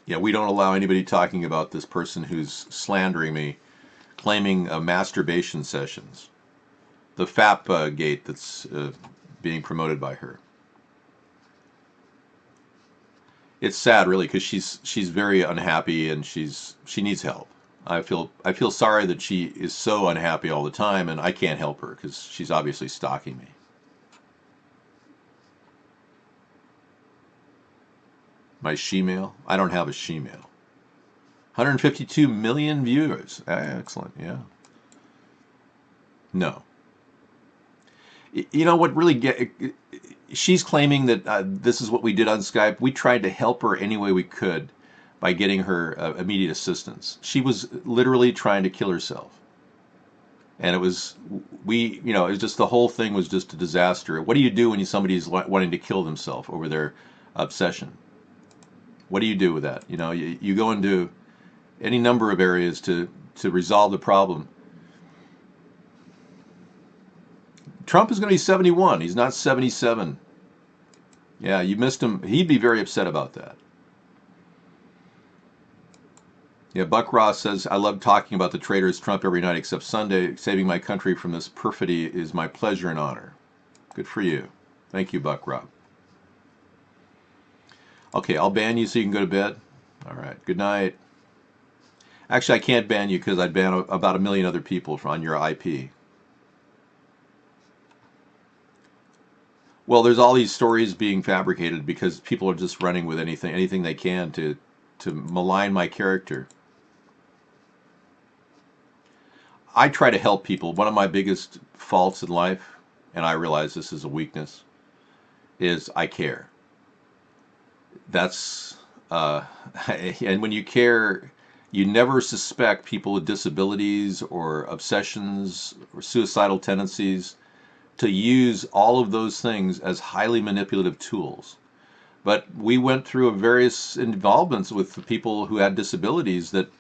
A: Yeah, we don't allow anybody talking about this person who's slandering me, claiming masturbation sessions. The FAP gate that's being promoted by her. It's sad, really, because she's very unhappy and she needs help. I feel sorry that she is so unhappy all the time, and I can't help her because she's obviously stalking me. My she-mail? I don't have a she-mail. 152 million viewers. Excellent, yeah. No. You know what really she's claiming that this is what we did on Skype. We tried to help her any way we could by getting her immediate assistance. She was literally trying to kill herself. And it was just the whole thing was just a disaster. What do you do when somebody's wanting to kill themselves over their obsession? What do you do with that? You go into any number of areas to resolve the problem. Trump is going to be 71. He's not 77. Yeah, you missed him. He'd be very upset about that. Yeah, Buck Ross says, I love talking about the traitorous Trump every night except Sunday. Saving my country from this perfidy is my pleasure and honor. Good for you. Thank you, Buck Rob. Okay, I'll ban you so you can go to bed. All right, good night. Actually, I can't ban you because I'd ban about 1 million other people on your IP. Well, there's all these stories being fabricated because people are just running with anything they can to malign my character. I try to help people. One of my biggest faults in life, and I realize this is a weakness, is I care. That's and when you care, you never suspect people with disabilities or obsessions or suicidal tendencies to use all of those things as highly manipulative tools. But we went through various involvements with people who had disabilities that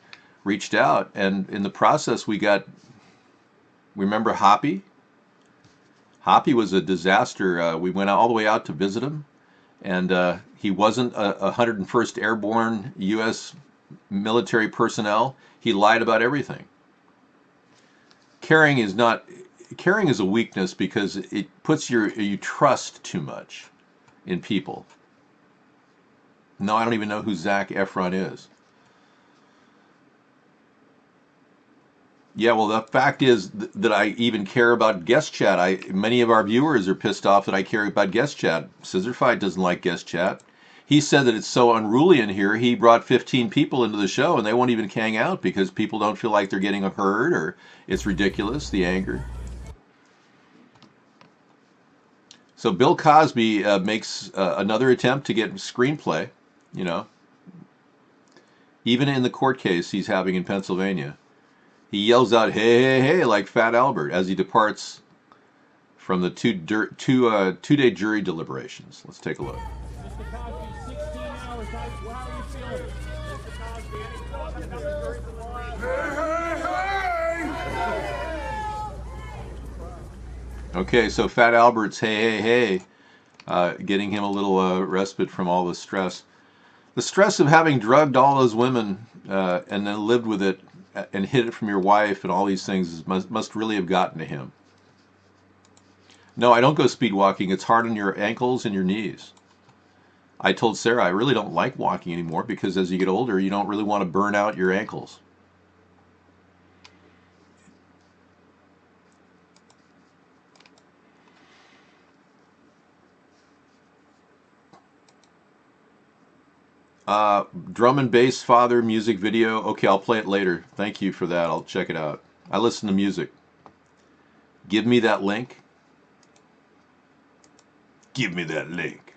A: reached out, and in the process remember Hoppy? Hoppy was a disaster. We went all the way out to visit him, and he wasn't a 101st Airborne U.S. military personnel. He lied about everything. Caring is a weakness because it puts you trust too much in people. No, I don't even know who Zac Efron is. Yeah, well, the fact is that I even care about guest chat. Many of our viewers are pissed off that I care about guest chat. Scissorfight doesn't like guest chat. He said that it's so unruly in here, he brought 15 people into the show and they won't even hang out because people don't feel like they're getting heard, or it's ridiculous, the anger. So Bill Cosby makes another attempt to get screenplay, even in the court case he's having in Pennsylvania. He yells out, "Hey, hey, hey," like Fat Albert as he departs from the two-day jury deliberations. Let's take a look. Okay, so Fat Albert's "Hey, hey, hey," getting him a little respite from all the stress. The stress of having drugged all those women and then lived with it and hid it from your wife and all these things must really have gotten to him. No, I don't go speed walking. It's hard on your ankles and your knees. I told Sarah I really don't like walking anymore because as you get older, you don't really want to burn out your ankles. Drum and bass father music video. Okay, I'll play it later. Thank you for that. I'll check it out. I listen to music. Give me that link. Give me that link.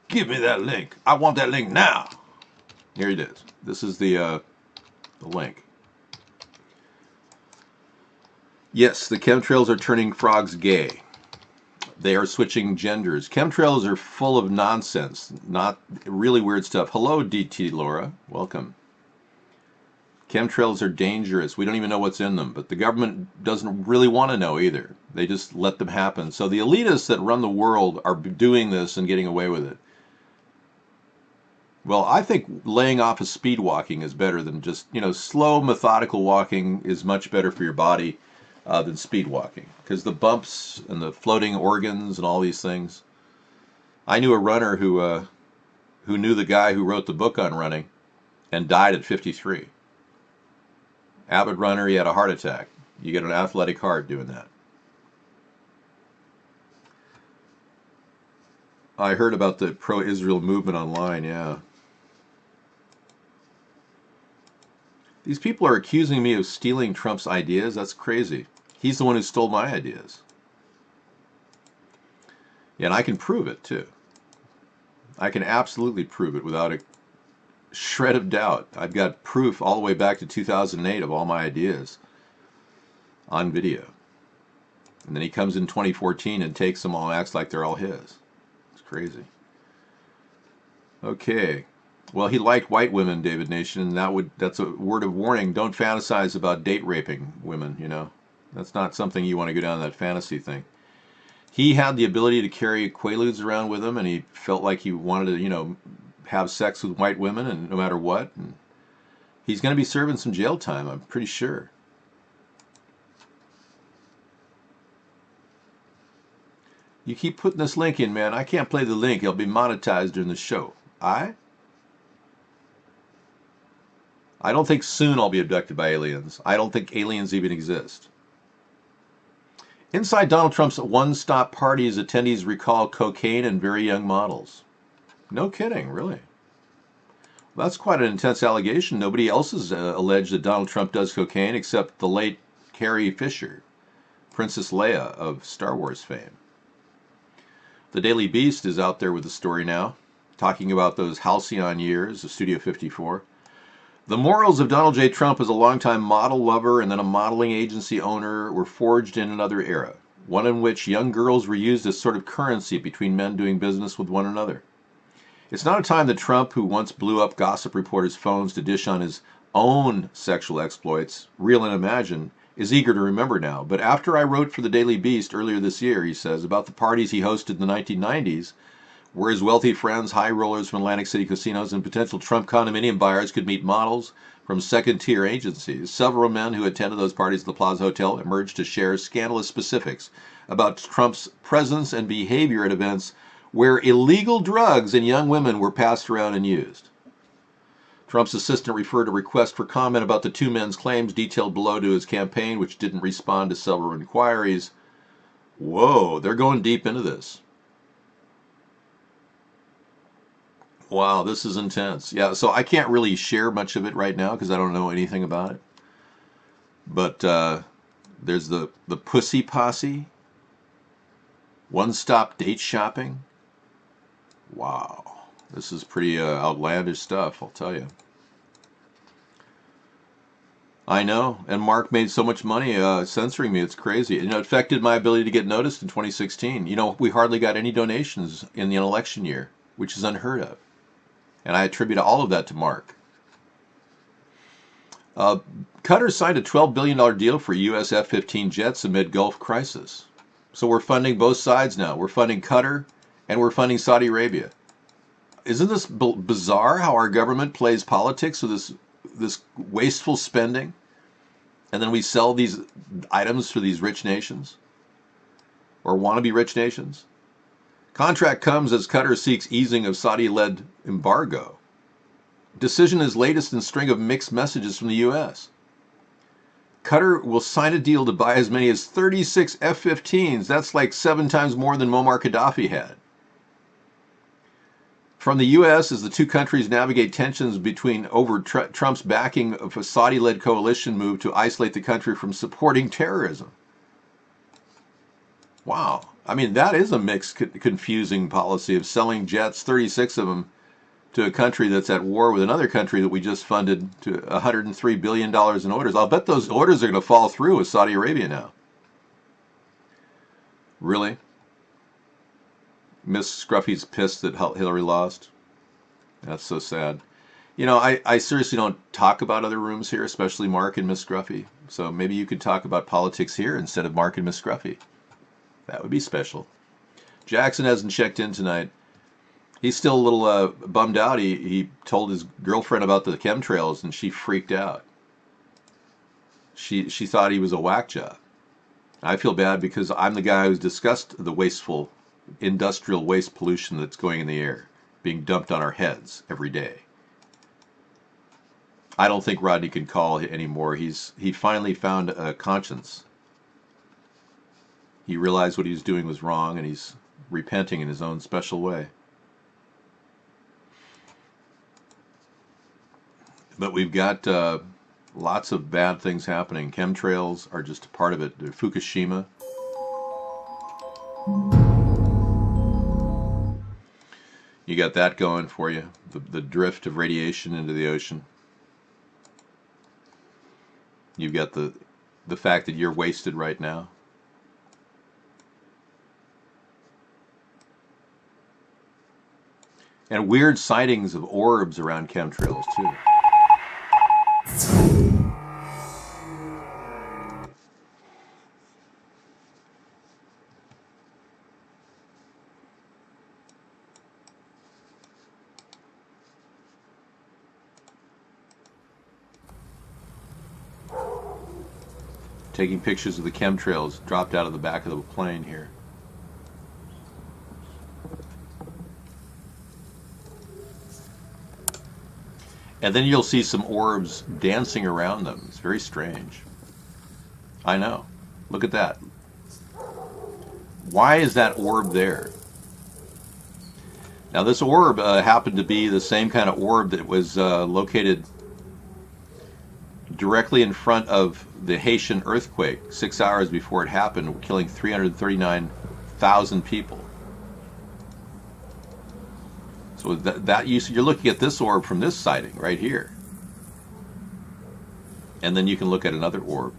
A: Give me that link. I want that link now. Here it is. This is the link. Yes, the chemtrails are turning frogs gay. They are switching genders. Chemtrails are full of nonsense, not really weird stuff. Hello, DT Laura. Welcome. Chemtrails are dangerous. We don't even know what's in them, but the government doesn't really want to know either. They just let them happen. So the elitists that run the world are doing this and getting away with it. Well, I think laying off of speed walking is better than just, slow, methodical walking is much better for your body than speed walking because the bumps and the floating organs and all these things. I knew a runner who knew the guy who wrote the book on running and died at 53. Avid runner, he had a heart attack. You get an athletic heart doing that. I heard about the pro-Israel movement online, yeah. These people are accusing me of stealing Trump's ideas. That's crazy. He's the one who stole my ideas. Yeah, and I can prove it, too. I can absolutely prove it without a shred of doubt. I've got proof all the way back to 2008 of all my ideas on video. And then he comes in 2014 and takes them all and acts like they're all his. It's crazy. Okay. Well, he liked white women, David Nation, and that's a word of warning. Don't fantasize about date raping women, That's not something you want to go down that fantasy thing. He had the ability to carry Quaaludes around with him, and he felt like he wanted to, have sex with white women, and no matter what. And he's going to be serving some jail time, I'm pretty sure. You keep putting this link in, man. I can't play the link. It'll be monetized during the show. I don't think soon I'll be abducted by aliens. I don't think aliens even exist. Inside Donald Trump's one-stop parties, attendees recall cocaine and very young models. No kidding, really. Well, that's quite an intense allegation. Nobody else has alleged that Donald Trump does cocaine except the late Carrie Fisher, Princess Leia of Star Wars fame. The Daily Beast is out there with the story now, talking about those halcyon years of Studio 54. The morals of Donald J. Trump as a longtime model lover and then a modeling agency owner were forged in another era, one in which young girls were used as sort of currency between men doing business with one another. It's not a time that Trump, who once blew up gossip reporters' phones to dish on his own sexual exploits, real and imagined, is eager to remember now. But after I wrote for the Daily Beast earlier this year, he says, about the parties he hosted in the 1990s, where his wealthy friends, high rollers from Atlantic City casinos, and potential Trump condominium buyers could meet models from second-tier agencies. Several men who attended those parties at the Plaza Hotel emerged to share scandalous specifics about Trump's presence and behavior at events where illegal drugs and young women were passed around and used. Trump's assistant referred a request for comment about the two men's claims detailed below to his campaign, which didn't respond to several inquiries. Whoa, they're going deep into this. Wow, this is intense. Yeah, so I can't really share much of it right now because I don't know anything about it. But there's the Pussy Posse, one-stop date shopping. Wow, this is pretty outlandish stuff, I'll tell you. I know, and Mark made so much money censoring me. It's crazy. And it affected my ability to get noticed in 2016. You know, we hardly got any donations in the election year, which is unheard of. And I attribute all of that to Mark. Qatar signed a $12 billion deal for U.S. F-15 jets amid Gulf crisis. So we're funding both sides now. We're funding Qatar and we're funding Saudi Arabia. Isn't this bizarre how our government plays politics with this wasteful spending? And then we sell these items to these rich nations or wannabe rich nations. Contract comes as Qatar seeks easing of Saudi-led embargo. Decision is latest in string of mixed messages from the U.S. Qatar will sign a deal to buy as many as 36 F-15s. That's like 7 times more than Muammar Gaddafi had. From the U.S., as the two countries navigate tensions between over Trump's backing of a Saudi-led coalition move to isolate the country from supporting terrorism. Wow. I mean, that is a mixed, confusing policy of selling jets, 36 of them, to a country that's at war with another country that we just funded to $103 billion in orders. I'll bet those orders are going to fall through with Saudi Arabia now. Really? Miss Scruffy's pissed that Hillary lost. That's so sad. You know, I seriously don't talk about other rooms here, especially Mark and Miss Scruffy. So maybe you could talk about politics here instead of Mark and Miss Scruffy. That would be special. Jackson hasn't checked in tonight. He's still a little bummed out. He told his girlfriend about the chemtrails and she freaked out. She thought he was a whack job. I feel bad because I'm the guy who's discussed the wasteful industrial waste pollution that's going in the air, being dumped on our heads every day. I don't think Rodney can call anymore. He finally found a conscience. He realized what he was doing was wrong and he's repenting in his own special way. But we've got lots of bad things happening. Chemtrails are just a part of it. Fukushima. You got that going for you. The drift of radiation into the ocean. You've got the fact that you're wasted right now. And weird sightings of orbs around chemtrails too. Taking pictures of the chemtrails dropped out of the back of the plane here. And then you'll see some orbs dancing around them. It's very strange. I know. Look at that. Why is that orb there? Now this orb happened to be the same kind of orb that was located directly in front of the Haitian earthquake 6 hours before it happened, killing 339,000 people. So you're looking at this orb from this sighting right here. And then you can look at another orb.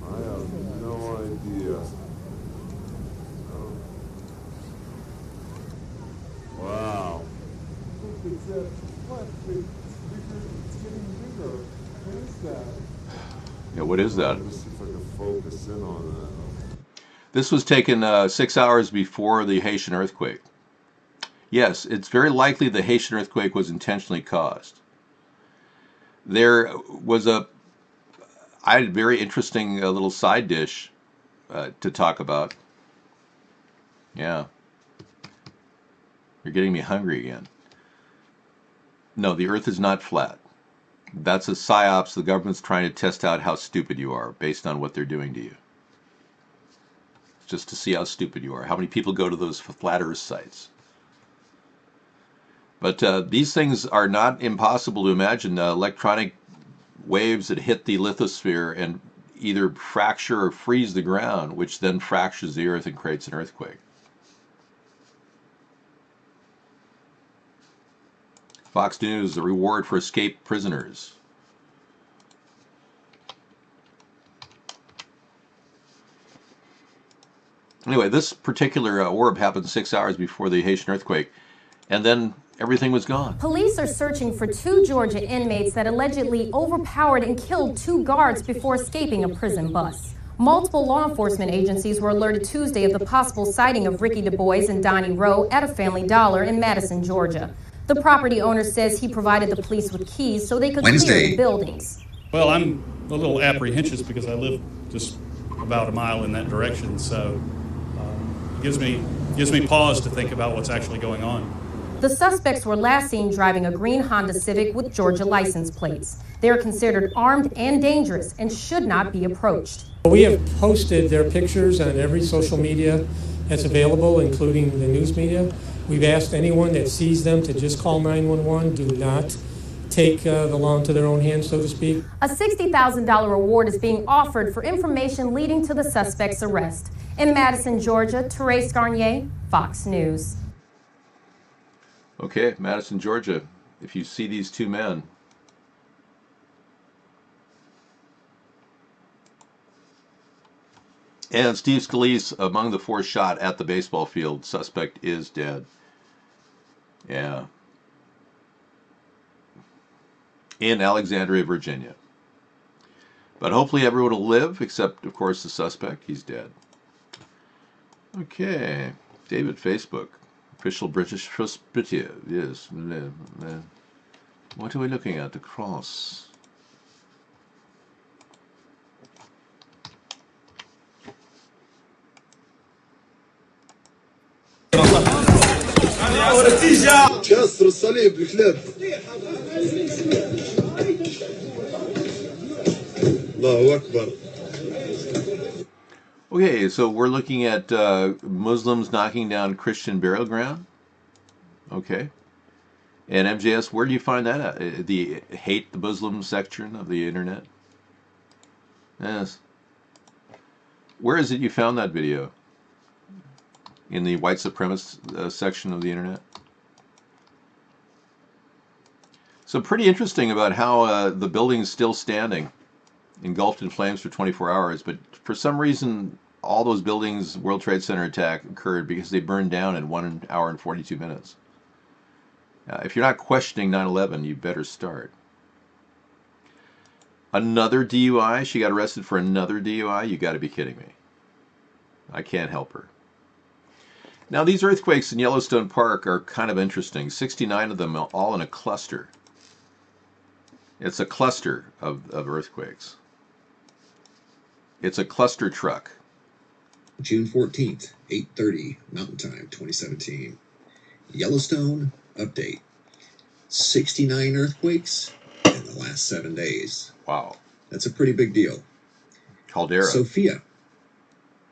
N: I have no idea. Wow. It's getting bigger. What is that?
A: Yeah, what is that?
N: Let's see if I can focus in on that.
A: This was taken 6 hours before the Haitian earthquake. Yes, it's very likely the Haitian earthquake was intentionally caused. There was I had a very interesting little side dish to talk about. Yeah. You're getting me hungry again. No, the earth is not flat. That's a psyops. The government's trying to test out how stupid you are based on what they're doing to you. Just to see how stupid you are. How many people go to those flat earth sites? But these things are not impossible to imagine. Electronic waves that hit the lithosphere and either fracture or freeze the ground, which then fractures the earth and creates an earthquake. Fox News, the reward for escaped prisoners. Anyway, this particular orb happened 6 hours before the Haitian earthquake, and then everything was gone.
O: Police are searching for 2 Georgia inmates that allegedly overpowered and killed 2 guards before escaping a prison bus. Multiple law enforcement agencies were alerted Tuesday of the possible sighting of Ricky Du Bois and Donnie Rowe at a Family Dollar in Madison, Georgia. The property owner says he provided the police with keys so they could clear the buildings.
P: Well, I'm a little apprehensive because I live just about a mile in that direction, so it gives me pause to think about what's actually going on.
O: The suspects were last seen driving a green Honda Civic with Georgia license plates. They are considered armed and dangerous and should not be approached.
G: We have posted their pictures on every social media that's available, including the news media. We've asked anyone that sees them to just call 911. Do not take the law into their own hands, so to speak.
O: A $60,000 reward is being offered for information leading to the suspect's arrest. In Madison, Georgia, Therese Garnier, Fox News.
A: Okay, Madison, Georgia, if you see these 2 men, and Steve Scalise among the 4 shot at the baseball field, suspect is dead. Yeah. In Alexandria, Virginia. But hopefully everyone will live, except, of course, the suspect. He's dead. Okay. David Facebook. Official British perspective. Yes. What are we looking at? The cross.
N: كسر الصليب الكلاب الله أكبر.
A: Okay, so we're looking at Muslims knocking down Christian burial ground. Okay. And MJS, where do you find that at? The hate the Muslim section of the internet? Yes. Where is it you found that video? In the white supremacist section of the internet? So pretty interesting about how the building is still standing, engulfed in flames for 24 hours, but for some reason all those buildings, World Trade Center attack occurred because they burned down in 1 hour and 42 minutes. If you're not questioning 9/11, you better start. Another DUI? She got arrested for another DUI? You got to be kidding me. I can't help her. Now, these earthquakes in Yellowstone Park are kind of interesting. 69 of them all in a cluster. It's a cluster of earthquakes. It's a cluster truck.
Q: June 14th, 8:30 Mountain Time, 2017. Yellowstone update. 69 earthquakes in the last 7 days.
A: Wow.
Q: That's a pretty big deal.
A: Caldera.
Q: Sophia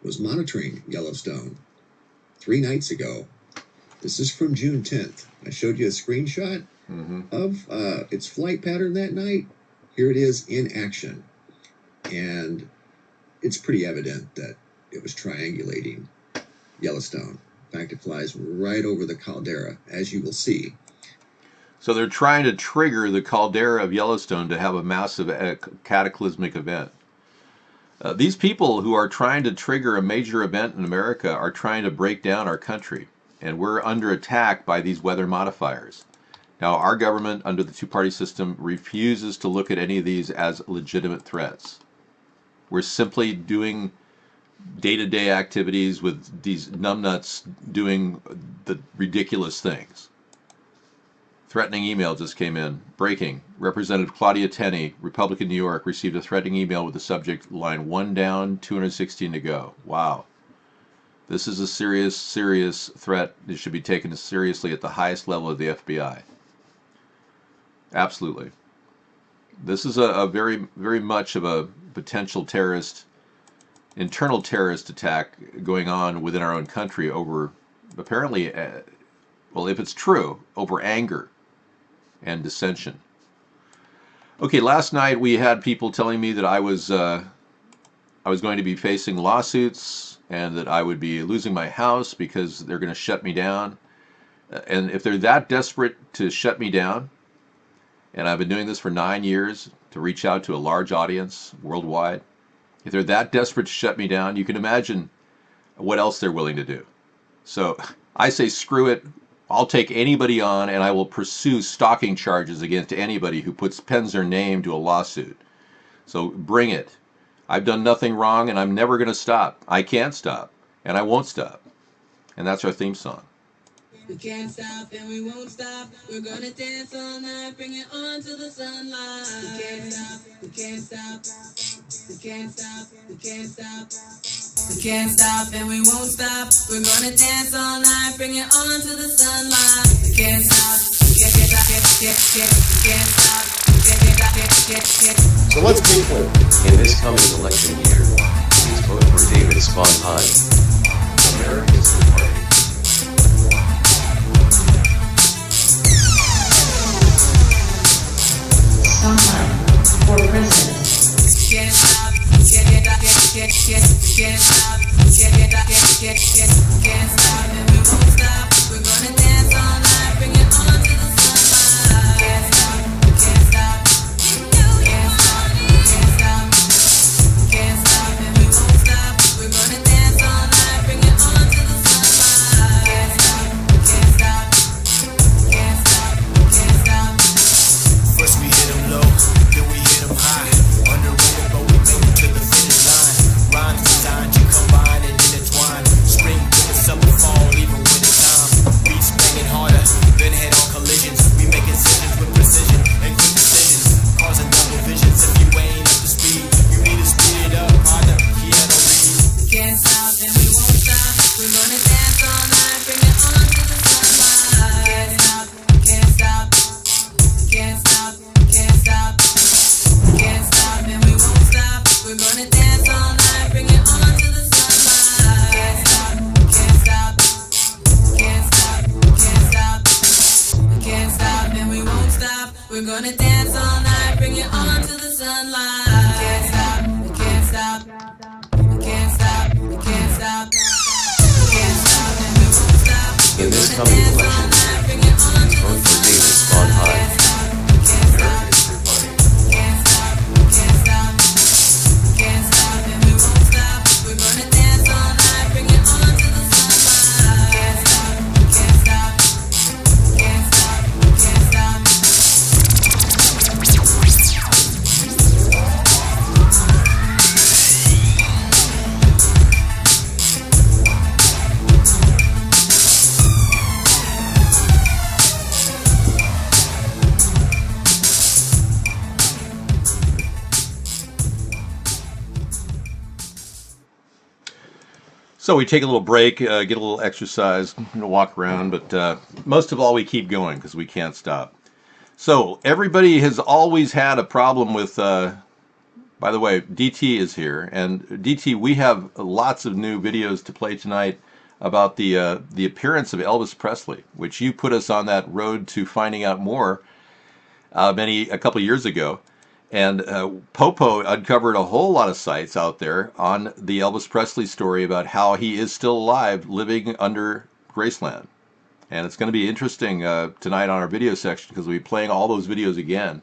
Q: was monitoring Yellowstone 3 nights ago. This is from June 10th. I showed you a screenshot of its flight pattern that night. Here it is in action. And it's pretty evident that it was triangulating Yellowstone. In fact, it flies right over the caldera, as you will see.
A: So they're trying to trigger the caldera of Yellowstone to have a massive cataclysmic event. These people who are trying to trigger a major event in America are trying to break down our country, and we're under attack by these weather modifiers. Now, our government, under the two-party system, refuses to look at any of these as legitimate threats. We're simply doing day-to-day activities with these numbnuts doing the ridiculous things. Threatening email just came in. Breaking. Representative Claudia Tenney, Republican, New York, received a threatening email with the subject line 1 down, 216 to go. Wow. This is a serious, serious threat. It should be taken seriously at the highest level of the FBI. Absolutely. This is a very, very much of a potential terrorist, internal terrorist attack going on within our own country over, apparently, well, if it's true, over anger and dissension. Okay, last night we had people telling me that I was going to be facing lawsuits and that I would be losing my house because they're going to shut me down. And if they're that desperate to shut me down, and I've been doing this for 9 years to reach out to a large audience worldwide, if they're that desperate to shut me down, you can imagine what else they're willing to do. So I say, screw it. I'll take anybody on, and I will pursue stalking charges against anybody who pens their name to a lawsuit. So bring it. I've done nothing wrong, and I'm never going to stop. I can't stop, and I won't stop. And that's our theme song.
R: We can't stop and we won't stop. We're gonna dance all night, bring it on to the sunlight. We can't stop, we can't stop. We can't stop, we can't stop. We can't stop and we won't stop. We're gonna dance all night, bring it on to the sunlight. We can't stop, we can't stop.
S: So let's be clear. In this coming election year, please vote for David Sponheim. America's the party.
R: Sponheim for president. Can't stop, can't stop, can't stop, and we won't stop. We're gonna dance all night, bring it on to the sunlight. Can't stop, can't stop, can't stop, can't stop, can't stop, and we won't stop. We're gonna dance all night, bring it on to the sunlight. Can't stop, can't stop, can't stop, can't stop.
T: First we hit them low, then we hit them high. Underrated, but we made it to the finish line. Rhymes designed to combine and intertwine. Spring, winter, summer, fall, even winter time. Beats banging harder, then head-on collisions. We make incisions with precision and quick decisions. Causing double visions if you ain't up to speed. You need to speed it up, partner. Piano read.
R: Can't stop and we won't stop. We're gonna dance all night, bring it on to the sunlight. Can't stop, can't stop, can't stop, can't stop, can't stop and we won't stop. We're gonna dance all night, bring it on to the sunlight. Can't stop, can't stop, can't stop, can't stop, can't stop and we won't stop. We're gonna dance all night, bring it on to the sunlight. Can't stop, we can't stop, we can't stop, we can't stop, we can't stop and we won't stop.
S: In this coming election year, please vote for David Sponheim. America's the party.
R: Can't stop, can't stop, can't stop and we won't stop. We're gonna dance all night, bring it on to the sunlight. Can't stop, can't stop, can't stop, can't stop.
A: So we take a little break, get a little exercise, walk around, but most of all, we keep going because we can't stop. So everybody has always had a problem with, by the way, DT is here. And DT, we have lots of new videos to play tonight about the appearance of Elvis Presley, which you put us on that road to finding out more a couple of years ago. And Popo uncovered a whole lot of sites out there on the Elvis Presley story about how he is still alive, living under Graceland. And it's going to be interesting tonight on our video section because we'll be playing all those videos again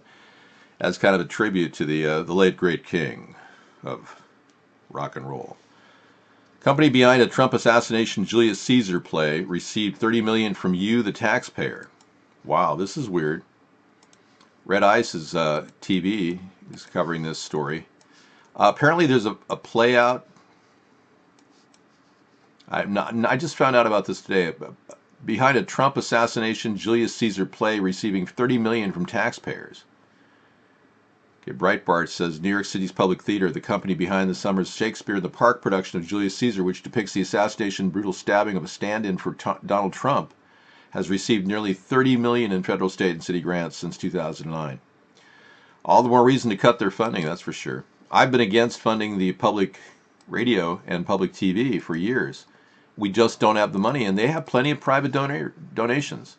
A: as kind of a tribute to the late great king of rock and roll. Company behind a Trump assassination Julius Caesar play received $30 million from you, the taxpayer. Wow, this is weird. Red Ice's TV is covering this story. Apparently there's a play out. I just found out about this today. Behind a Trump assassination Julius Caesar play receiving $30 million from taxpayers. Okay, Breitbart says New York City's Public Theater, the company behind the summer's Shakespeare in the Park production of Julius Caesar, which depicts the assassination brutal stabbing of a stand-in for Donald Trump, has received nearly $30 million in federal, state, and city grants since 2009. All the more reason to cut their funding, that's for sure. I've been against funding the public radio and public TV for years. We just don't have the money, and they have plenty of private donations.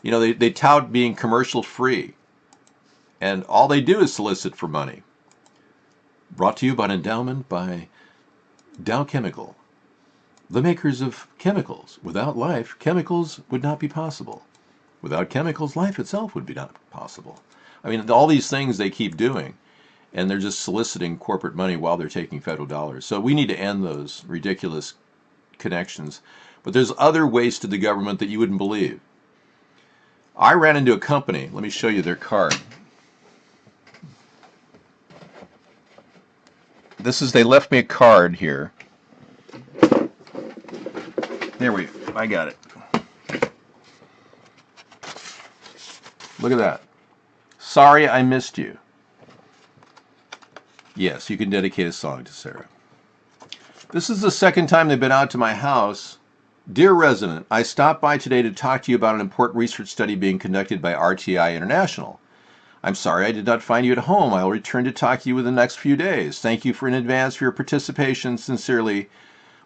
A: You know, they tout being commercial free, and all they do is solicit for money. Brought to you by an endowment by Dow Chemical. the makers of chemicals. Without life, chemicals would not be possible. Without chemicals, life itself would be not possible. I mean, all these things they keep doing, and they're just soliciting corporate money while they're taking federal dollars. So we need to end those ridiculous connections. But there's other waste to the government that you wouldn't believe. I ran into a company. Let me show you their card. They left me a card here. I got it. Look at that. Sorry I missed you. Yes, you can dedicate a song to Sarah. This is the second time they've been out to my house. Dear resident, I stopped by today to talk to you about an important research study being conducted by RTI International. I'm sorry I did not find you at home. I will return to talk to you within the next few days. Thank you in advance for your participation. Sincerely,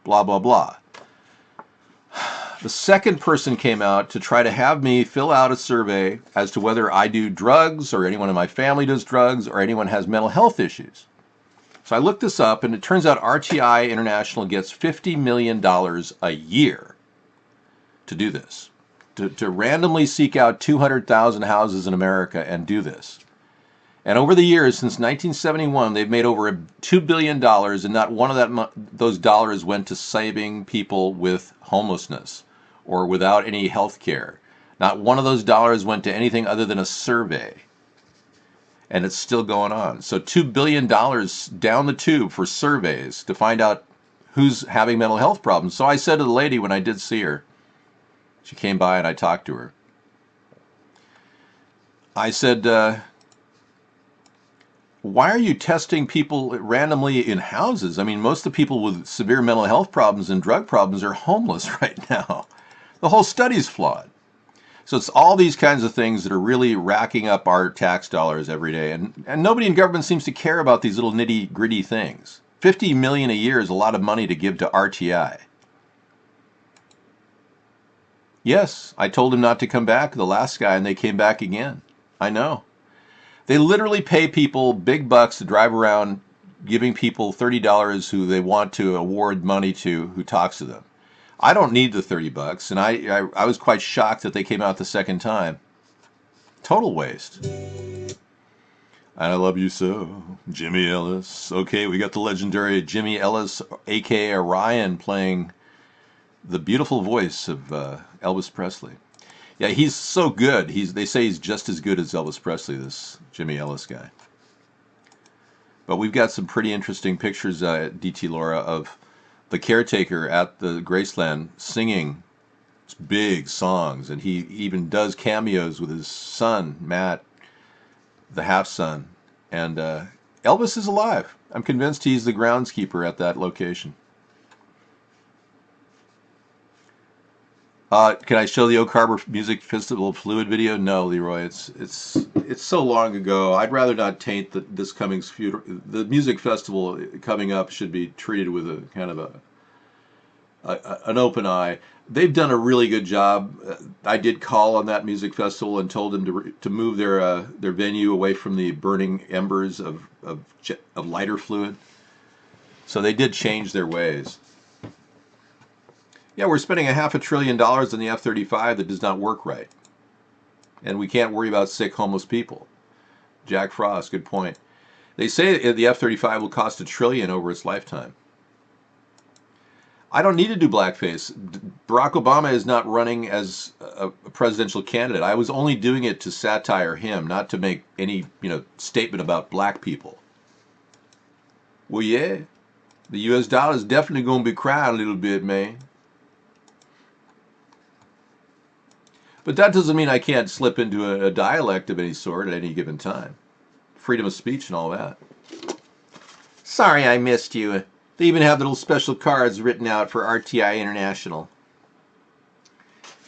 A: blah, blah, blah. The second person came out to try to have me fill out a survey as to whether I do drugs or anyone in my family does drugs or anyone has mental health issues. So I looked this up, and it turns out RTI International gets $50 million a year to do this, to randomly seek out 200,000 houses in America and do this. And over the years, since 1971, they've made over $2 billion, and not one of those dollars went to saving people with homelessness or without any health care. Not one of those dollars went to anything other than a survey. And it's still going on. So $2 billion down the tube for surveys to find out who's having mental health problems. So I said to the lady when I did see her, she came by and I talked to her. I said, why are you testing people randomly in houses? I mean, most of the people with severe mental health problems and drug problems are homeless right now. The whole study's flawed. So it's all these kinds of things that are really racking up our tax dollars every day. And nobody in government seems to care about these little nitty-gritty things. $50 million a year is a lot of money to give to RTI. Yes, I told him not to come back, the last guy, and they came back again. I know. They literally pay people big bucks to drive around giving people $30 who they want to award money to who talks to them. I don't need the $30, and I was quite shocked that they came out the second time. Total waste. And I love you so, Jimmy Ellis. Okay, we got the legendary Jimmy Ellis, a.k.a. Orion, playing the beautiful voice of Elvis Presley. Yeah, he's so good. They say he's just as good as Elvis Presley, this Jimmy Ellis guy. But we've got some pretty interesting pictures, DT Laura, of the caretaker at the Graceland singing big songs, and he even does cameos with his son, Matt, the half-son. And Elvis is alive. I'm convinced he's the groundskeeper at that location. Can I show the Oak Harbor Music Festival Fluid video? No, Leroy. It's so long ago. I'd rather not taint this coming future. The music festival coming up should be treated with a kind of an open eye. They've done a really good job. I did call on that music festival and told them to move their venue away from the burning embers of lighter fluid. So they did change their ways. Yeah, we're spending $500 billion on the F-35 that does not work right. And we can't worry about sick, homeless people. Jack Frost, good point. They say the F-35 will cost $1 trillion over its lifetime. I don't need to do blackface. Barack Obama is not running as a presidential candidate. I was only doing it to satire him, not to make any, statement about black people. Well, yeah, the U.S. dollar is definitely going to be crying a little bit, man. But that doesn't mean I can't slip into a dialect of any sort at any given time. Freedom of speech and all that. Sorry I missed you. They even have little special cards written out for RTI International.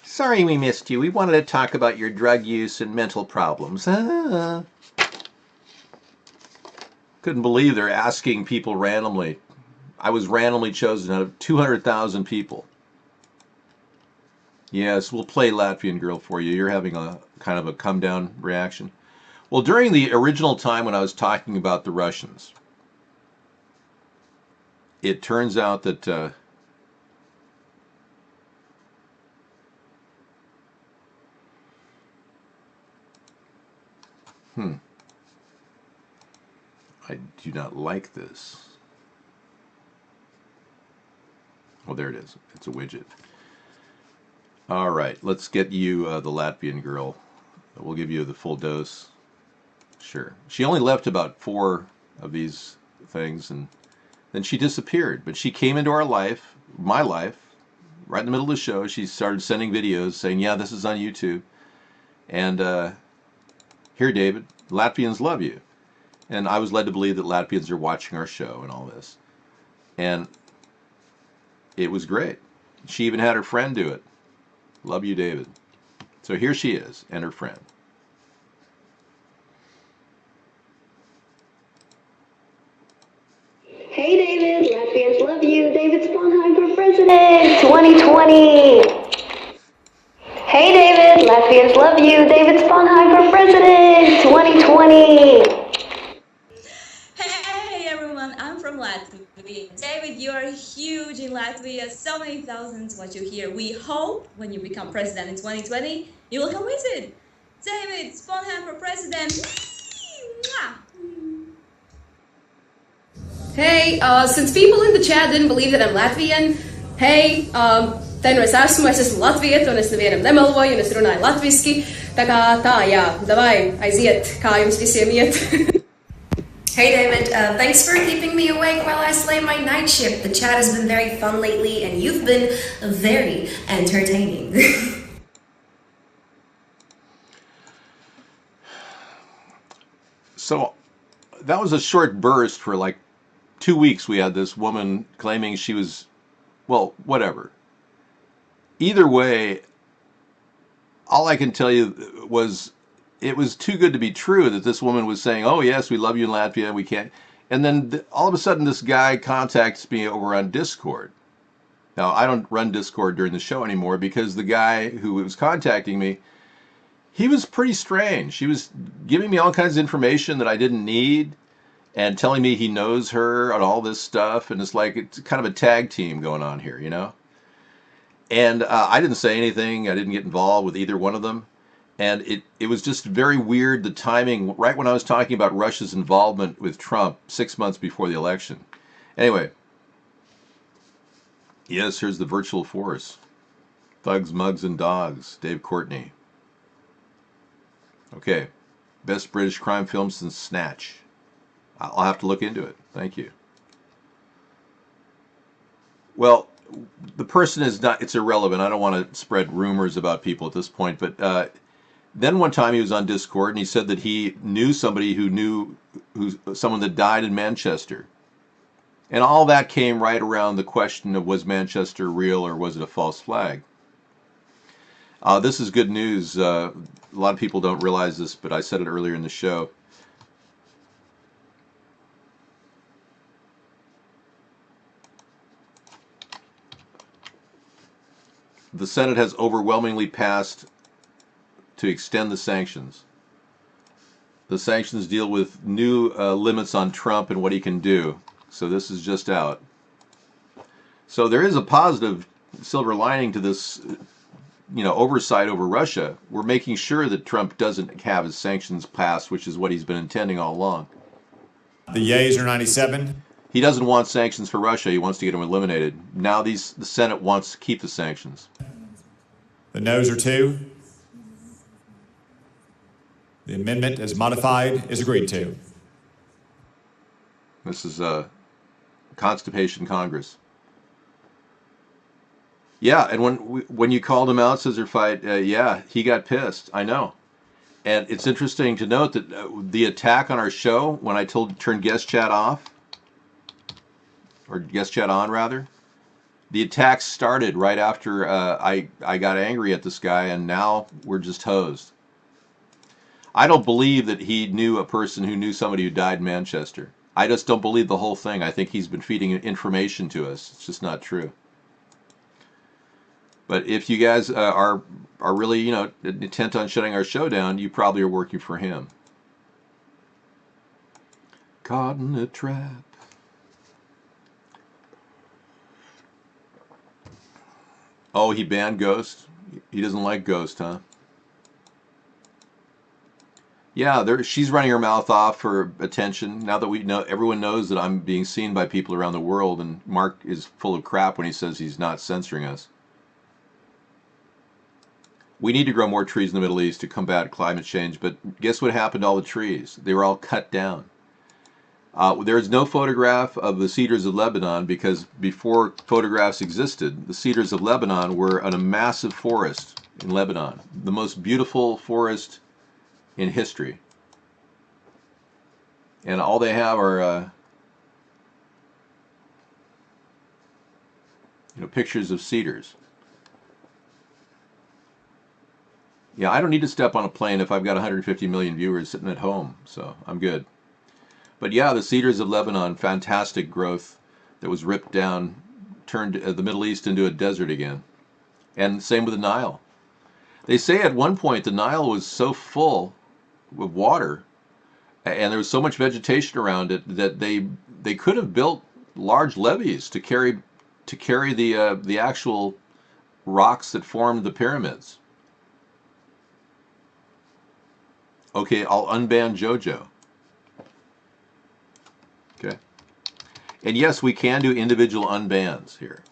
A: Sorry we missed you. We wanted to talk about your drug use and mental problems. Couldn't believe they're asking people randomly. I was randomly chosen out of 200,000 people. Yes, we'll play Latvian Girl for you. You're having a kind of a come-down reaction. Well, during the original time when I was talking about the Russians, it turns out that Hmm. I do not like this. Oh, there it is. It's a widget. All right, let's get you the Latvian girl. We'll give you the full dose. Sure. She only left about 4 of these things, and then she disappeared. But she came into our life, my life, right in the middle of the show. She started sending videos saying, yeah, this is on YouTube. And here, David, Latvians love you. And I was led to believe that Latvians are watching our show and all this. And it was great. She even had her friend do it. Love you, David. So here she is, and her friend.
U: Hey David, Latvians love you. David Sponheim for President 2020. Hey David, Latvians love you. David Sponheim for President 2020.
V: Hey everyone, I'm from Latvia. David, you are huge in Latvia. So many thousands watch you here. We hope when you become president in 2020, you will come visit. David, Sponheim for president. Mwah!
W: Hey, since people in the chat didn't believe that I'm Latvian, hey, te nu es esmu latvieta, un es nevienam nemeloju, un es runāju latviski, tā kā tā, jā, davai, aiziet, kā jums visiem iet.
X: Hey David, thanks for keeping me awake while I slay my night shift. The chat has been very fun lately, and you've been very entertaining.
A: So that was a short burst for like 2 weeks. We had this woman claiming she was, well, whatever. Either way, all I can tell you was it was too good to be true that this woman was saying, oh, yes, we love you in Latvia, we can't. And then all of a sudden, this guy contacts me over on Discord. Now, I don't run Discord during the show anymore because the guy who was contacting me, he was pretty strange. He was giving me all kinds of information that I didn't need and telling me he knows her and all this stuff. And it's like, it's kind of a tag team going on here, you know? And I didn't say anything. I didn't get involved with either one of them. And it was just very weird, the timing, right when I was talking about Russia's involvement with Trump 6 months before the election. Anyway, yes, here's the virtual force. Thugs, mugs, and dogs. Dave Courtney. Okay. Best British crime film since Snatch. I'll have to look into it. Thank you. Well, the person is not, it's irrelevant. I don't want to spread rumors about people at this point, but then one time he was on Discord and he said that he knew somebody someone that died in Manchester. And all that came right around the question of, was Manchester real or was it a false flag? This is good news. A lot of people don't realize this, but I said it earlier in the show. The Senate has overwhelmingly passed to extend the sanctions. The sanctions deal with new limits on Trump and what he can do. So this is just out. So there is a positive silver lining to this, oversight over Russia. We're making sure that Trump doesn't have his sanctions passed, which is what he's been intending all along.
Y: The yeas are 97.
A: He doesn't want sanctions for Russia. He wants to get them eliminated. Now the Senate wants to keep the sanctions.
Y: The noes are 2. The amendment, as modified, is agreed to.
A: This is a Constipation Congress. Yeah, and when you called him out, Scissor Fight, yeah, he got pissed. I know. And it's interesting to note that the attack on our show, when I turned guest chat off, or guest chat on rather, the attack started right after I got angry at this guy, and now we're just hosed. I don't believe that he knew a person who knew somebody who died in Manchester. I just don't believe the whole thing. I think he's been feeding information to us. It's just not true. But if you guys are really, intent on shutting our show down, you probably are working for him. Caught in a trap. Oh, he banned Ghost? He doesn't like Ghost, huh? Yeah, she's running her mouth off for attention. Now that we know, everyone knows that I'm being seen by people around the world, and Mark is full of crap when he says he's not censoring us. We need to grow more trees in the Middle East to combat climate change, but guess what happened to all the trees? They were all cut down. There is no photograph of the cedars of Lebanon because before photographs existed, the cedars of Lebanon were in a massive forest in Lebanon, the most beautiful forest in history. And all they have are pictures of cedars. Yeah, I don't need to step on a plane if I've got 150 million viewers sitting at home, so I'm good. But yeah, the cedars of Lebanon, fantastic growth that was ripped down, turned the Middle East into a desert again. And same with the Nile. They say at one point the Nile was so full of water and there was so much vegetation around it that they could have built large levees to carry the actual rocks that formed the pyramids. Okay, I'll unban JoJo. Okay. And yes, we can do individual unbans here.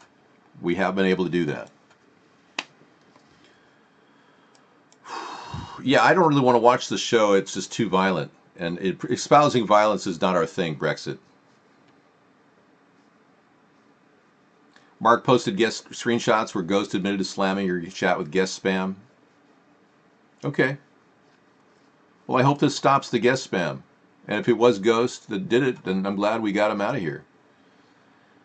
A: We have been able to do that. Yeah, I don't really want to watch the show. It's just too violent. And espousing violence is not our thing, Brexit. Mark posted guest screenshots where Ghost admitted to slamming your chat with guest spam. Okay. Well, I hope this stops the guest spam. And if it was Ghost that did it, then I'm glad we got him out of here.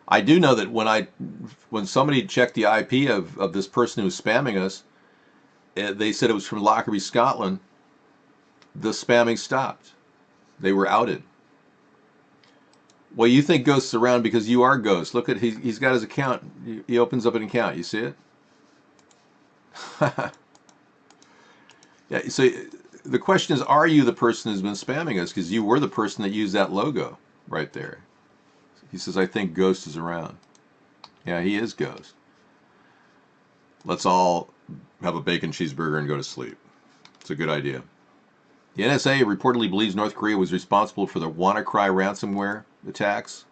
A: I do know that when somebody checked the IP of this person who was spamming us, they said it was from Lockerbie, Scotland. The spamming stopped. They were outed. Well, you think Ghost's around because you are Ghost. Look at he's got his account. He opens up an account. You see it? Yeah. So the question is, are you the person who's been spamming us? Because you were the person that used that logo right there. He says, I think Ghost is around. Yeah, he is Ghost. Let's all have a bacon cheeseburger and go to sleep. It's a good idea. The NSA reportedly believes North Korea was responsible for the WannaCry ransomware attacks.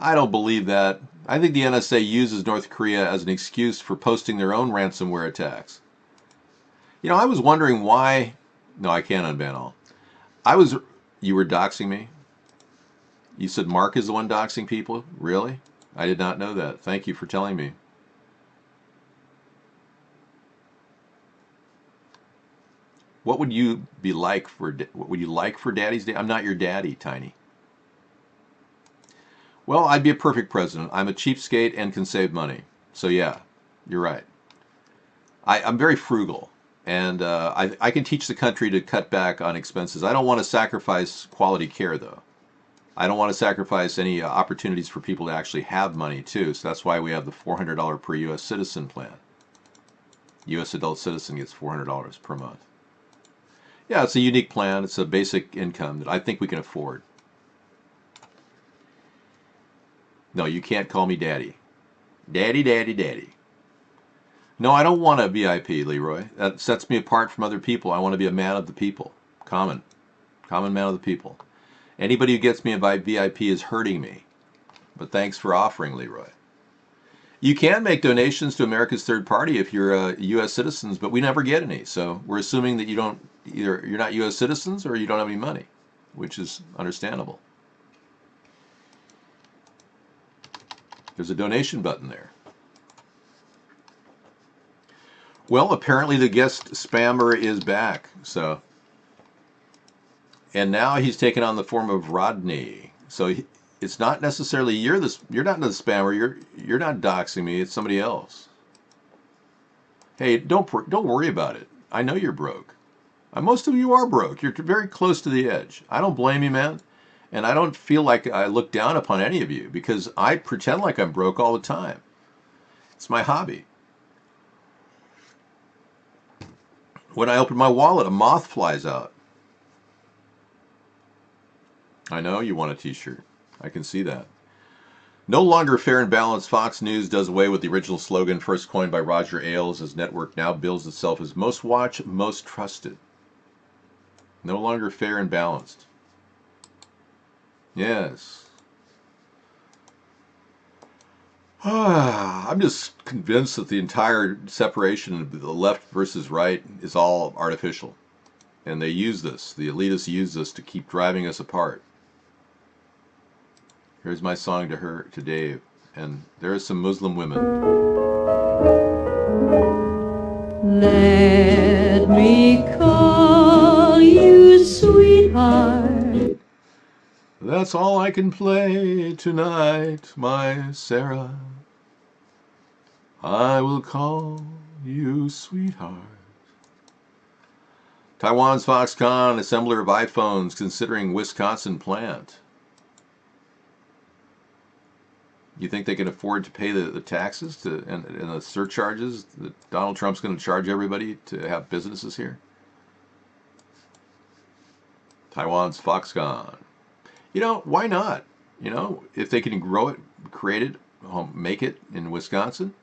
A: I don't believe that. I think the NSA uses North Korea as an excuse for posting their own ransomware attacks. I was wondering why... No, I can't unban all. You were doxing me? You said Mark is the one doxing people? Really? I did not know that. Thank you for telling me. What would you like for Daddy's Day? I'm not your daddy, Tiny. Well, I'd be a perfect president. I'm a cheapskate and can save money. So yeah, you're right. I'm very frugal, and I can teach the country to cut back on expenses. I don't want to sacrifice quality care, though. I don't want to sacrifice any opportunities for people to actually have money, too. So that's why we have the $400 per U.S. citizen plan. U.S. adult citizen gets $400 per month. Yeah, it's a unique plan. It's a basic income that I think we can afford. No, you can't call me daddy. Daddy, daddy, daddy. No, I don't want a VIP, Leroy. That sets me apart from other people. I want to be a man of the people. Common man of the people. Anybody who gets me a VIP is hurting me. But thanks for offering, Leroy. You can make donations to America's Third Party if you're U.S. citizens, but we never get any. So we're assuming that you're not U.S. citizens or you don't have any money, which is understandable. There's a donation button there. Well, apparently the guest spammer is back. And now he's taken on the form of Rodney. So it's not necessarily you're not the spammer. You're not doxing me. It's somebody else. Hey, don't worry about it. I know you're broke. Most of you are broke. You're very close to the edge. I don't blame you, man. And I don't feel like I look down upon any of you because I pretend like I'm broke all the time. It's my hobby. When I open my wallet, a moth flies out. I know you want a t-shirt. I can see that. No longer fair and balanced, Fox News does away with the original slogan first coined by Roger Ailes. His network now bills itself as most watched, most trusted. No longer fair and balanced. Yes. I'm just convinced that the entire separation of the left versus right is all artificial. And they use this, the elitists use this to keep driving us apart. Here's my song to Dave. And there are some Muslim women.
R: Let me call you sweetheart.
A: That's all I can play tonight, my Sarah. I will call you sweetheart. Taiwan's Foxconn, assembler of iPhones, considering Wisconsin plant. You think they can afford to pay the taxes and the surcharges that Donald Trump's going to charge everybody to have businesses here? Taiwan's Foxconn. Why not? If they can grow it, create it, make it in Wisconsin.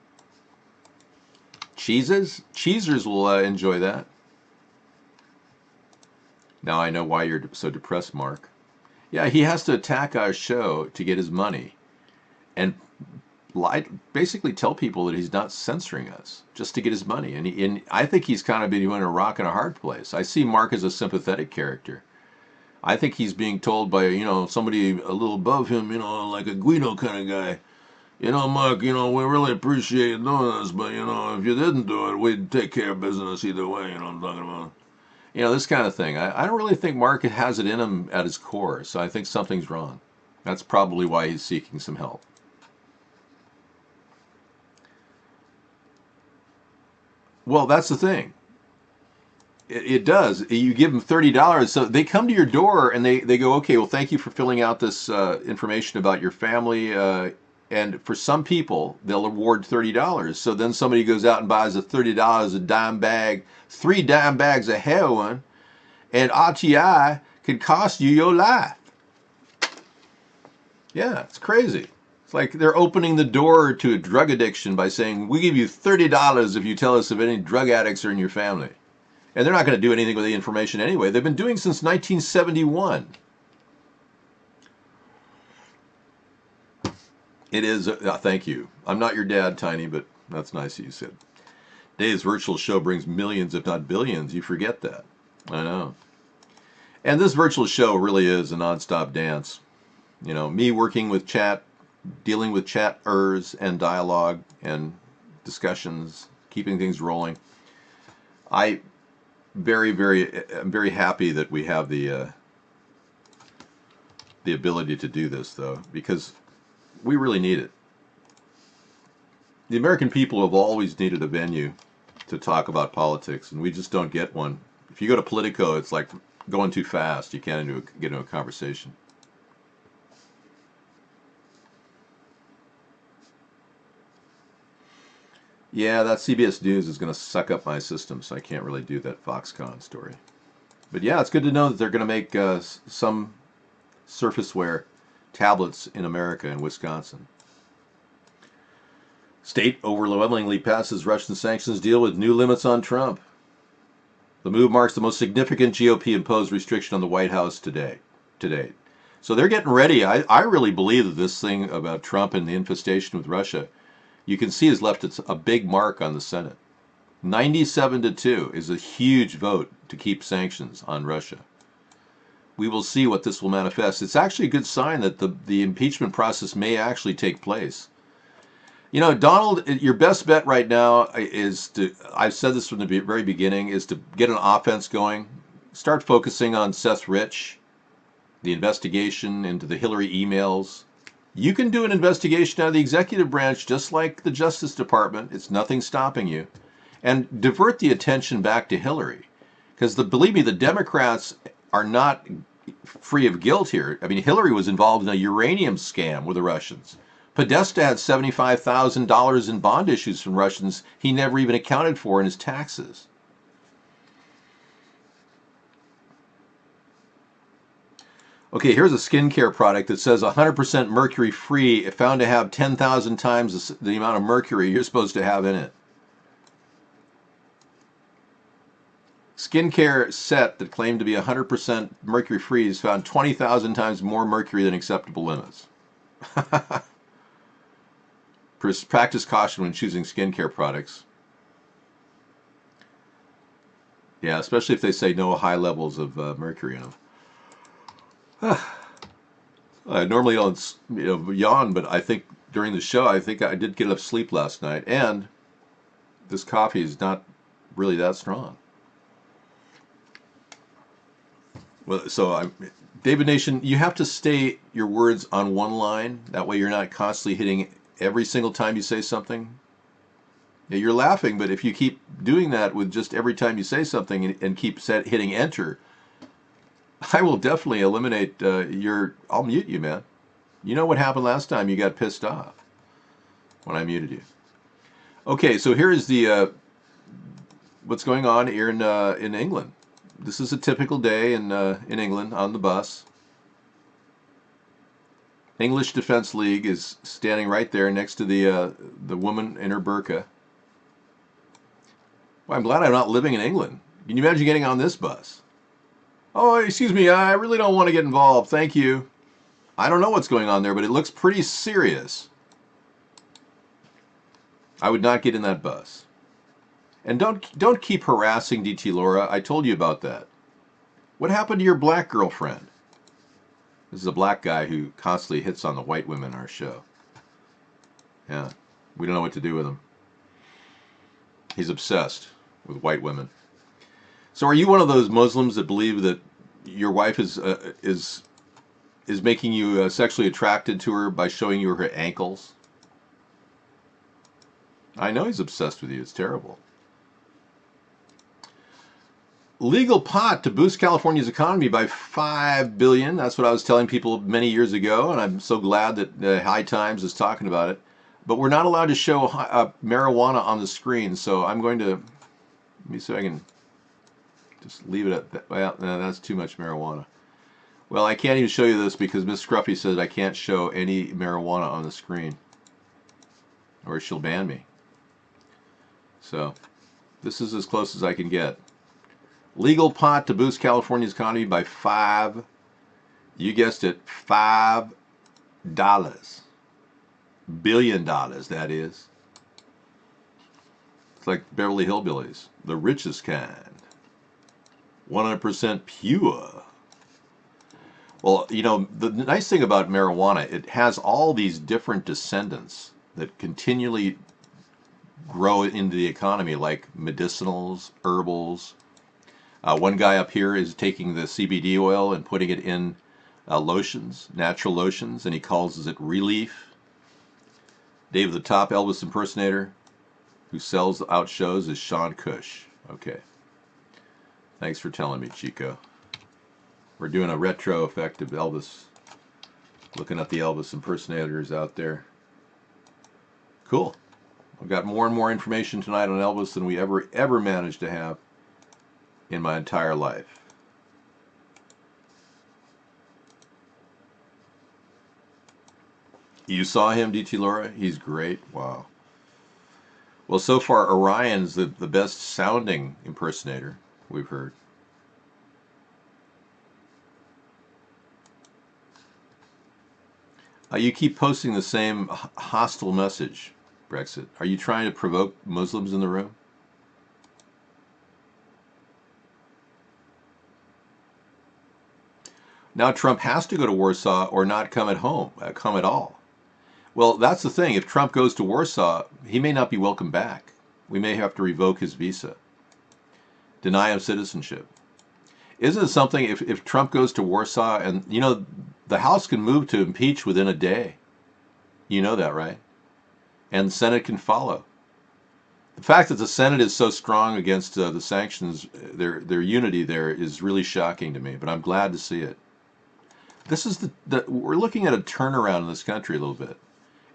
A: Cheesers will enjoy that. Now I know why you're so depressed, Mark. Yeah, he has to attack our show to get his money and basically tell people that he's not censoring us just to get his money. And I think he's kind of between a rock and a hard place. I see Mark as a sympathetic character. I think he's being told by, somebody a little above him, like a Guido kind of guy. Mark, we really appreciate you doing this, but, if you didn't do it, we'd take care of business either way, you know what I'm talking about? This kind of thing. I don't really think Mark has it in him at his core, so I think something's wrong. That's probably why he's seeking some help. Well, that's the thing. It does. You give them $30, so they come to your door and they go, okay, well, thank you for filling out this information about your family. And for some people, they'll award $30. So then somebody goes out and buys a $30 a dime bag, 3 dime bags of heroin, and RTI could cost you your life. Yeah, it's crazy. It's like they're opening the door to a drug addiction by saying, we give you $30 if you tell us if any drug addicts are in your family. And they're not going to do anything with the information anyway. They've been doing since 1971. It is, thank you. I'm not your dad, Tiny, but that's nice you said. Dave's virtual show brings millions, if not billions. You forget that. I know. And this virtual show really is a nonstop dance. Me working with chat, dealing with chat-ers and dialogue and discussions, keeping things rolling. I'm very happy that we have the ability to do this, though, because we really need it. The American people have always needed a venue to talk about politics, and we just don't get one. If you go to Politico, it's like going too fast. You can't get into a conversation. Yeah, that CBS News is going to suck up my system, so I can't really do that Foxconn story. But yeah, it's good to know that they're going to make some Surfaceware tablets in America and Wisconsin. State overwhelmingly passes Russian sanctions deal with new limits on Trump. The move marks the most significant GOP-imposed restriction on the White House to date. So they're getting ready. I really believe that this thing about Trump and the infestation with Russia, you can see, has left a big mark on the Senate. 97-2 is a huge vote to keep sanctions on Russia. We will see what this will manifest. It's actually a good sign that the impeachment process may actually take place. Donald, your best bet right now is to, I've said this from the very beginning, is to get an offense going. Start focusing on Seth Rich, the investigation into the Hillary emails. You can do an investigation out of the executive branch just like the Justice Department. It's nothing stopping you. And divert the attention back to Hillary. Because believe me, the Democrats are not free of guilt here. I mean, Hillary was involved in a uranium scam with the Russians. Podesta had $75,000 in bond issues from Russians he never even accounted for in his taxes. Okay, here's a skincare product that says 100% mercury free, found to have 10,000 times the amount of mercury you're supposed to have in it. skincare set that claimed to be 100% mercury free has found 20,000 times more mercury than acceptable limits. Practice caution when choosing skincare products. Yeah, especially if they say no high levels of mercury in them. I normally don't yawn, but I think during the show, I think I did get enough sleep last night, and this coffee is not really that strong. Well, David Nation, you have to stay your words on one line. That way you're not constantly hitting every single time you say something. Yeah, you're laughing, but if you keep doing that with just every time you say something and keep hitting enter, I will definitely eliminate I'll mute you, man. You know what happened last time you got pissed off when I muted you. Okay, so here is the what's going on here in England. This is a typical day in England on the bus. English Defence League is standing right there next to the woman in her burqa. Well, I'm glad I'm not living in England. Can you imagine getting on this bus? Oh, excuse me, I really don't want to get involved. Thank you. I don't know what's going on there, but it looks pretty serious. I would not get in that bus. And don't keep harassing DT Laura. I told you about that. What happened to your black girlfriend? This is a black guy who constantly hits on the white women in our show. Yeah, we don't know what to do with him. He's obsessed with white women. So are you one of those Muslims that believe that your wife is making you sexually attracted to her by showing you her ankles? I know he's obsessed with you. It's terrible. Legal pot to boost California's economy by $5 billion. That's what I was telling people many years ago, and I'm so glad that High Times is talking about it. But we're not allowed to show marijuana on the screen, so I'm going to, let me see if I can just leave it at that. Well, no, that's too much marijuana. Well, I can't even show you this because Miss Scruffy says I can't show any marijuana on the screen, or she'll ban me. So this is as close as I can get. Legal pot to boost California's economy by you guessed it, $5 billion, that is. It's like Beverly Hillbillies, the richest kind, 100% pure. Well, you know, the nice thing about marijuana, it has all these different descendants that continually grow into the economy, like medicinals, herbals. One guy up here is taking the CBD oil and putting it in lotions, natural lotions, and he calls it Relief. Dave, the top Elvis impersonator who sells out shows is Sean Cush. Okay. Thanks for telling me, Chico. We're doing a retro effect of Elvis. Looking at the Elvis impersonators out there. Cool. I've got more and more information tonight on Elvis than we ever managed to have in my entire life. You saw him, DT Laura? He's great. Wow. Well, so far, Orion's the best sounding impersonator we've heard. You keep posting the same hostile message, Brexit. Are you trying to provoke Muslims in the room? Now Trump has to go to Warsaw or not come at all. Well, that's the thing. If Trump goes to Warsaw, he may not be welcome back. We may have to revoke his visa, deny him citizenship. Isn't it something if Trump goes to Warsaw and, you know, the House can move to impeach within a day. You know that, right? And the Senate can follow. The fact that the Senate is so strong against the sanctions, their unity there is really shocking to me, but I'm glad to see it. This is we're looking at a turnaround in this country a little bit.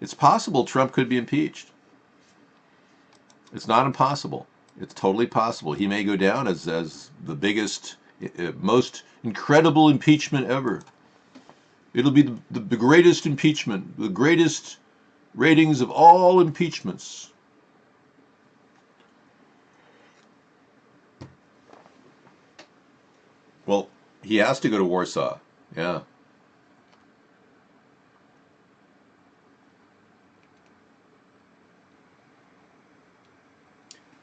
A: It's possible Trump could be impeached. It's not impossible. It's totally possible. He may go down as the biggest, most incredible impeachment ever. It'll be the greatest impeachment, the greatest ratings of all impeachments. Well, he has to go to Warsaw. Yeah.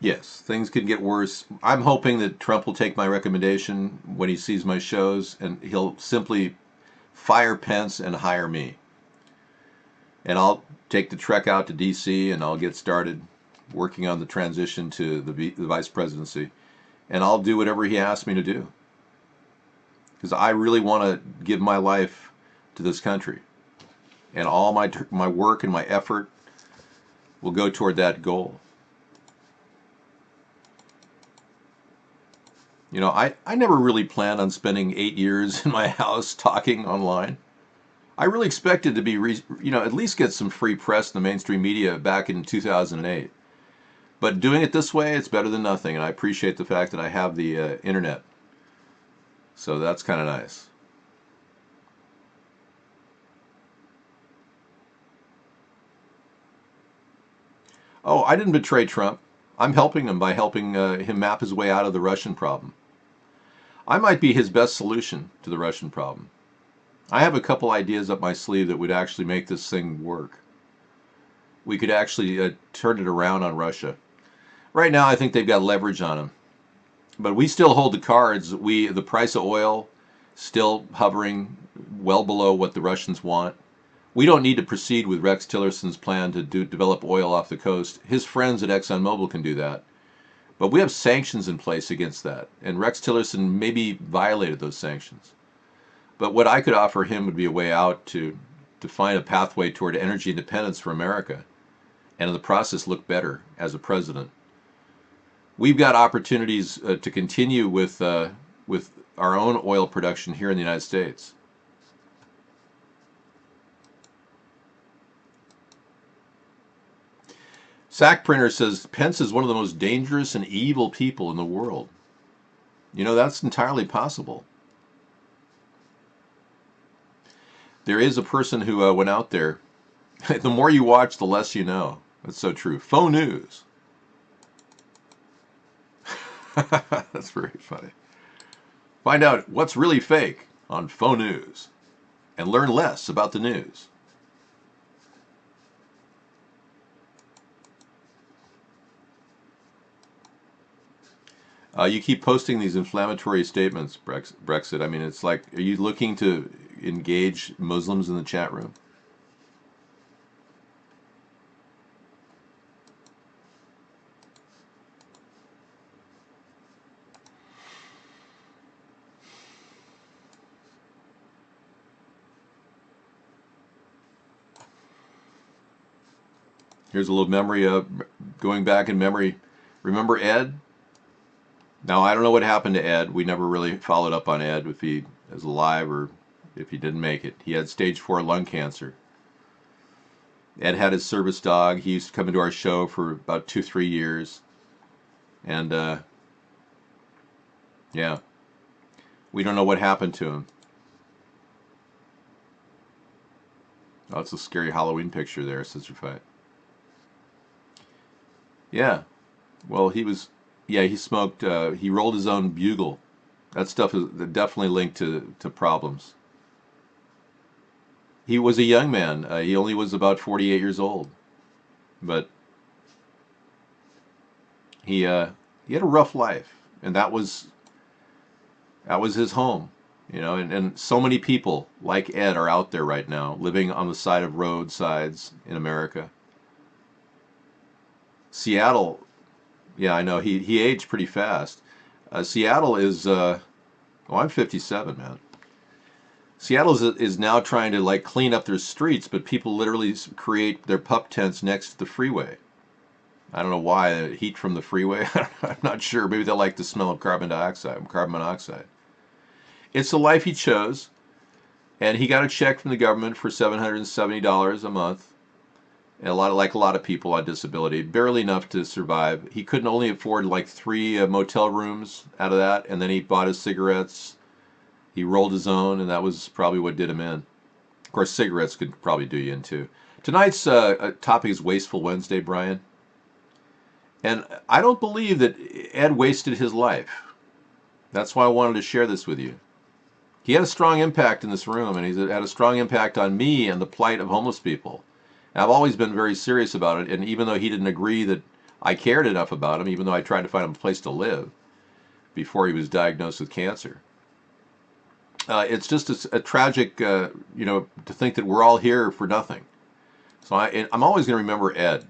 A: Yes, things could get worse. I'm hoping that Trump will take my recommendation when he sees my shows, and he'll simply fire Pence and hire me. And I'll take the trek out to D.C. and I'll get started working on the transition to the vice presidency. And I'll do whatever he asks me to do. Because I really want to give my life to this country. And all my work and my effort will go toward that goal. You know, I never really planned on spending 8 years in my house talking online. I really expected to be, at least get some free press in the mainstream media back in 2008. But doing it this way, it's better than nothing, and I appreciate the fact that I have the internet. So that's kind of nice. Oh, I didn't betray Trump. I'm helping him by helping him map his way out of the Russian problem. I might be his best solution to the Russian problem. I have a couple ideas up my sleeve that would actually make this thing work. We could actually turn it around on Russia. Right now, I think they've got leverage on them. But we still hold the cards. The price of oil still hovering well below what the Russians want. We don't need to proceed with Rex Tillerson's plan to develop oil off the coast. His friends at ExxonMobil can do that. But we have sanctions in place against that. And Rex Tillerson maybe violated those sanctions. But what I could offer him would be a way out to find a pathway toward energy independence for America. And in the process, look better as a president. We've got opportunities to continue with our own oil production here in the United States. Sack Printer says Pence is one of the most dangerous and evil people in the world. You know, that's entirely possible. There is a person who went out there. The more you watch, the less you know. That's so true. Faux news. That's very funny. Find out what's really fake on faux news and learn less about the news. You keep posting these inflammatory statements, Brexit. I mean, it's like, are you looking to engage Muslims in the chat room? Here's a little memory of going back in memory. Remember Ed? Now, I don't know what happened to Ed. We never really followed up on Ed, if he is alive or if he didn't make it. He had stage 4 lung cancer. Ed had his service dog. He used to come into our show for about 2-3 years. And, yeah, we don't know what happened to him. Oh, it's a scary Halloween picture there, Sister Fight. Yeah, well, he smoked, he rolled his own bugle. That stuff is definitely linked to problems. He was a young man. He only was about 48 years old. But he had a rough life, and that was his home. You know, and so many people like Ed are out there right now, living on the side of roadsides in America. Seattle, yeah, I know, he aged pretty fast. Seattle is, I'm 57, man. Seattle is now trying to like clean up their streets, but people literally create their pup tents next to the freeway. I don't know why. Heat from the freeway? I'm not sure. Maybe they like the smell of carbon monoxide. It's the life he chose, and he got a check from the government for $770 a month. And a lot of people on disability, barely enough to survive. He couldn't only afford like 3 motel rooms out of that, and then he bought his cigarettes. He rolled his own, and that was probably what did him in. Of course, cigarettes could probably do you in too. Tonight's topic is Wasteful Wednesday, Brian. And I don't believe that Ed wasted his life. That's why I wanted to share this with you. He had a strong impact in this room, and he's had a strong impact on me and the plight of homeless people. And I've always been very serious about it, and even though he didn't agree that I cared enough about him, even though I tried to find him a place to live before he was diagnosed with cancer. It's just a tragic, to think that we're all here for nothing. So I'm always going to remember Ed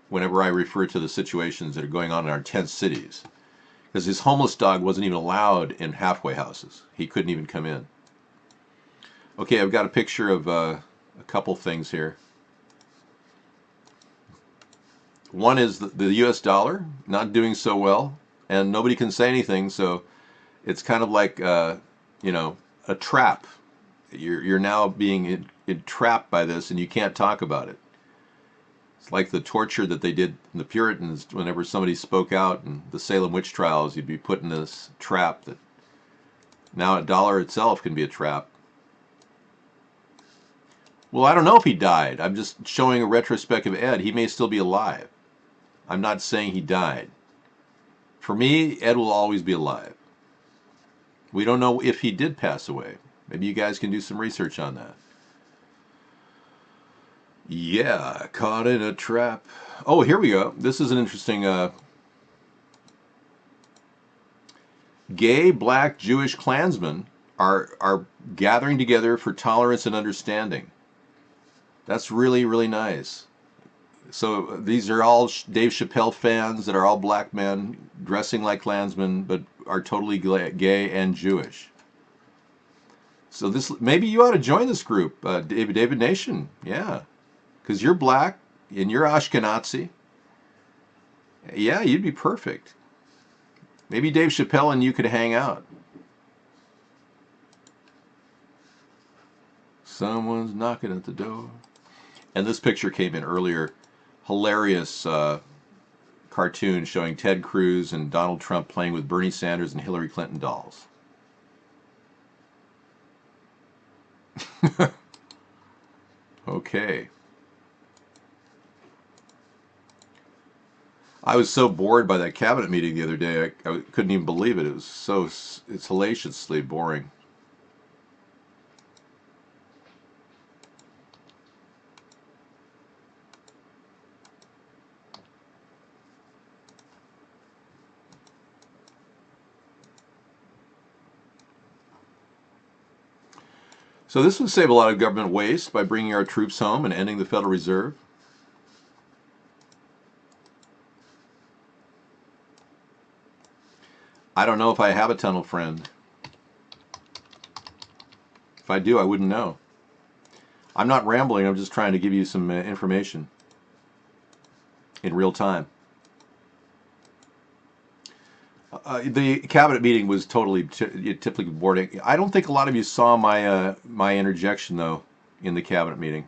A: whenever I refer to the situations that are going on in our tent cities. Because his homeless dog wasn't even allowed in halfway houses. He couldn't even come in. Okay, I've got a picture of a couple things here. One is the US dollar not doing so well, and nobody can say anything, so it's kind of like a trap. You're now being entrapped by this, and you can't talk about it. It's like the torture that they did in the Puritans whenever somebody spoke out in the Salem witch trials. You'd be put in this trap that now a dollar itself can be a trap. Well, I don't know if he died. I'm just showing a retrospective Ed. He may still be alive. I'm not saying he died. For me, Ed will always be alive. We don't know if he did pass away. Maybe you guys can do some research on that. Yeah, caught in a trap. Oh, here we go. This is an interesting gay, black, Jewish Klansmen are gathering together for tolerance and understanding. That's really, really nice. So these are all Dave Chappelle fans that are all black men dressing like Klansmen, but are totally gay and Jewish. So maybe you ought to join this group, David Nation. Yeah, because you're black and you're Ashkenazi. Yeah, you'd be perfect. Maybe Dave Chappelle and you could hang out. Someone's knocking at the door. And this picture came in earlier. Hilarious cartoon showing Ted Cruz and Donald Trump playing with Bernie Sanders and Hillary Clinton dolls. Okay. I was so bored by that cabinet meeting the other day, I couldn't even believe it. It's hellaciously boring. So this would save a lot of government waste by bringing our troops home and ending the Federal Reserve. I don't know if I have a tunnel friend. If I do, I wouldn't know. I'm not rambling, I'm just trying to give you some information in real time. The cabinet meeting was totally typically boring. I don't think a lot of you saw my interjection though in the cabinet meeting.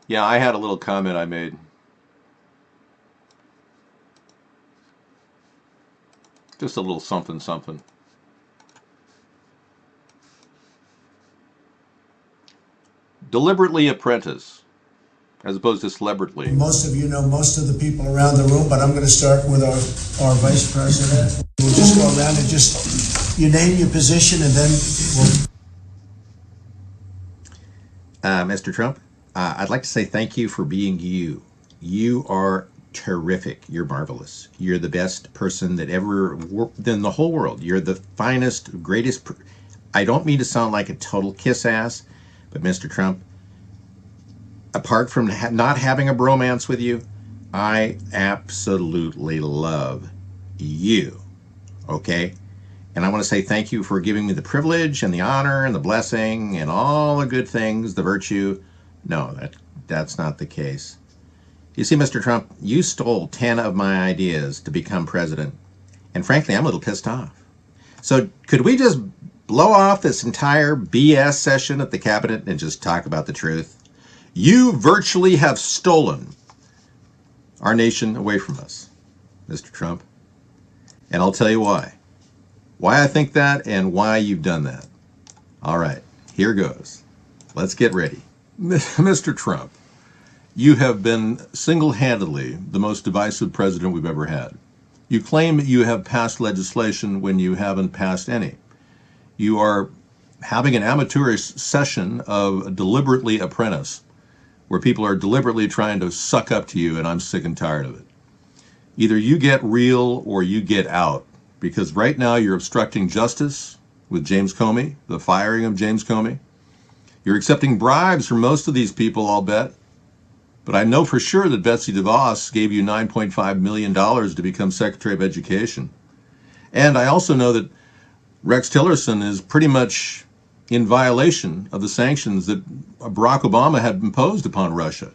A: Yeah, I had a little comment I made. Just a little something something. Deliberately apprentice, as opposed to celeberately.
B: Most of you know most of the people around the room, but I'm going to start with our vice president. We'll just go around and you name your position and then we'll...
C: Mr. Trump, I'd like to say thank you for being you. You are terrific. You're marvelous. You're the best person that ever worked in the whole world. You're the finest, greatest. I don't mean to sound like a total kiss ass, but Mr. Trump, apart from not having a bromance with you, I absolutely love you. Okay? And I want to say thank you for giving me the privilege and the honor and the blessing and all the good things, the virtue. No, that's not the case. You see, Mr. Trump, you stole 10 of my ideas to become president. And frankly, I'm a little pissed off. So could we just blow off this entire BS session at the cabinet and just talk about the truth? You virtually have stolen our nation away from us, Mr. Trump. And I'll tell you why. Why I think that and why you've done that. All right, here goes. Let's get ready. Mr. Trump,
A: You have been single-handedly the most divisive president we've ever had. You claim you have passed legislation when you haven't passed any. You are having an amateurish session of deliberately apprentice, where people are deliberately trying to suck up to you, and I'm sick and tired of it. Either you get real or you get out, because right now you're obstructing justice with James Comey, the firing of James Comey. You're accepting bribes from most of these people, I'll bet. But I know for sure that Betsy DeVos gave you $9.5 million to become Secretary of Education. And I also know that Rex Tillerson is pretty much in violation of the sanctions that Barack Obama had imposed upon Russia.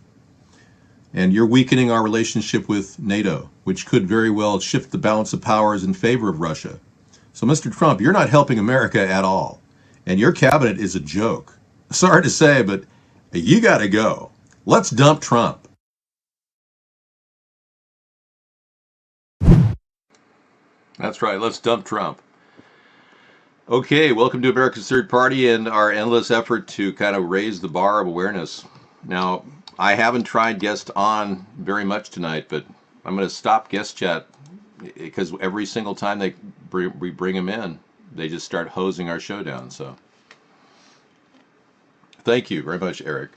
A: And you're weakening our relationship with NATO, which could very well shift the balance of powers in favor of Russia. So, Mr. Trump, you're not helping America at all. And your cabinet is a joke. Sorry to say, but you got to go. Let's dump Trump. That's right. Let's dump Trump. Okay, welcome to America's Third Party and our endless effort to kind of raise the bar of awareness. Now, I haven't tried guest on very much tonight, but I'm going to stop guest chat because every single time we bring them in, they just start hosing our show down. So, thank you very much, Eric.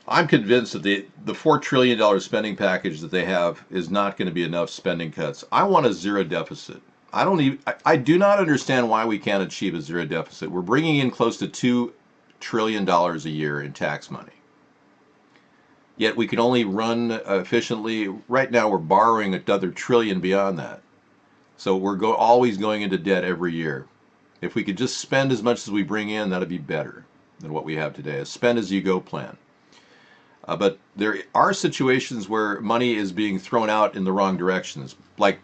A: I'm convinced that the $4 trillion spending package that they have is not going to be enough spending cuts. I want a zero deficit. I do not understand why we can't achieve a zero deficit. We're bringing in close to $2 trillion a year in tax money. Yet we can only run efficiently. Right now we're borrowing another trillion beyond that. So we're always going into debt every year. If we could just spend as much as we bring in, that'd be better than what we have today. A spend as you go plan. But there are situations where money is being thrown out in the wrong directions, like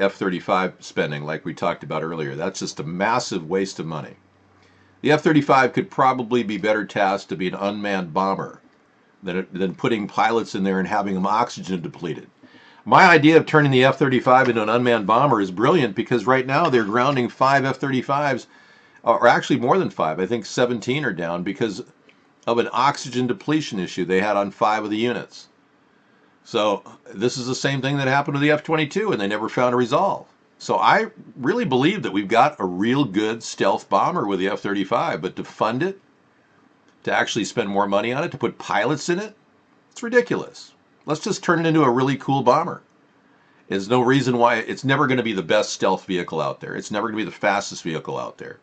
A: F-35 spending, like we talked about earlier. That's just a massive waste of money. The F-35 could probably be better tasked to be an unmanned bomber than putting pilots in there and having them oxygen depleted. My idea of turning the F-35 into an unmanned bomber is brilliant because right now they're grounding 5 F-35s, or actually more than 5. I think 17 are down because of an oxygen depletion issue they had on 5 of the units. So this is the same thing that happened to the F-22, and they never found a resolve. So I really believe that we've got a real good stealth bomber with the F-35, but to fund it, to actually spend more money on it, to put pilots in it, it's ridiculous. Let's just turn it into a really cool bomber. There's no reason why it's never going to be the best stealth vehicle out there. It's never going to be the fastest vehicle out there.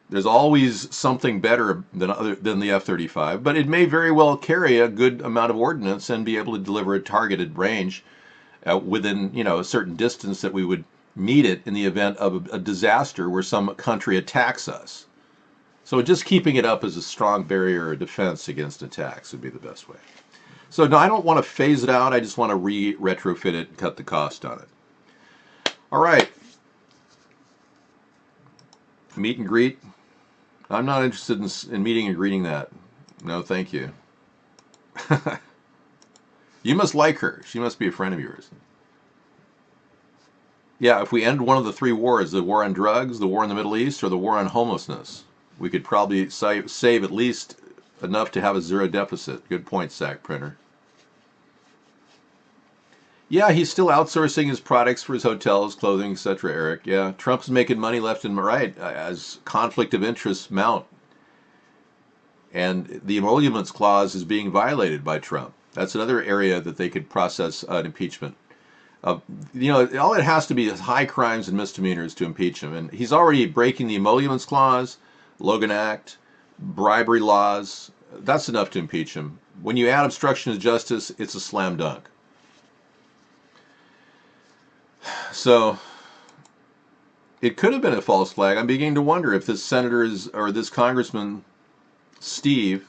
A: There's always something better than the F-35, but it may very well carry a good amount of ordnance and be able to deliver a targeted range within a certain distance that we would meet it in the event of a disaster where some country attacks us. So just keeping it up as a strong barrier or defense against attacks would be the best way. So no, I don't want to phase it out. I just want to retrofit it and cut the cost on it. All right. Meet and greet. I'm not interested in meeting and greeting that. No, thank you. You must like her. She must be a friend of yours. Yeah, if we end one of the 3 wars, the war on drugs, the war in the Middle East, or the war on homelessness, we could probably save at least enough to have a zero deficit. Good point, Sack Printer. Yeah, he's still outsourcing his products for his hotels, clothing, etc., Eric. Yeah, Trump's making money left and right as conflict of interest mount. And the emoluments clause is being violated by Trump. That's another area that they could process an impeachment. All it has to be is high crimes and misdemeanors to impeach him. And he's already breaking the emoluments clause, Logan Act, bribery laws. That's enough to impeach him. When you add obstruction of justice, it's a slam dunk. So it could have been a false flag. I'm beginning to wonder if this senator or this congressman, Steve,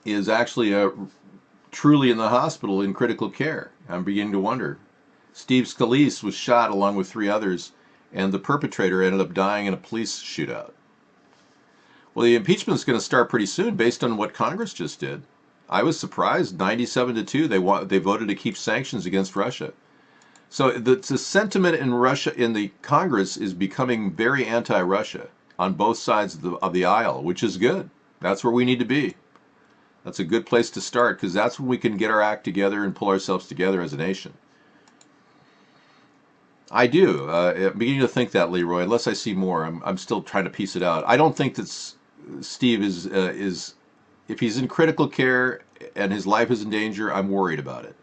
A: is actually truly in the hospital in critical care. I'm beginning to wonder. Steve Scalise was shot along with 3 others, and the perpetrator ended up dying in a police shootout. Well, the impeachment is going to start pretty soon based on what Congress just did. I was surprised. 97-2, they voted to keep sanctions against Russia. So the sentiment in Russia, in the Congress, is becoming very anti-Russia on both sides of the aisle, which is good. That's where we need to be. That's a good place to start, because that's when we can get our act together and pull ourselves together as a nation. I do. I'm beginning to think that, Leroy. Unless I see more, I'm still trying to piece it out. I don't think that Steve is if he's in critical care and his life is in danger. I'm worried about it.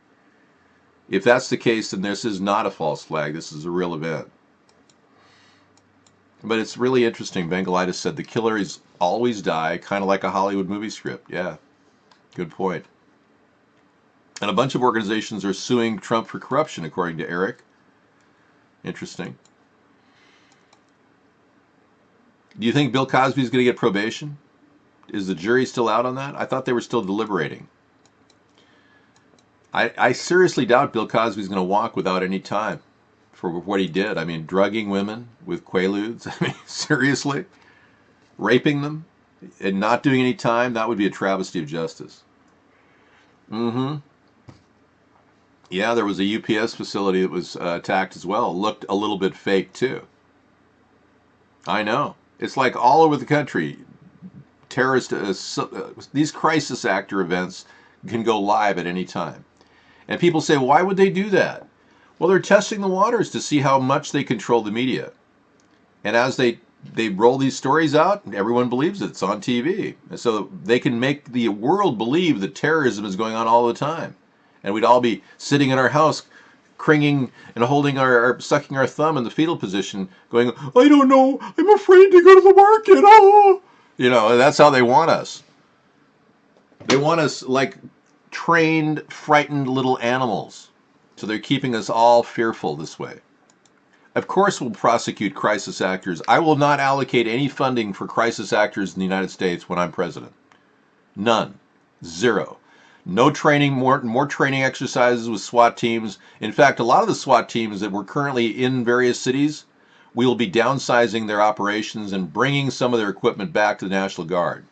A: If that's the case, then this is not a false flag. This is a real event. But it's really interesting. Bengalitis said the killers always die, kind of like a Hollywood movie script. Yeah, good point. And a bunch of organizations are suing Trump for corruption, according to Eric. Interesting. Do you think Bill Cosby is going to get probation? Is the jury still out on that? I thought they were still deliberating. I seriously doubt Bill Cosby is going to walk without any time for what he did. I mean, drugging women with Quaaludes. I mean, seriously? Raping them and not doing any time? That would be a travesty of justice. Mm-hmm. Yeah, there was a UPS facility that was attacked as well. Looked a little bit fake, too. I know. It's like all over the country. Terrorist, these crisis actor events can go live at any time. And people say, why would they do that? Well, they're testing the waters to see how much they control the media. And as they roll these stories out, everyone believes it's on TV. And so they can make the world believe that terrorism is going on all the time. And we'd all be sitting in our house cringing and holding sucking our thumb in the fetal position, going, I don't know, I'm afraid to go to the market. Oh. You know, that's how they want us. They want us like trained, frightened little animals. So they're keeping us all fearful this way. Of course we'll prosecute crisis actors. I will not allocate any funding for crisis actors in the United States when I'm president. None. Zero. No training, more training exercises with SWAT teams. In fact, a lot of the SWAT teams that were currently in various cities, we will be downsizing their operations and bringing some of their equipment back to the National Guard.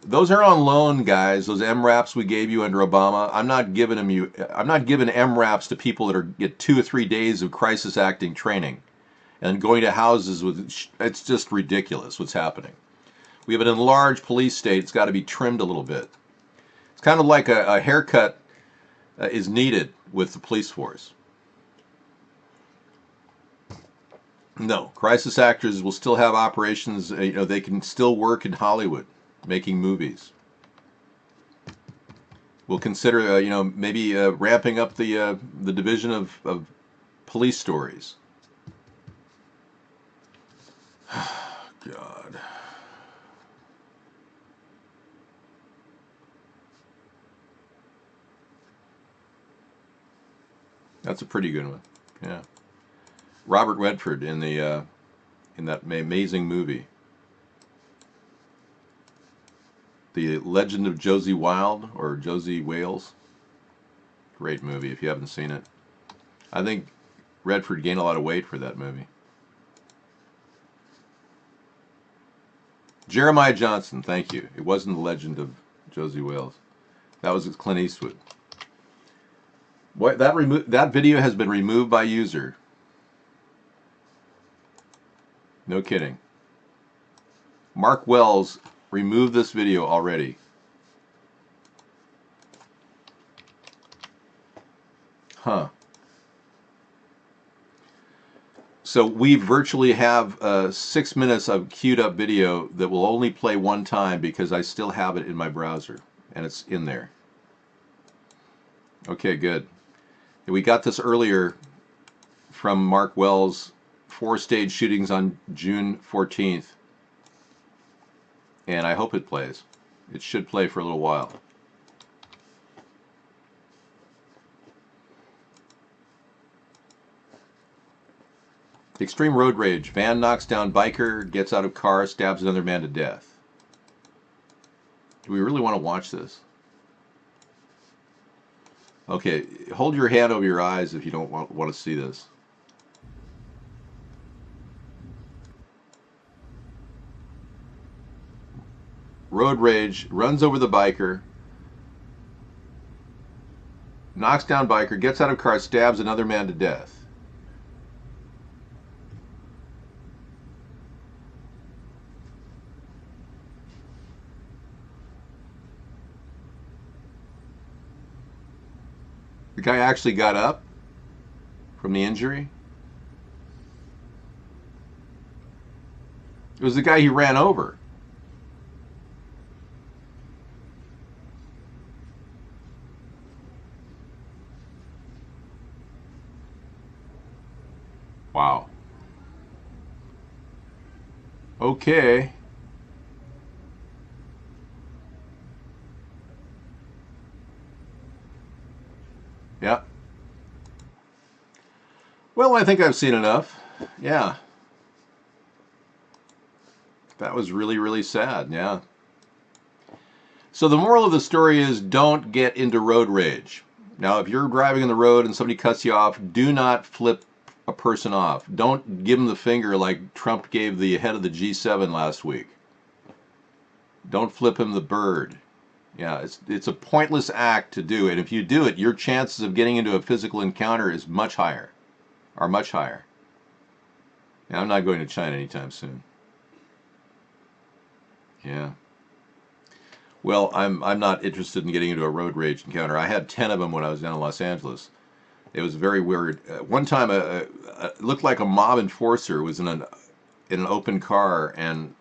A: Those are on loan, guys. Those MRAPs we gave you under Obama. I'm not giving MRAPs to people that get 2 or 3 days of crisis acting training and going to houses with. It's just ridiculous what's happening. We have an enlarged police state. It's got to be trimmed a little bit. It's kind of like a haircut is needed with the police force. No, crisis actors will still have operations. They can still work in Hollywood, making movies. We'll consider, maybe ramping up the division of police stories. God. That's a pretty good one. Yeah. Robert Redford in that amazing movie. The Legend of Josie Wild or Josie Wales. Great movie if you haven't seen it. I think Redford gained a lot of weight for that movie. Jeremiah Johnson, thank you. It wasn't The Legend of Josie Wales. That was Clint Eastwood. That video has been removed by user. No kidding. Mark Wells removed this video already. Huh. So we virtually have 6 minutes of queued up video that will only play one time because I still have it in my browser and it's in there. Okay, good. We got this earlier from Mark Wells, 4 stage shootings on June 14th. And I hope it plays. It should play for a little while. Extreme road rage. Van knocks down biker, gets out of car, stabs another man to death. Do we really want to watch this? Okay, hold your hand over your eyes if you don't want to see this. Road rage, runs over the biker, knocks down biker, gets out of car, stabs another man to death. guy actually got up from the injury. It was the guy he ran over. Wow. Okay. Yeah. Well, I think I've seen enough. Yeah. That was really, really sad. Yeah. So the moral of the story is don't get into road rage. Now, if you're driving on the road and somebody cuts you off, do not flip a person off. Don't give them the finger like Trump gave the head of the G7 last week. Don't flip him the bird. Yeah, it's a pointless act to do, and if you do it, your chances of getting into a physical encounter is much higher, are much higher. And I'm not going to China anytime soon. Yeah. Well, I'm not interested in getting into a road rage encounter. I had 10 of them when I was down in Los Angeles. It was very weird. One time, it looked like a mob enforcer was in an open car, and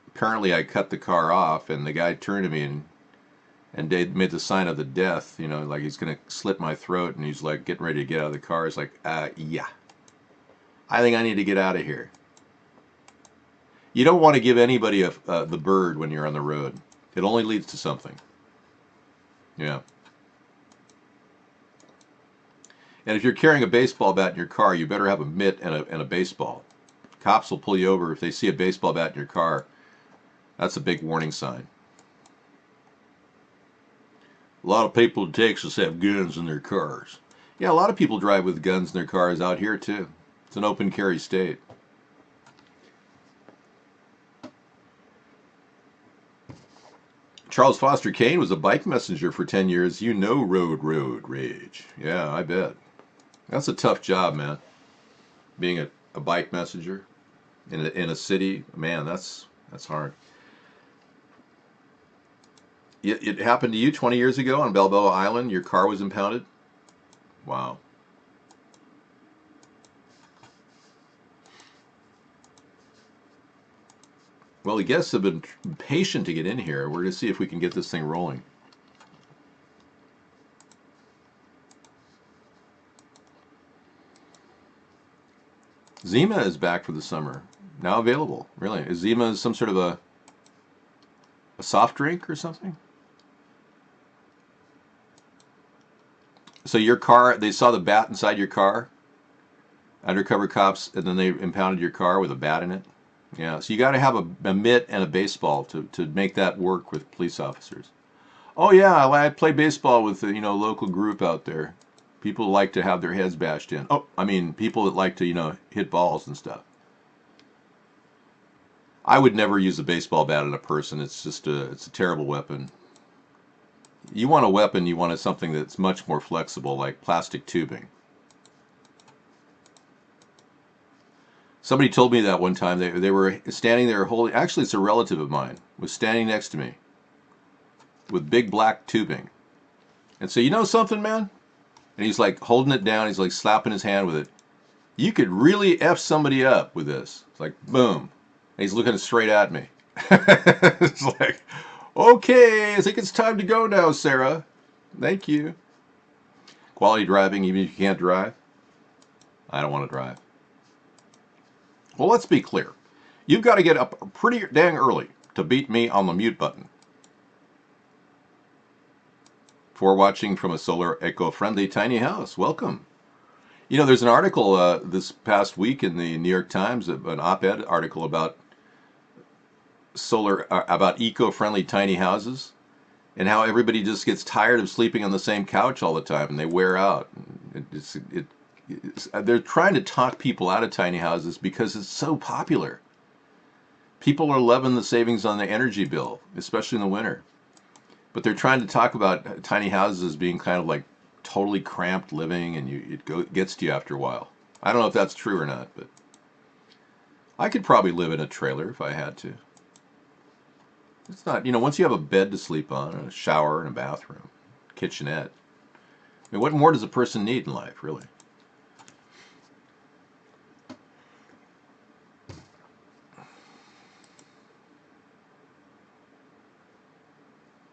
A: apparently I cut the car off, and the guy turned to me and they made the sign of the death, you know, like he's going to slit my throat, and he's like getting ready to get out of the car. It's like, yeah, I think I need to get out of here. You don't want to give anybody the bird when you're on the road. It only leads to something. Yeah. And if you're carrying a baseball bat in your car, you better have a mitt and a baseball. Cops will pull you over if they see a baseball bat in your car. That's a big warning sign. A lot of people in Texas have guns in their cars. Yeah, a lot of people drive with guns in their cars out here too. It's an open carry state. Charles Foster Kane was a bike messenger for 10 years. You know road rage. Yeah, I bet. That's a tough job, man. Being a bike messenger in a city, man, that's hard. It happened to you 20 years ago on Balboa Island. Your car was impounded. Wow. Well, the guests have been patient to get in here. We're going to see if we can get this thing rolling. Zima is back for the summer. Now available. Really? Is Zima some sort of a soft drink or something? So your car, they saw the bat inside your car, undercover cops, and then they impounded your car with a bat in it? Yeah, so you got to have a mitt and a baseball to make that work with police officers. Oh yeah, I play baseball with the local group out there. People like to have their heads bashed in. Oh, I mean people that like to hit balls and stuff. I would never use a baseball bat on a person. It's just it's a terrible weapon. You want a weapon, you want something that's much more flexible, like plastic tubing. Somebody told me that one time. They were standing there holding, actually it's a relative of mine, was standing next to me with big black tubing. And so, you know something, man? And he's like holding it down, he's like slapping his hand with it. You could really F somebody up with this. It's like, boom. And he's looking straight at me. It's like, okay, I think it's time to go now, Sarah. Thank you. Quality driving, even if you can't drive. I don't want to drive. Well, let's be clear. You've got to get up pretty dang early to beat me on the mute button. For watching from a solar eco-friendly tiny house, welcome. You know, there's an article this past week in the New York Times, an op-ed article about about eco-friendly tiny houses, and how everybody just gets tired of sleeping on the same couch all the time, and they wear out. They're trying to talk people out of tiny houses because it's so popular. People are loving the savings on the energy bill, especially in the winter. But they're trying to talk about tiny houses as being kind of like totally cramped living, and it gets to you after a while. I don't know if that's true or not, but I could probably live in a trailer if I had to. It's not, once you have a bed to sleep on, and a shower and a bathroom, kitchenette, I mean, what more does a person need in life, really?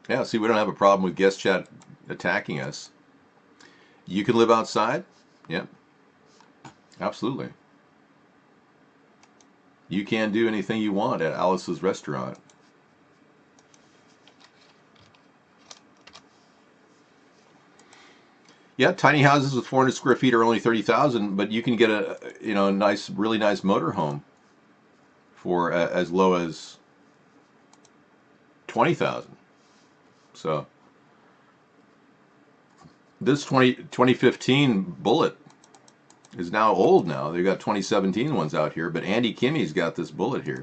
A: Yeah, see, we don't have a problem with guest chat attacking us. You can live outside? Yep, absolutely. You can do anything you want at Alice's restaurant. Yeah, tiny houses with 400 square feet are only 30,000, but you can get a nice, really nice motorhome for as low as 20,000. So this 2015 Bullet is now old now. They've got 2017 ones out here, but Andy Kimmy's got this Bullet here.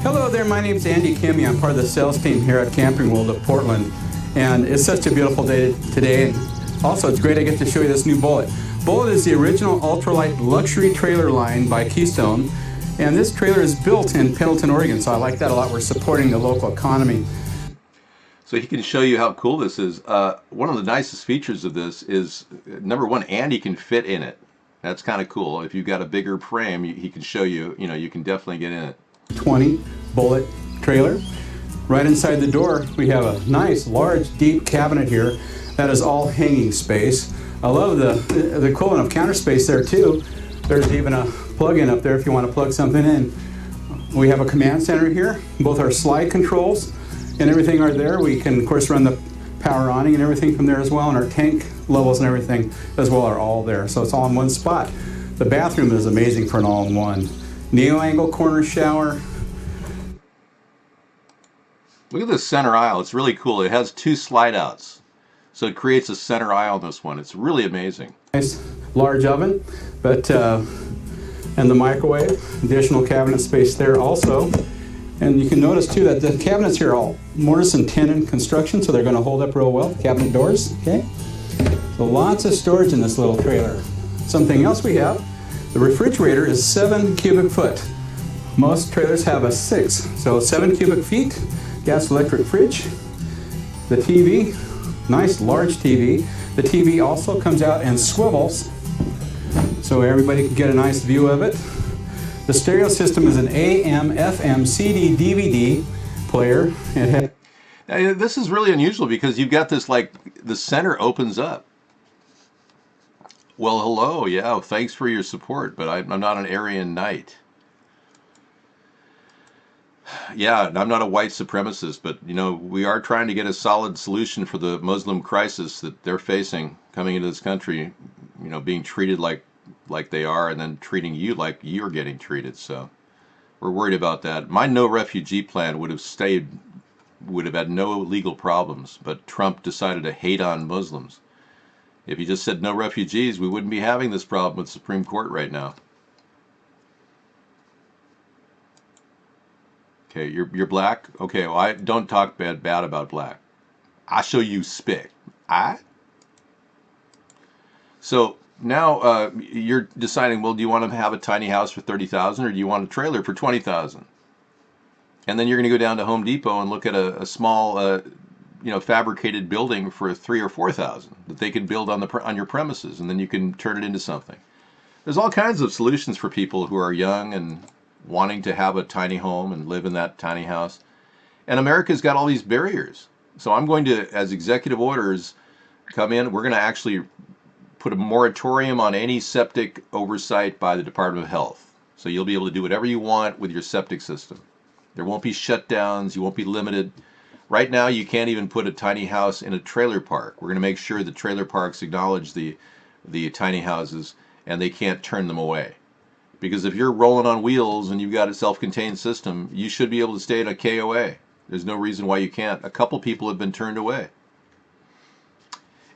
D: Hello there, my name is Andy Kimmy. I'm part of the sales team here at Camping World of Portland. And it's such a beautiful day today. And also, it's great I get to show you this new Bullet. Bullet is the original ultralight luxury trailer line by Keystone. And this trailer is built in Pendleton, Oregon, so I like that a lot. We're supporting the local economy.
A: So he can show you how cool this is. One of the nicest features of this is, number one, Andy can fit in it. That's kind of cool. If you've got a bigger frame, he can show you, you can definitely get in it.
D: 20 Bullet trailer. Right inside the door, we have a nice, large, deep cabinet here. That is all hanging space. I love the equivalent of counter space there too. There's even a plug-in up there if you want to plug something in. We have a command center here. Both our slide controls and everything are there. We can, of course, run the power awning and everything from there as well, and our tank levels and everything as well are all there. So it's all in one spot. The bathroom is amazing for an all-in-one. Neo-angle corner shower.
A: Look at this center aisle. It's really cool. It has 2 slide outs. So it creates a center aisle in this one. It's really amazing.
D: Nice large oven, but and the microwave, additional cabinet space there also. And you can notice too that the cabinets here are all mortise and tenon construction, so they're going to hold up real well. Cabinet doors, okay? So lots of storage in this little trailer. Something else we have, the refrigerator is 7 cubic foot. Most trailers have a 6, so 7 cubic feet. Gas electric fridge. The TV, nice large TV. The TV also comes out and swivels, so everybody can get a nice view of it. The stereo system is an AM, FM, CD, DVD player.
A: Now, this is really unusual because you've got this, like, the center opens up. Well, hello, yeah, thanks for your support, but I'm not an Aryan Knight. Yeah, I'm not a white supremacist, but we are trying to get a solid solution for the Muslim crisis that they're facing coming into this country, being treated like they are and then treating you like you're getting treated. So we're worried about that. My no refugee plan would have had no legal problems, but Trump decided to hate on Muslims. If he just said no refugees, we wouldn't be having this problem with the Supreme Court right now. Okay, you're black? Okay, well, I don't talk bad about black. I show you spit. So now you're deciding, well, do you want to have a tiny house for 30,000 or do you want a trailer for 20,000? And then you're going to go down to Home Depot and look at a small, fabricated building for 3,000 or 4,000 that they can build on your premises, and then you can turn it into something. There's all kinds of solutions for people who are young and wanting to have a tiny home and live in that tiny house. And America's got all these barriers. So I'm going to, as executive orders come in, we're going to actually put a moratorium on any septic oversight by the Department of Health. So you'll be able to do whatever you want with your septic system. There won't be shutdowns. You won't be limited. Right now, you can't even put a tiny house in a trailer park. We're going to make sure the trailer parks acknowledge the tiny houses and they can't turn them away. Because if you're rolling on wheels and you've got a self-contained system, you should be able to stay in a KOA. There's no reason why you can't. A couple people have been turned away.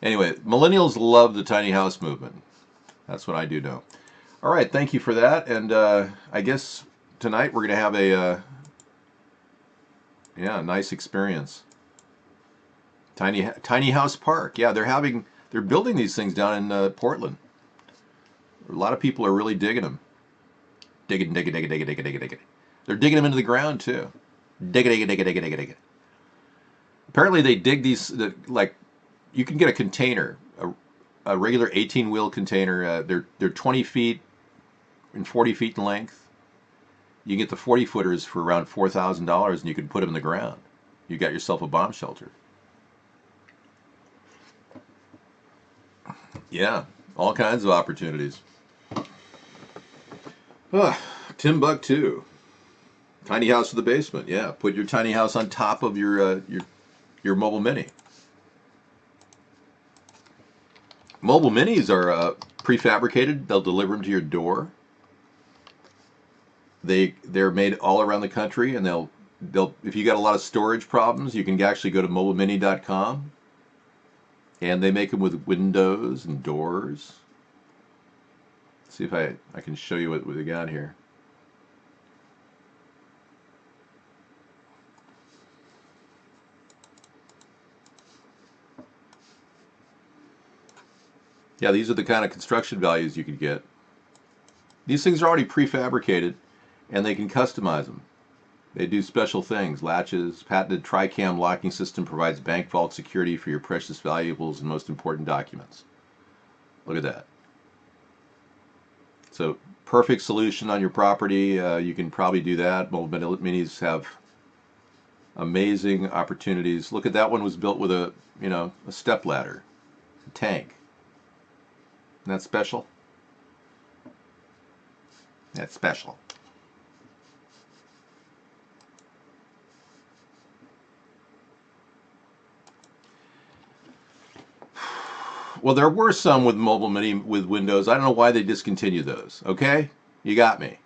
A: Anyway, millennials love the tiny house movement. That's what I do know. All right, thank you for that. And I guess tonight we're going to have a nice experience. Tiny house park. Yeah, they're building these things down in Portland. A lot of people are really digging them. Digging. They're digging them into the ground too. Dig. Apparently they dig these, like, you can get a container, a regular 18-wheel container. They're 20 feet and 40 feet in length. You can get the 40-footers for around $4,000, and you can put them in the ground. You got yourself a bomb shelter. Yeah, all kinds of opportunities. Timbuktu. Tiny house in the basement. Yeah, put your tiny house on top of your mobile mini. Mobile minis are prefabricated. They'll deliver them to your door. They're made all around the country, and they'll if you got a lot of storage problems, you can actually go to mobilemini.com, and they make them with windows and doors. Let's see if I can show you what we got here. Yeah, these are the kind of construction values you could get. These things are already prefabricated, and they can customize them. They do special things. Latches, patented tri-cam locking system provides bank vault security for your precious valuables and most important documents. Look at that. So, perfect solution on your property. You can probably do that. Mobile minis have amazing opportunities. Look at that one, was built with a step ladder, a tank. Isn't that special? That's special. Well, there were some with mobile mini with Windows. I don't know why they discontinued those. Okay? You got me.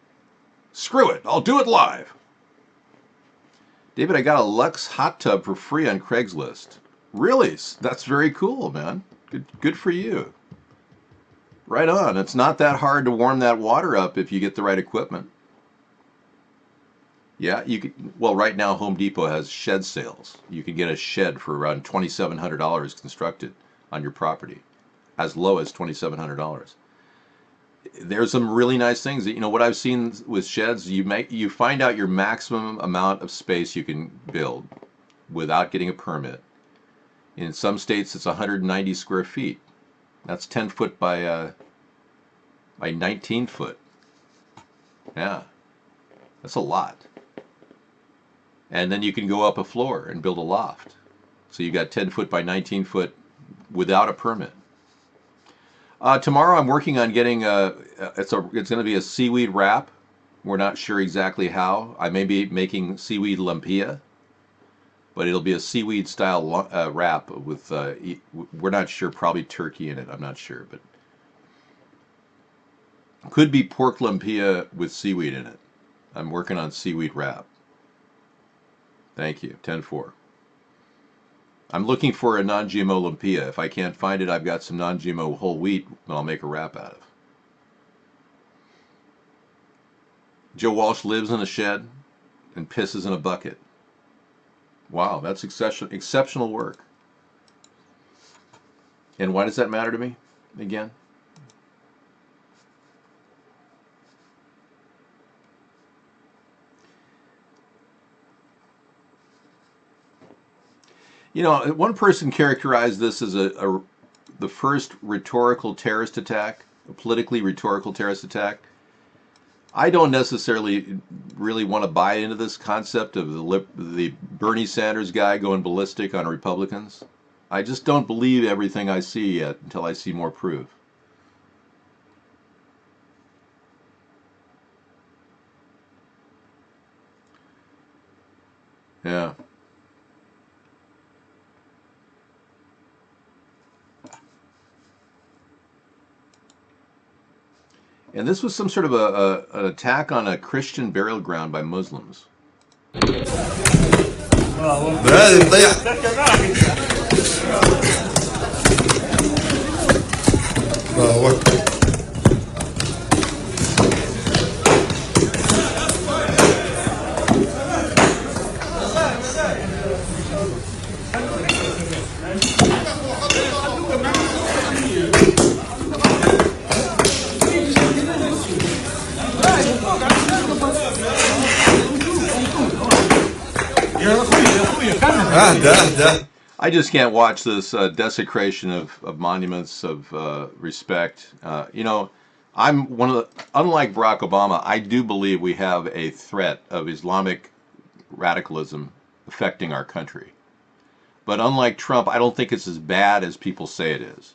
A: Screw it. I'll do it live. David, I got a Lux hot tub for free on Craigslist. Really? That's very cool, man. Good for you. Right on. It's not that hard to warm that water up if you get the right equipment. Yeah, you could. Well, right now Home Depot has shed sales. You can get a shed for around $2,700 constructed on your property, as low as $2,700. There's some really nice things. What I've seen with sheds, you find out your maximum amount of space you can build without getting a permit. In some states, it's 190 square feet. That's 10 foot by 19 foot. Yeah, that's a lot. And then you can go up a floor and build a loft. So you got 10 foot by 19 foot without a permit. Tomorrow I'm working on getting it's going to be a seaweed wrap. We're not sure exactly how. I may be making seaweed lumpia, but it'll be a seaweed style wrap with we're not sure, probably turkey in it. I'm not sure, but could be pork lumpia with seaweed in it. I'm working on seaweed wrap. Thank you. 10-4. I'm looking for a non-GMO lumpia. If I can't find it, I've got some non-GMO whole wheat that I'll make a wrap out of. Joe Walsh lives in a shed and pisses in a bucket. Wow, that's exceptional work. And why does that matter to me again? One person characterized this as the first rhetorical terrorist attack, a politically rhetorical terrorist attack. I don't necessarily really want to buy into this concept of the Bernie Sanders guy going ballistic on Republicans. I just don't believe everything I see yet until I see more proof. Yeah. And this was some sort of an attack on a Christian burial ground by Muslims. I just can't watch this desecration of monuments of respect. I'm one of the, unlike Barack Obama, I do believe we have a threat of Islamic radicalism affecting our country. But unlike Trump, I don't think it's as bad as people say it is.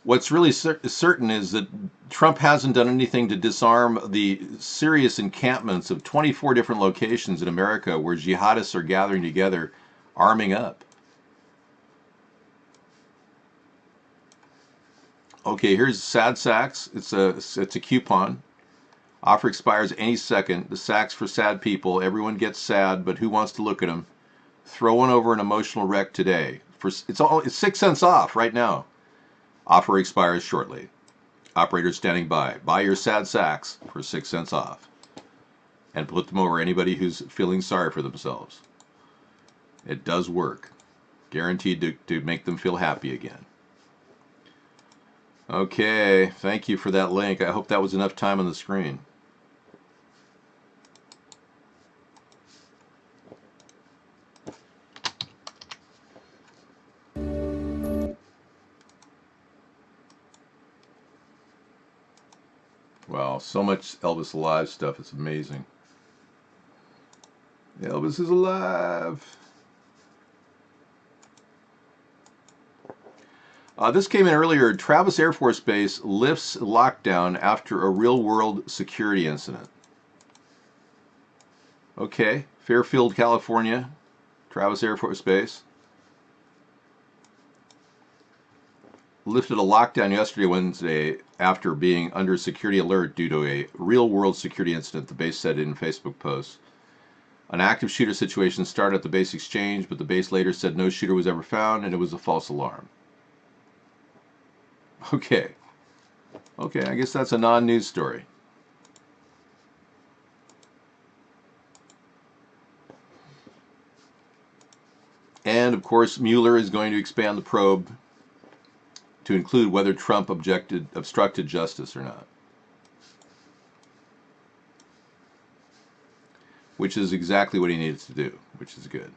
A: What's really certain is that Trump hasn't done anything to disarm the serious encampments of 24 different locations in America where jihadists are gathering together, arming up. Okay, here's sad sacks. It's a coupon. Offer expires any second. The sacks for sad people. Everyone gets sad, but who wants to look at them? Throw one over an emotional wreck today. It's 6 cents off right now. Offer expires shortly. Operators standing by. Buy your sad sacks for 6 cents off. And put them over anybody who's feeling sorry for themselves. It does work. Guaranteed to make them feel happy again. Okay, thank you for that link. I hope that was enough time on the screen. Wow, so much Elvis Alive stuff. It's amazing. Elvis is alive. This came in earlier. Travis Air Force Base lifts lockdown after a real-world security incident. Okay, Fairfield, California, Travis Air Force Base. Lifted a lockdown yesterday, Wednesday, after being under security alert due to a real-world security incident, the base said in Facebook posts. An active shooter situation started at the base exchange, but the base later said no shooter was ever found and it was a false alarm. Okay, I guess that's a non-news story. And, of course, Mueller is going to expand the probe to include whether Trump obstructed justice or not. Which is exactly what he needed to do, which is good.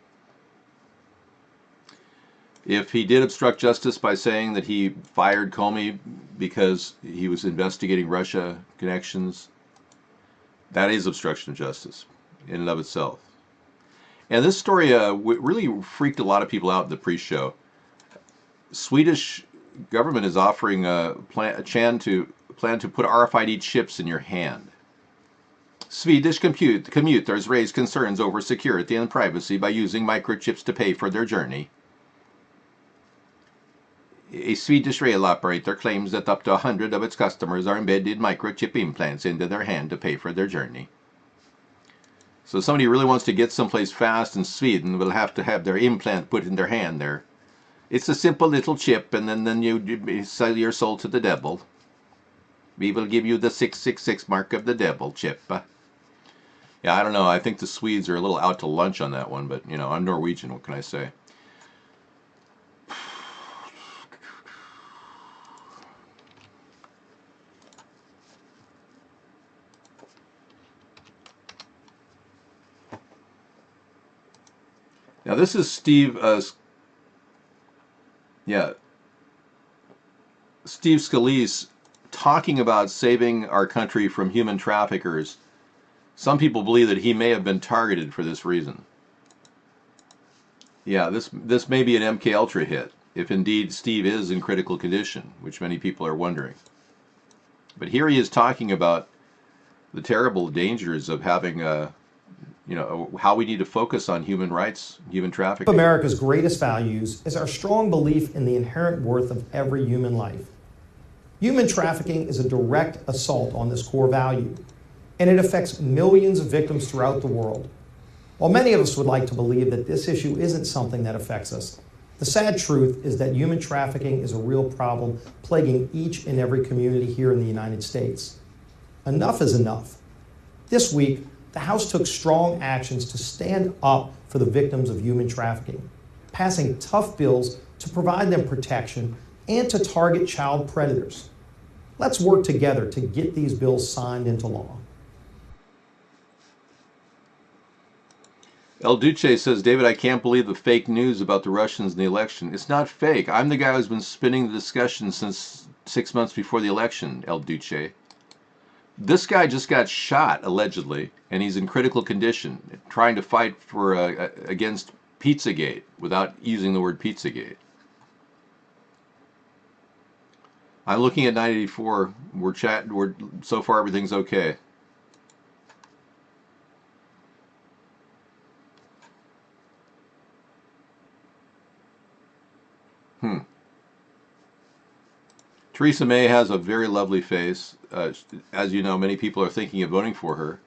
A: If he did obstruct justice by saying that he fired Comey because he was investigating Russia connections, that is obstruction of justice in and of itself. And this story really freaked a lot of people out in the pre-show. Swedish government is offering a plan to put RFID chips in your hand. Swedish commuters raise concerns over security and privacy by using microchips to pay for their journey. A Swedish rail operator claims that up to 100 of its customers are embedded microchip implants into their hand to pay for their journey. So somebody who really wants to get someplace fast in Sweden will have to have their implant put in their hand there. It's a simple little chip, and then you sell your soul to the devil. We will give you the 666 mark of the devil chip. Yeah, I don't know. I think the Swedes are a little out to lunch on that one, but, I'm Norwegian. What can I say? Now, this is Steve Scalise talking about saving our country from human traffickers. Some people believe that he may have been targeted for this reason. Yeah, this may be an MK Ultra hit, if indeed Steve is in critical condition, which many people are wondering. But here he is talking about the terrible dangers of having how we need to focus on human rights, human trafficking.
E: America's greatest values is our strong belief in the inherent worth of every human life. Human trafficking is a direct assault on this core value, and it affects millions of victims throughout the world. While many of us would like to believe that this issue isn't something that affects us, the sad truth is that human trafficking is a real problem plaguing each and every community here in the United States. Enough is enough. This week, the House took strong actions to stand up for the victims of human trafficking, passing tough bills to provide them protection and to target child predators. Let's work together to get these bills signed into law.
A: El Duce says, David, I can't believe the fake news about the Russians in the election. It's not fake. I'm the guy who's been spinning the discussion since 6 months before the election, El Duce. This guy just got shot, allegedly, and he's in critical condition, trying to fight for against Pizzagate without using the word Pizzagate. I'm looking at 984. We're so far everything's okay. Theresa May has a very lovely face. As you know, many people are thinking of voting for her.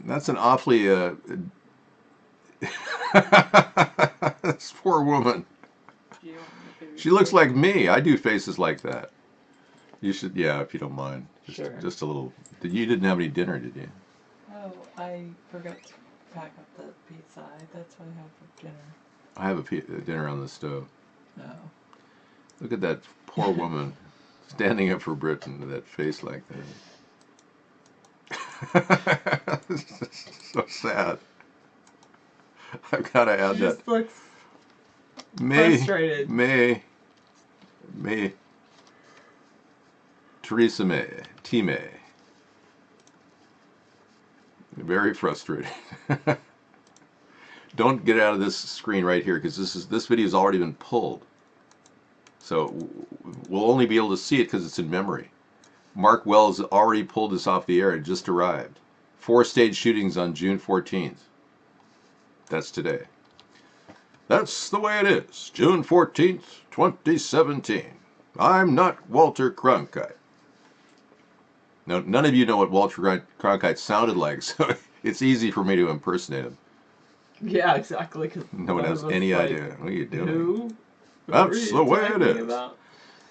A: That's an awfully this poor woman. She looks like me. I do faces like that. You should, yeah, if you don't mind. Just a little. You didn't have any dinner, did you?
K: Oh, I forgot to pack up the pizza. That's what I have for dinner.
A: I have a dinner on the stove.
K: No.
A: Look at that poor woman standing up for Britain with that face like that. So sad. I've got to add
K: She
A: that.
K: just looks frustrated.
A: May. Theresa May. T-May. Very frustrated. Don't get out of this screen right here because this video has already been pulled. So we'll only be able to see it because it's in memory. Mark Wells already pulled this off the air. It just arrived. 4 stage shootings on June 14th. That's today. That's the way it is. June 14th, 2017. I'm not Walter Cronkite. Now, none of you know what Walter Cronkite sounded like, so it's easy for me to impersonate him.
K: Yeah, exactly.
A: No one has any idea. What are you doing?
K: Who?
A: That's the way it is. About?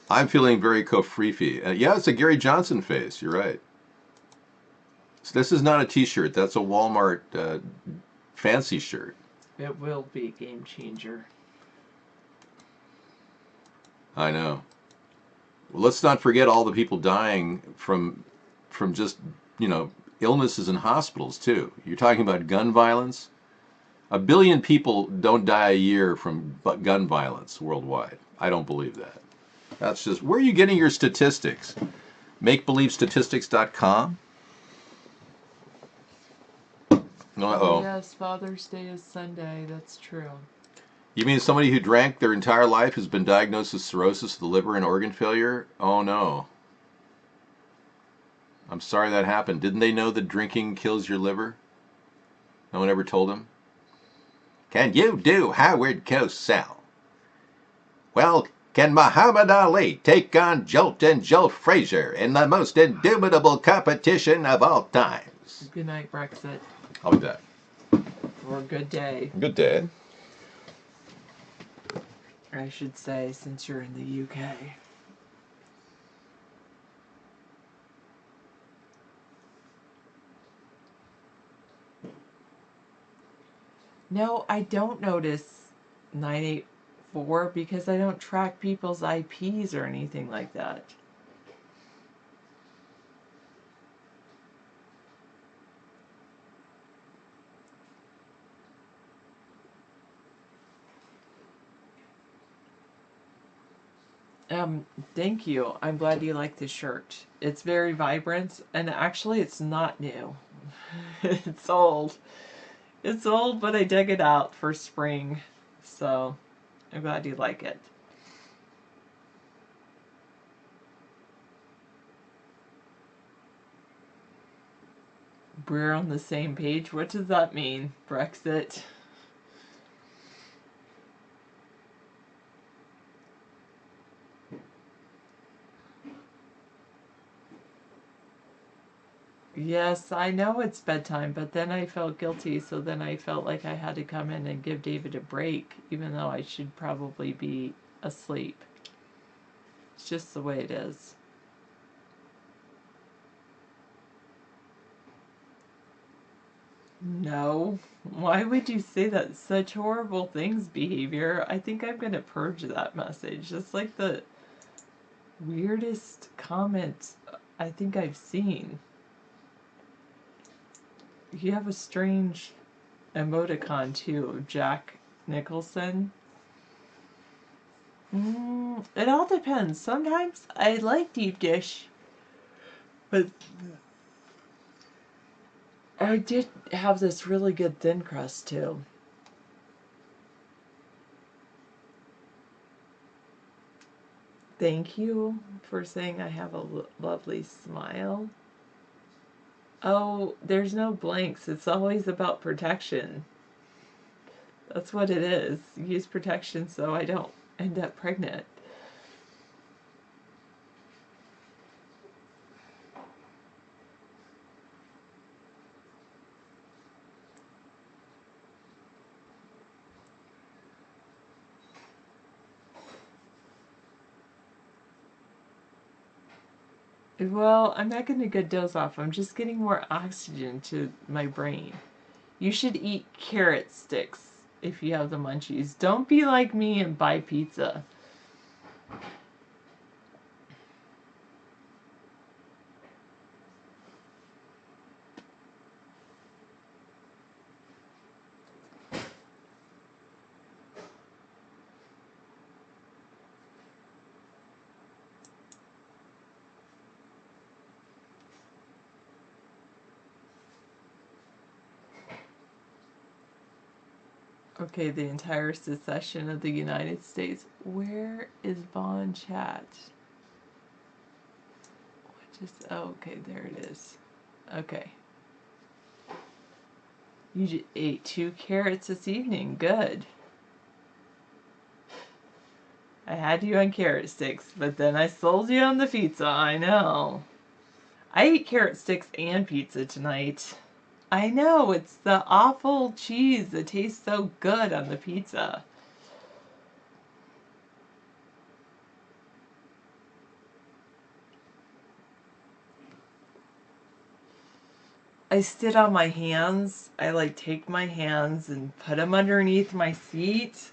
A: I'm feeling very Kofrifi. Yeah, it's a Gary Johnson face. You're right. So this is not a t-shirt. That's a Walmart fancy shirt.
K: It will be a game changer.
A: I know. Well, let's not forget all the people dying from just, illnesses in hospitals, too. You're talking about gun violence. 1 billion people don't die a year from gun violence worldwide. I don't believe that. That's just, where are you getting your statistics? MakeBelieveStatistics.com? Uh-oh.
K: Yes, Father's Day is Sunday. That's true.
A: You mean somebody who drank their entire life has been diagnosed with cirrhosis of the liver and organ failure? Oh, no. I'm sorry that happened. Didn't they know that drinking kills your liver? No one ever told them? Can you do Howard Cosell? Well, can Muhammad Ali take on Jolt and Joe Frazier in the most indubitable competition of all times?
K: Good night, Brexit.
A: I'll be back.
K: Or good day.
A: Good day.
K: I should say, since you're in the UK. No, I don't notice 984 because I don't track people's IPs or anything like that. Thank you. I'm glad you like the shirt. It's very vibrant, and actually it's not new. It's old. It's old, but I dug it out for spring, so I'm glad you like it. We're on the same page. What does that mean, Brexit? Yes, I know it's bedtime, but then I felt guilty, so then I felt like I had to come in and give David a break, even though I should probably be asleep. It's just the way it is. No. Why would you say that? Such horrible things, behavior. I think I'm going to purge that message. It's like the weirdest comment I think I've seen. You have a strange emoticon too of Jack Nicholson. It all depends. Sometimes I like deep dish, but I did have this really good thin crust too. Thank you for saying I have a lovely smile. Oh, there's no blanks. It's always about protection. That's what it is. Use protection so I don't end up pregnant. Well, I'm not getting a good dose off. I'm just getting more oxygen to my brain. You should eat carrot sticks if you have the munchies. Don't be like me and buy pizza. Okay, the entire secession of the United States. Where is Bon Chat? Oh, okay, there it is. Okay. You just ate 2 carrots this evening. Good. I had you on carrot sticks, but then I sold you on the pizza. I know. I ate carrot sticks and pizza tonight. I know, it's the awful cheese that tastes so good on the pizza. I sit on my hands. I like take my hands and put them underneath my seat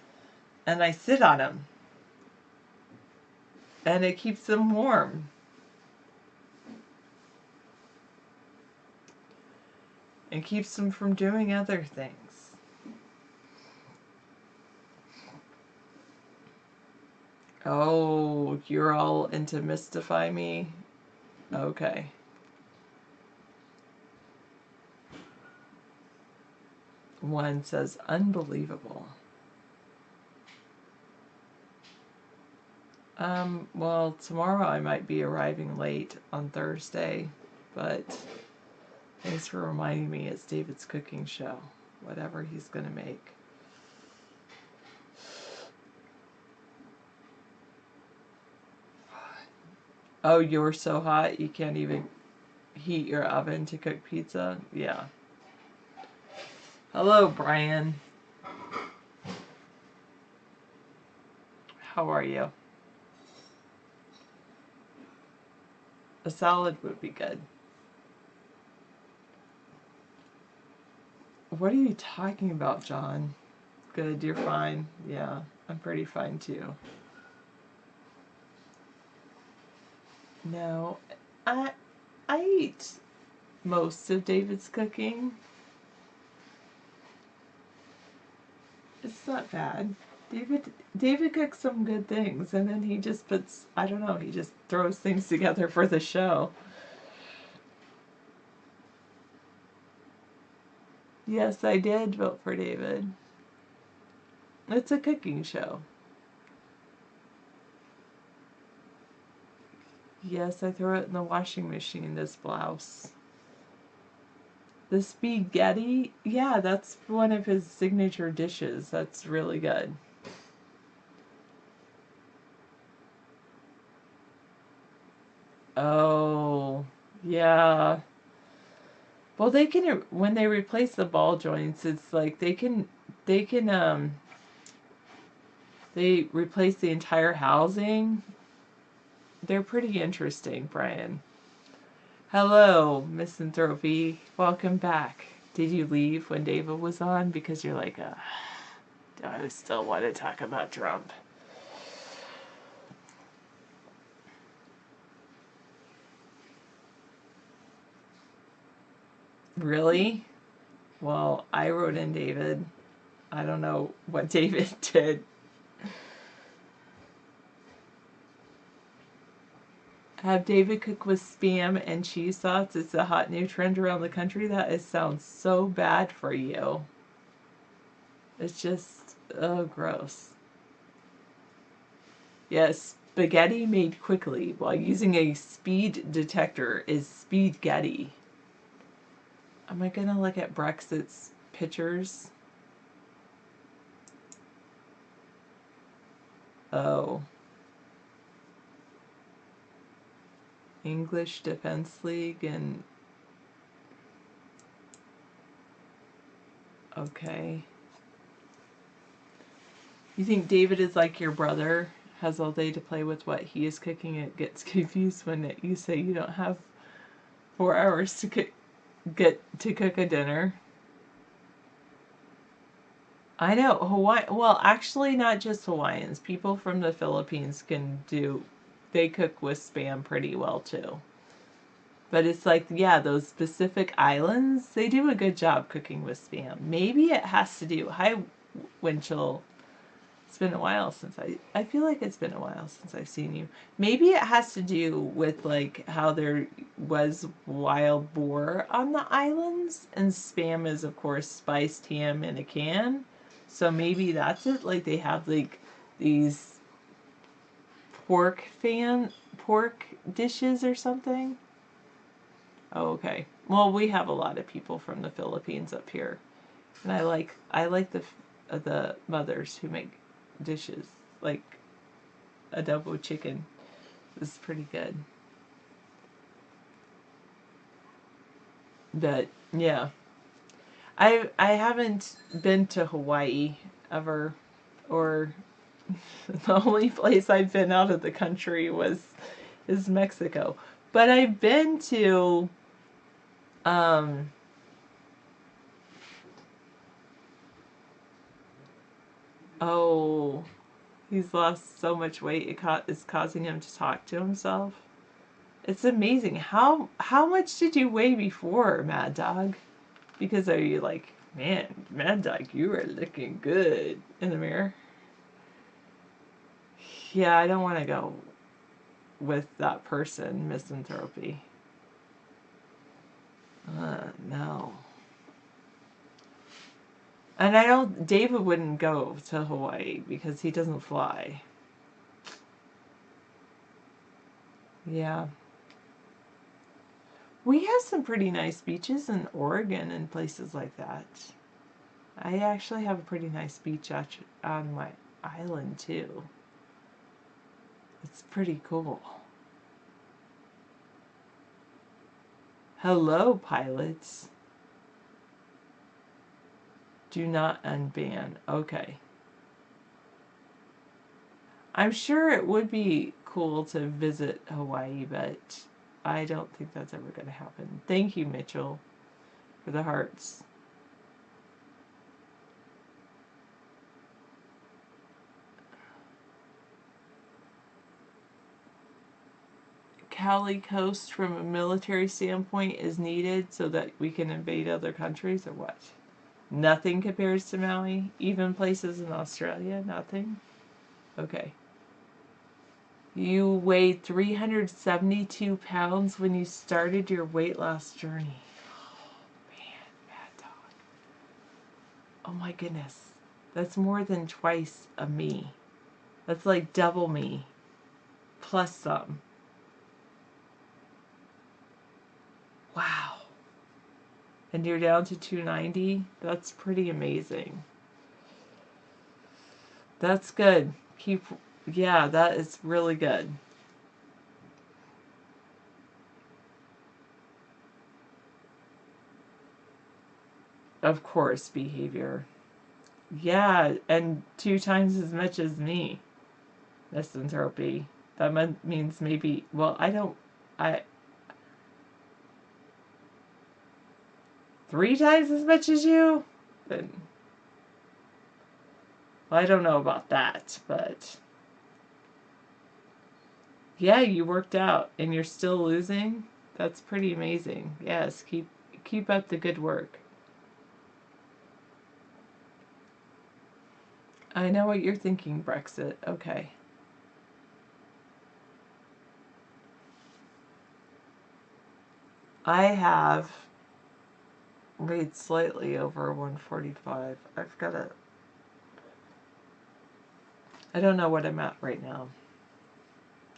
K: and I sit on them. And it keeps them warm. It keeps them from doing other things. Oh, you're all into Mystify Me? Okay. One says, unbelievable. Well, tomorrow I might be arriving late on Thursday, but thanks for reminding me it's David's cooking show, whatever he's gonna make. Oh, you're so hot you can't even heat your oven to cook pizza? Yeah. Hello, Brian. How are you? A salad would be good. What are you talking about, John? Good, you're fine. Yeah, I'm pretty fine too. No, I eat most of David's cooking. It's not bad. David cooks some good things, and then he just puts, I don't know, he just throws things together for the show. Yes, I did vote for David. It's a cooking show. Yes, I threw it in the washing machine, this blouse. The spaghetti? Yeah, that's one of his signature dishes. That's really good. Oh, yeah. Well, they can, when they replace the ball joints, it's like they replace the entire housing. They're pretty interesting, Brian. Hello, Misanthropy. Welcome back. Did you leave when David was on? Because you're like, do I still want to talk about Trump? Really? Well, I wrote in David. I don't know what David did. Have David cook with Spam and cheese sauce. It's a hot new trend around the country. Sounds so bad for you. It's just, oh, gross. Yes, spaghetti made quickly while using a speed detector is speedgetty. Am I gonna look at Brexit's pictures? Oh. English Defense League and... Okay. You think David is like your brother? Has all day to play with what he is cooking and gets confused when you say you don't have 4 hours to cook a dinner. I know, Hawaii, well, actually not just Hawaiians. People from the Philippines they cook with Spam pretty well too. But it's like, yeah, those specific islands, they do a good job cooking with Spam. Maybe it has to do, hi Winchell, it's been a while since I feel like it's been a while since I've seen you. Maybe it has to do with like how there was wild boar on the islands, and Spam is of course spiced ham in a can. So maybe that's it. Like they have like these pork dishes or something. Oh, okay. Well, we have a lot of people from the Philippines up here, and I like the mothers who make dishes like adobo chicken. Is pretty good. But yeah, I haven't been to Hawaii ever, or the only place I've been out of the country is Mexico. But I've been to oh, he's lost so much weight it's causing him to talk to himself. It's amazing. How much did you weigh before, Mad Dog? Because are you like, man, Mad Dog, you are looking good in the mirror? Yeah, I don't want to go with that person, misanthropy. No. And I don't, David wouldn't go to Hawaii because he doesn't fly. Yeah. We have some pretty nice beaches in Oregon and places like that. I actually have a pretty nice beach on my island too. It's pretty cool. Hello, pilots. Do not unban. Okay. I'm sure it would be cool to visit Hawaii, but I don't think that's ever going to happen. Thank you, Mitchell, for the hearts. Cali Coast, from a military standpoint, is needed so that we can invade other countries, or what? Nothing compares to Maui? Even places in Australia? Nothing? Okay. You weighed 372 pounds when you started your weight loss journey. Oh, man, Mad Dog. Oh my goodness. That's more than twice of me. That's like double me. Plus some. Wow. And you're down to 290? That's pretty amazing. That's good. Yeah, that is really good. Of course, behavior. Yeah, and 2 times as much as me. Misanthropy. That means maybe, well, I 3 times as much as you? Then, well, I don't know about that, but yeah, you worked out and you're still losing. That's pretty amazing. Yes, keep up the good work. I know what you're thinking, Brexit. Okay. I have made slightly over 145. I've got a... I don't know what I'm at right now.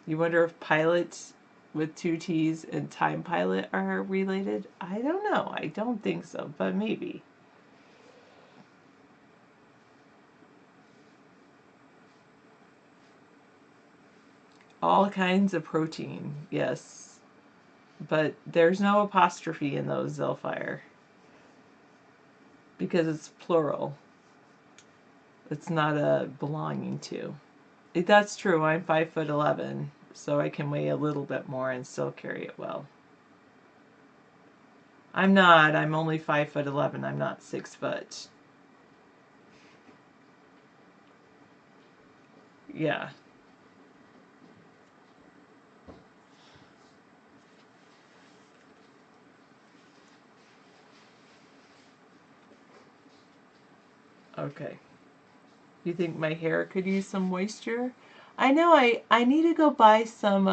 K: You wonder if pilots with 2 T's and time pilot are related? I don't know. I don't think so, but maybe. All kinds of protein, yes. But there's no apostrophe in those, Zellfire. Because it's plural. It's not a belonging to. That's true. I'm 5'11", so I can weigh a little bit more and still carry it well. I'm not. I'm only 5'11". I'm not 6 foot. Yeah. Okay. You think my hair could use some moisture? I know. I need to go buy some.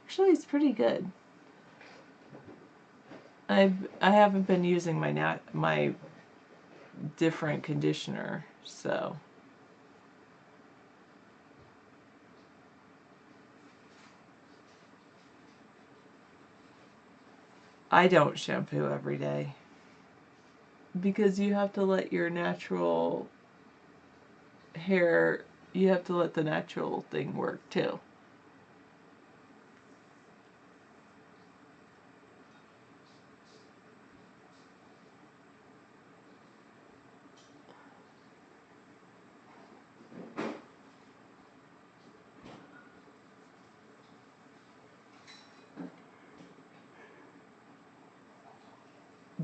K: Actually, it's pretty good. I haven't been using my different conditioner, so. I don't shampoo every day because you have to let your natural hair, you have to let the natural thing work too.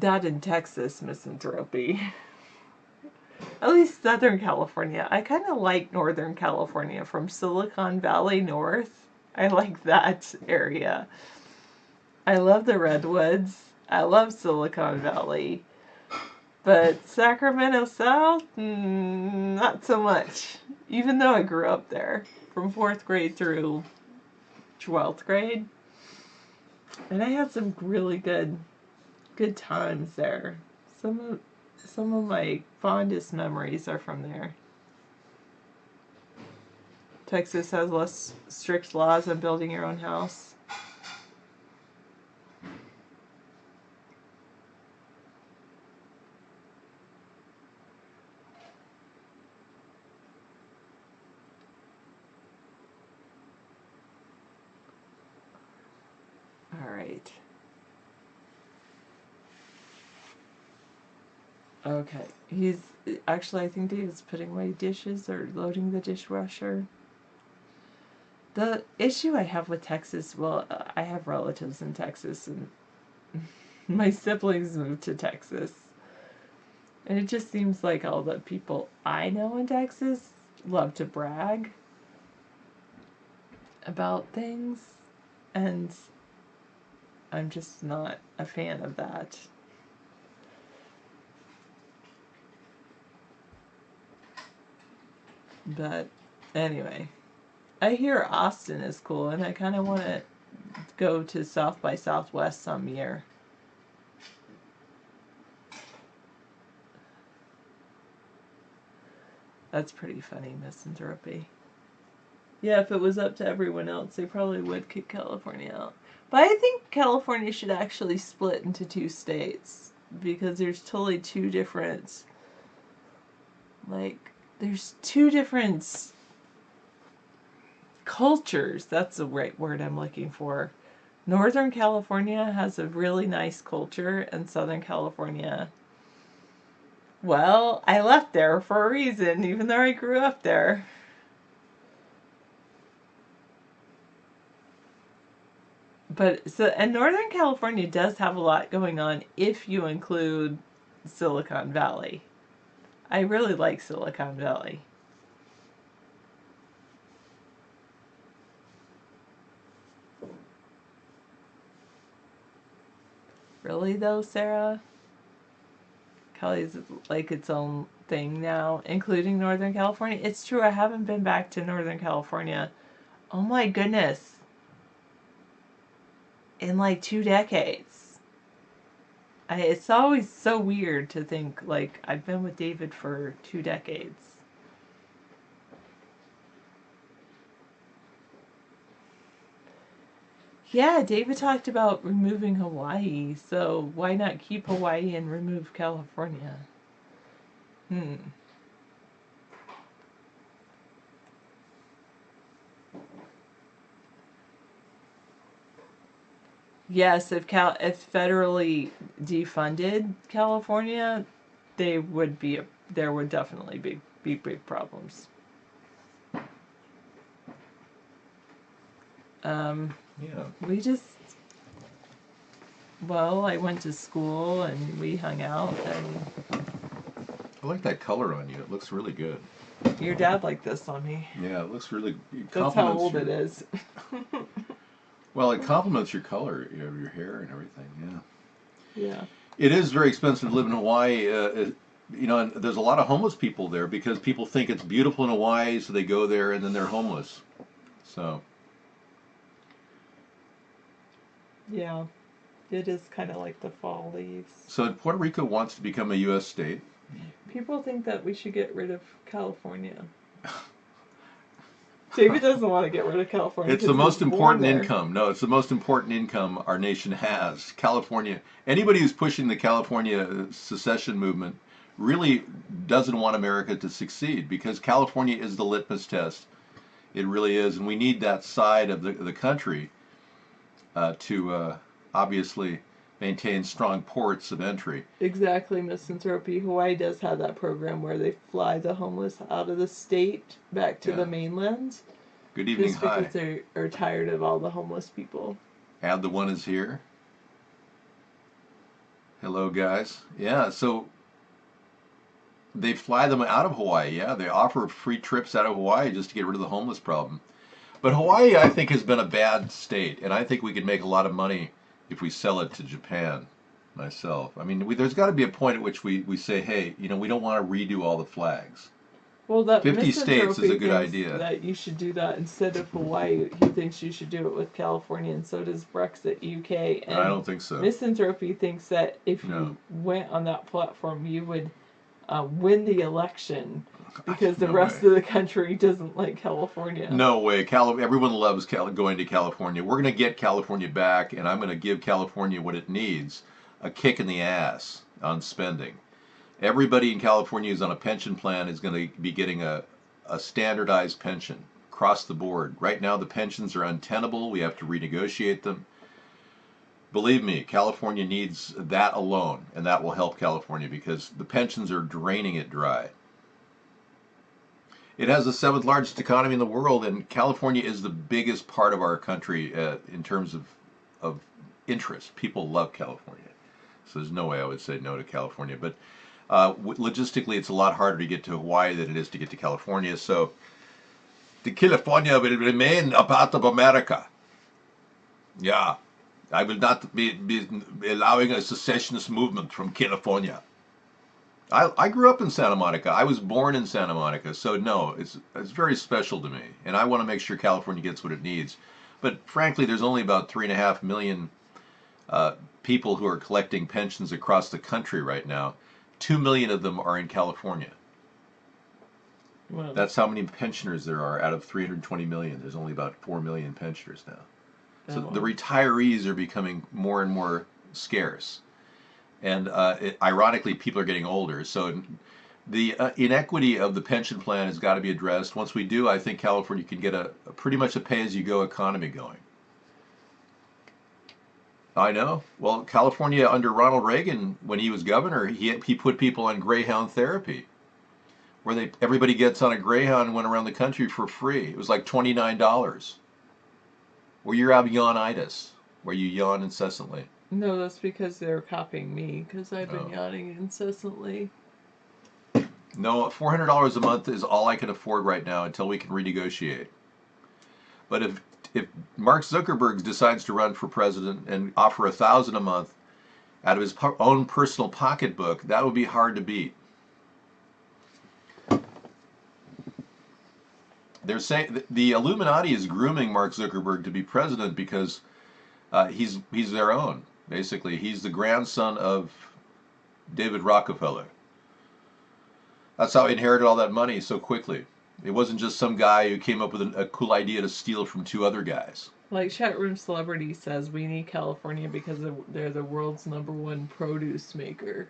K: Not in Texas, misanthropy. At least Southern California. I kind of like Northern California from Silicon Valley north. I like that area. I love the redwoods. I love Silicon Valley. But Sacramento South, not so much. Even though I grew up there from 4th grade through 12th grade. And I had some really good times there. Some of my fondest memories are from there. Texas has less strict laws on building your own house. All right. Okay. He's actually, I think David's putting away dishes or loading the dishwasher. The issue I have with Texas, well, I have relatives in Texas, and my siblings moved to Texas. And it just seems like all the people I know in Texas love to brag about things, and I'm just not a fan of that. But anyway, I hear Austin is cool, and I kind of want to go to South by Southwest some year. That's pretty funny, misanthropy. Yeah, if it was up to everyone else, they probably would kick California out. But I think California should actually split into 2 states because there's totally 2 different, there's 2 different cultures. That's the right word I'm looking for. Northern California has a really nice culture, and Southern California, well, I left there for a reason, even though I grew up there. And Northern California does have a lot going on if you include Silicon Valley. I really like Silicon Valley. Really though, Sarah? Kelly's like its own thing now, including Northern California. It's true, I haven't been back to Northern California. Oh my goodness. In like 2 decades. It's always so weird to think, like, I've been with David for 2 decades. Yeah, David talked about removing Hawaii, so why not keep Hawaii and remove California? Yes, if federally defunded California, there would definitely be big problems.
A: Yeah.
K: We just, well, I went to school and we hung out, and
A: I like that color on you. It looks really good.
K: your dad liked this on me.
A: Yeah, it looks really.
K: That's how old it is.
A: Well, it complements your color, your hair and everything. Yeah.
K: Yeah.
A: It is very expensive to live in Hawaii. And there's a lot of homeless people there because people think it's beautiful in Hawaii, so they go there and then they're homeless. So.
K: Yeah. It is kind of like the fall leaves.
A: So Puerto Rico wants to become a U.S. state.
K: People think that we should get rid of California. David doesn't want to get rid of California.
A: It's the most important income. No, it's the most important income our nation has. California. Anybody who's pushing the California secession movement really doesn't want America to succeed because California is the litmus test. It really is, and we need that side of the country to obviously maintain strong ports of entry.
K: Exactly, Misanthropy. Hawaii does have that program where they fly the homeless out of the state back to the mainland.
A: Good evening,
K: just because they are tired of all the homeless people.
A: Add the one is here. Hello, guys. Yeah, so they fly them out of Hawaii. Yeah, they offer free trips out of Hawaii just to get rid of the homeless problem. But Hawaii, I think, has been a bad state, and I think we could make a lot of money if we sell it to Japan. Myself, I mean, there's got to be a point at which we say, hey, we don't want to redo all the flags.
K: Well, that
A: 50 states is a good idea.
K: That you should do that instead of Hawaii. He thinks you should do it with California, and so does Brexit UK. And
A: I don't think so.
K: Misanthropy thinks that if you went on that platform, you would win the election because the rest of the country doesn't like California.
A: No way. Everyone loves going to California. We're going to get California back, and I'm going to give California what it needs, a kick in the ass on spending. Everybody in California who's on a pension plan is going to be getting a standardized pension across the board. Right now, the pensions are untenable. We have to renegotiate them. Believe me, California needs that alone, and that will help California because the pensions are draining it dry. It has the 7th largest economy in the world, and California is the biggest part of our country in terms of interest. People love California. So there's no way I would say no to California. But logistically, it's a lot harder to get to Hawaii than it is to get to California. So the California will remain a part of America. Yeah. I will not be allowing a secessionist movement from California. I grew up in Santa Monica. I was born in Santa Monica. So no, it's very special to me. And I want to make sure California gets what it needs. But frankly, there's only about 3.5 million people who are collecting pensions across the country right now. 2 million of them are in California.
K: Wow.
A: That's how many pensioners there are out of 320 million. There's only about 4 million pensioners now. So the retirees are becoming more and more scarce. And ironically, people are getting older. So the inequity of the pension plan has got to be addressed. Once we do, I think California can get a pretty much a pay-as-you-go economy going. I know. Well, California under Ronald Reagan, when he was governor, he put people on Greyhound therapy, where everybody gets on a Greyhound and went around the country for free. It was like $29. Or you're having yawnitis, where you yawn incessantly.
K: No, that's because they're copying me, because I've been yawning incessantly.
A: No, $400 a month is all I can afford right now until we can renegotiate. But if Mark Zuckerberg decides to run for president and offer $1,000 a month out of his own personal pocketbook, that would be hard to beat. They're saying the Illuminati is grooming Mark Zuckerberg to be president because he's their own. Basically, he's the grandson of David Rockefeller. That's how he inherited all that money so quickly. It wasn't just some guy who came up with a cool idea to steal from two other guys.
K: Like Chatroom Celebrity says, we need California because they're the world's #1 produce maker.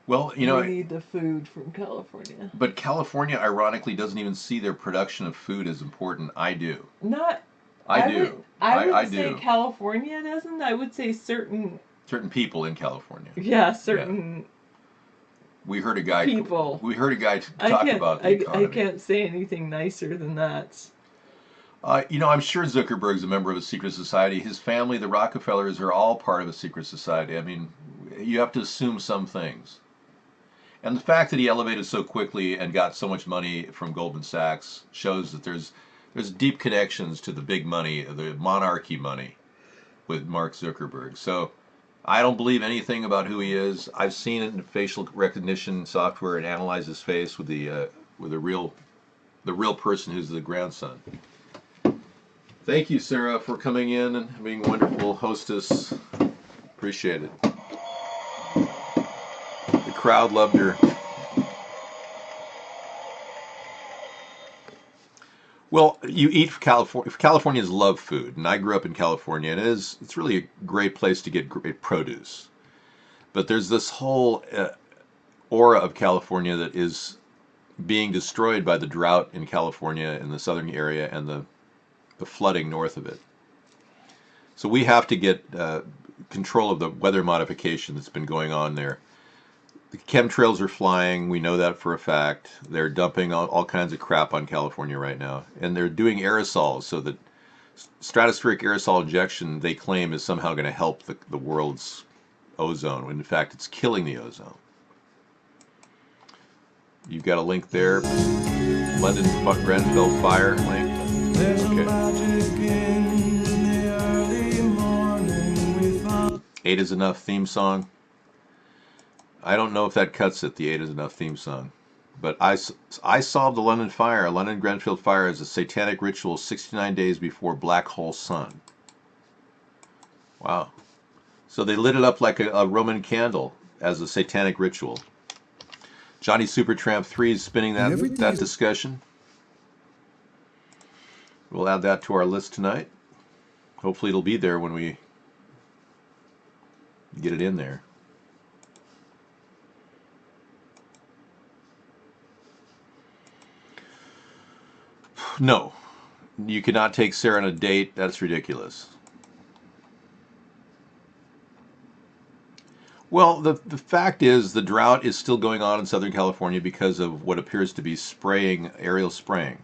A: Well,
K: we need the food from California.
A: But California, ironically, doesn't even see their production of food as important. I do. I do.
K: I would say California doesn't. I would say certain
A: people in California.
K: Yeah, certain. Yeah.
A: We heard a guy.
K: People.
A: We heard a guy talk about the economy.
K: I can't say anything nicer than that.
A: I'm sure Zuckerberg's a member of a secret society. His family, the Rockefellers, are all part of a secret society. I mean, you have to assume some things. And the fact that he elevated so quickly and got so much money from Goldman Sachs shows that there's deep connections to the big money, the monarchy money, with Mark Zuckerberg. So I don't believe anything about who he is. I've seen it in facial recognition software and analyzed his face with the real person who's the grandson. Thank you, Sarah, for coming in and being a wonderful hostess. Appreciate it. The crowd loved her. Well, you eat California. Californians love food, and I grew up in California, and it's really a great place to get great produce. But there's this whole aura of California that is being destroyed by the drought in California in the southern area and the flooding north of it. So we have to get control of the weather modification that's been going on there. The chemtrails are flying. We know that for a fact. They're dumping all kinds of crap on California right now. And they're doing aerosols so that stratospheric aerosol injection, they claim, is somehow going to help the world's ozone, when in fact it's killing the ozone. You've got a link there. London Grenfell fire link. Okay. 8 is Enough theme song. I don't know if that cuts it, the 8 is Enough theme song. But I solved the London fire, London Grenfell fire, as a satanic ritual 69 days before Black Hole Sun. Wow. So they lit it up like a Roman candle as a satanic ritual. Johnny Supertramp 3 is spinning that discussion. We'll add that to our list tonight. Hopefully it'll be there when we get it in there. No, you cannot take Sarah on a date. That's ridiculous. Well, the fact is the drought is still going on in Southern California because of what appears to be aerial spraying.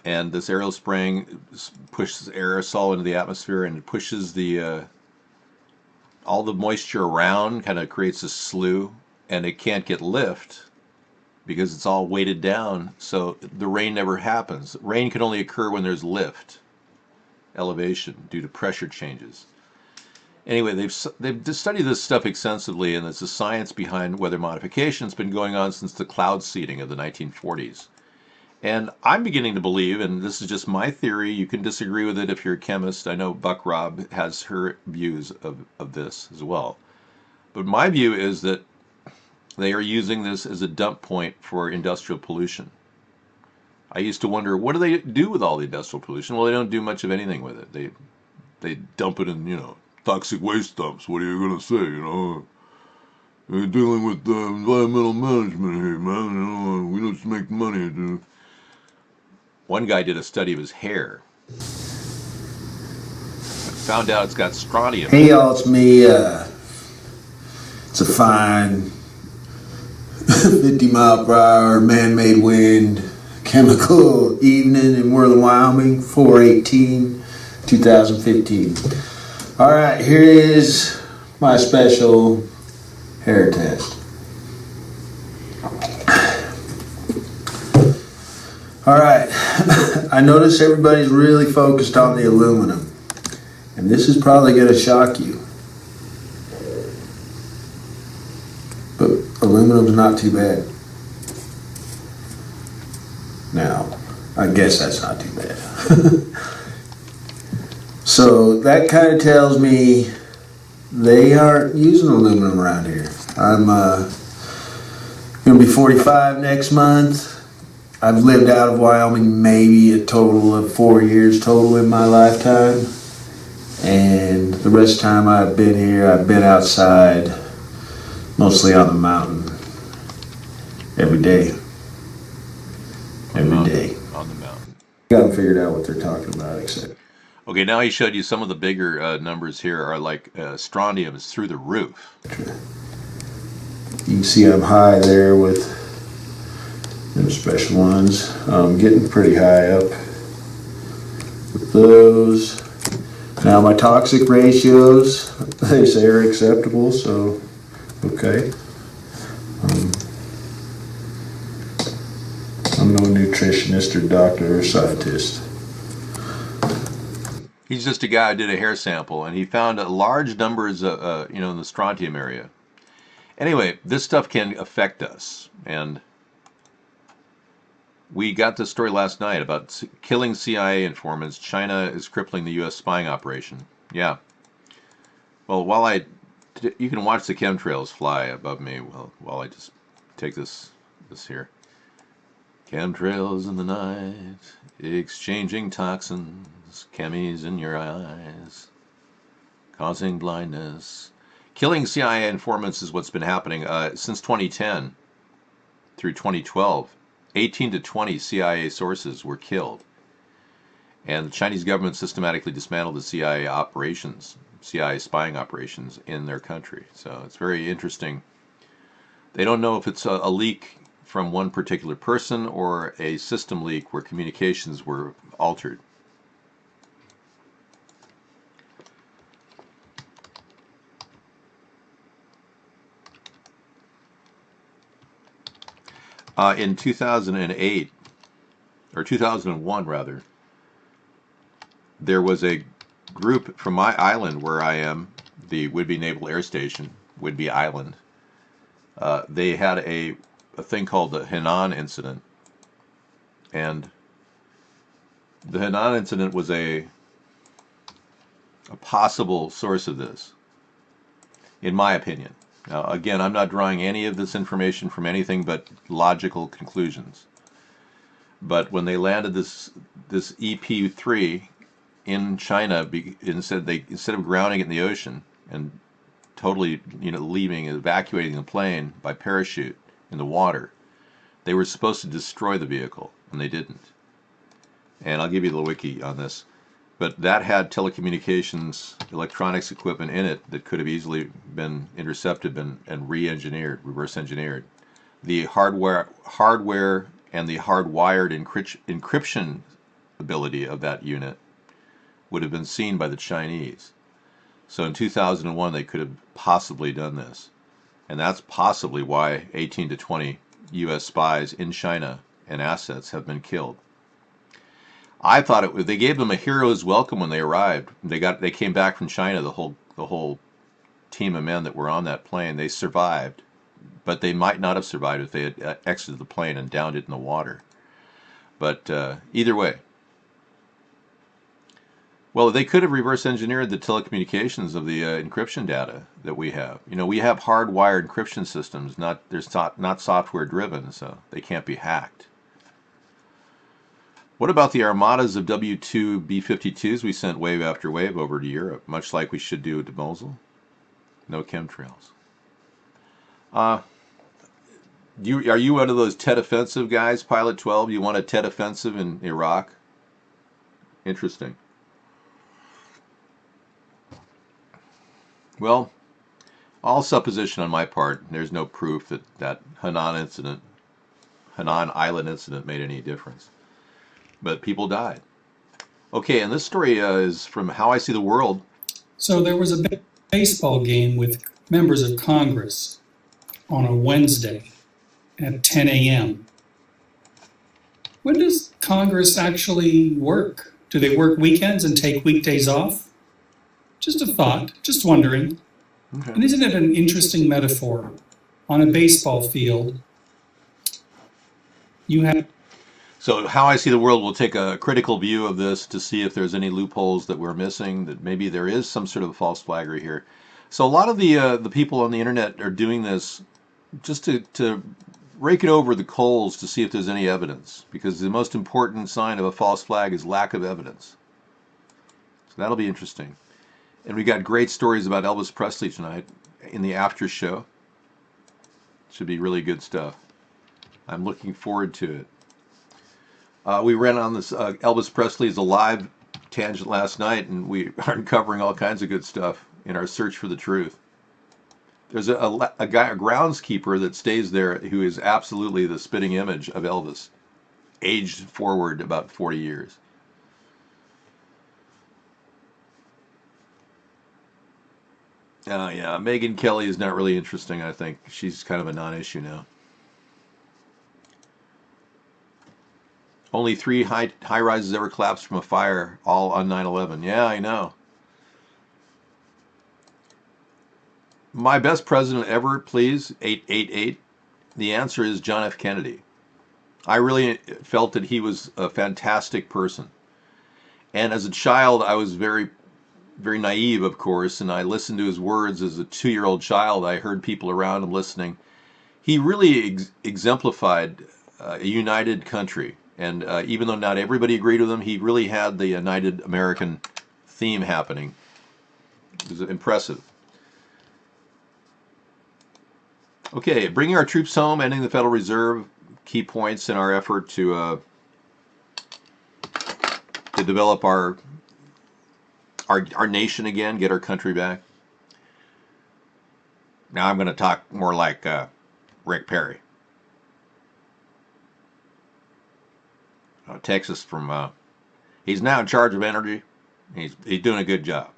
A: And this aerial spraying pushes aerosol into the atmosphere, and it pushes all the moisture around, kind of creates a slough, and it can't get lift because it's all weighted down, so the rain never happens. Rain can only occur when there's lift, elevation, due to pressure changes. Anyway, they've studied this stuff extensively, and it's the science behind weather modification. It's been going on since the cloud seeding of the 1940s. And I'm beginning to believe, and this is just my theory, you can disagree with it if you're a chemist. I know Buck Robb has her views of this as well. But my view is that they are using this as a dump point for industrial pollution. I used to wonder, what do they do with all the industrial pollution? Well, they don't do much of anything with it. They dump it in, toxic waste dumps. What are you going to say, We're dealing with environmental management here, man. We don't make money, dude. One guy did a study of his hair. Found out it's got strontium.
F: Hey y'all, it's me. It's a fine 50 mile per hour man-made wind chemical evening in Worland, Wyoming, 4/18/2015. All right, here is my special hair test. All right, I notice everybody's really focused on the aluminum, and this is probably going to shock you. But aluminum's not too bad. Now, I guess that's not too bad. So that kind of tells me they aren't using aluminum around here. I'm gonna be 45 next month. I've lived out of Wyoming maybe a total of 4 years total in my lifetime. And the rest of the time I've been here, I've been outside, mostly on the mountain, every day. Every day.
A: On the mountain.
F: Got to figure out what they're talking about, except.
A: Okay, now he showed you some of the bigger numbers here are like strontium is through the roof.
F: You can see I'm high there with them special ones. I'm getting pretty high up with those. Now my toxic ratios, they say are acceptable, so okay. I'm no nutritionist or doctor or scientist.
A: He's just a guy who did a hair sample, and he found large numbers, in the strontium area. Anyway, this stuff can affect us, and we got this story last night about killing CIA informants. China is crippling the U.S. spying operation. Yeah. Well, you can watch the chemtrails fly above me while I just take this here. Chemtrails in the night, exchanging toxins, chemies in your eyes, causing blindness. Killing CIA informants is what's been happening since 2010 through 2012. 18 to 20 CIA sources were killed. And the Chinese government systematically dismantled the CIA operations, CIA spying operations in their country. So it's very interesting. They don't know if it's a leak from one particular person or a system leak where communications were altered. In 2008, or 2001 rather, there was a group from my island where I am, the Whidbey Naval Air Station, Whidbey Island. They had a thing called the Henan incident, and the Henan incident was a possible source of this, in my opinion. Now, again, I'm not drawing any of this information from anything but logical conclusions. But when they landed this EP-3 in China, instead of grounding it in the ocean and totally, evacuating the plane by parachute in the water, they were supposed to destroy the vehicle, and they didn't. And I'll give you the wiki on this. But that had telecommunications, electronics equipment in it that could have easily been intercepted and re-engineered, reverse engineered. The hardware and the hardwired encryption ability of that unit would have been seen by the Chinese. So in 2001, they could have possibly done this. And that's possibly why 18 to 20 U.S. spies in China and assets have been killed. I thought they gave them a hero's welcome when they arrived. They came back from China, the whole team of men that were on that plane. They survived, but they might not have survived if they had exited the plane and downed it in the water. But either way, well, they could have reverse engineered the telecommunications of the encryption data that we have. We have hardwired encryption systems. Not software driven, so they can't be hacked. What about the armadas of W-2 B-52s we sent wave after wave over to Europe, much like we should do at Mosul? No chemtrails. Are you one of those Tet Offensive guys, Pilot 12? You want a Tet Offensive in Iraq? Interesting. Well, all supposition on my part. There's no proof that Henan Island incident made any difference. But people died. Okay, and this story is from How I See the World.
H: So there was a baseball game with members of Congress on a Wednesday at 10 a.m. When does Congress actually work? Do they work weekends and take weekdays off? Just a thought, just wondering.
A: Okay.
H: And isn't it an interesting metaphor? On a baseball field, you have...
A: So how I see the world, will take a critical view of this to see if there's any loopholes that we're missing, that maybe there is some sort of false flaggery here. So a lot of the people on the internet are doing this just to rake it over the coals to see if there's any evidence, because the most important sign of a false flag is lack of evidence. So that'll be interesting. And we got great stories about Elvis Presley tonight in the after show. Should be really good stuff. I'm looking forward to it. We ran on this Elvis Presley's Alive tangent last night, and we are uncovering all kinds of good stuff in our search for the truth. There's a guy, a groundskeeper that stays there, who is absolutely the spitting image of Elvis, aged forward about 40 years. Yeah, Megyn Kelly is not really interesting, I think. She's kind of a non-issue now. Only 3 high-rises ever collapsed from a fire, all on 9/11. Yeah, I know. My best president ever, please, 888. The answer is John F. Kennedy. I really felt that he was a fantastic person. And as a child, I was very, very naive, of course, and I listened to his words as a 2-year-old child. I heard people around him listening. He really exemplified a united country. And even though not everybody agreed with him, he really had the United American theme happening. It was impressive. Okay, bringing our troops home, ending the Federal Reserve, key points in our effort to develop our nation again, get our country back. Now I'm going to talk more like Rick Perry. Texas from, he's now in charge of energy. He's doing a good job.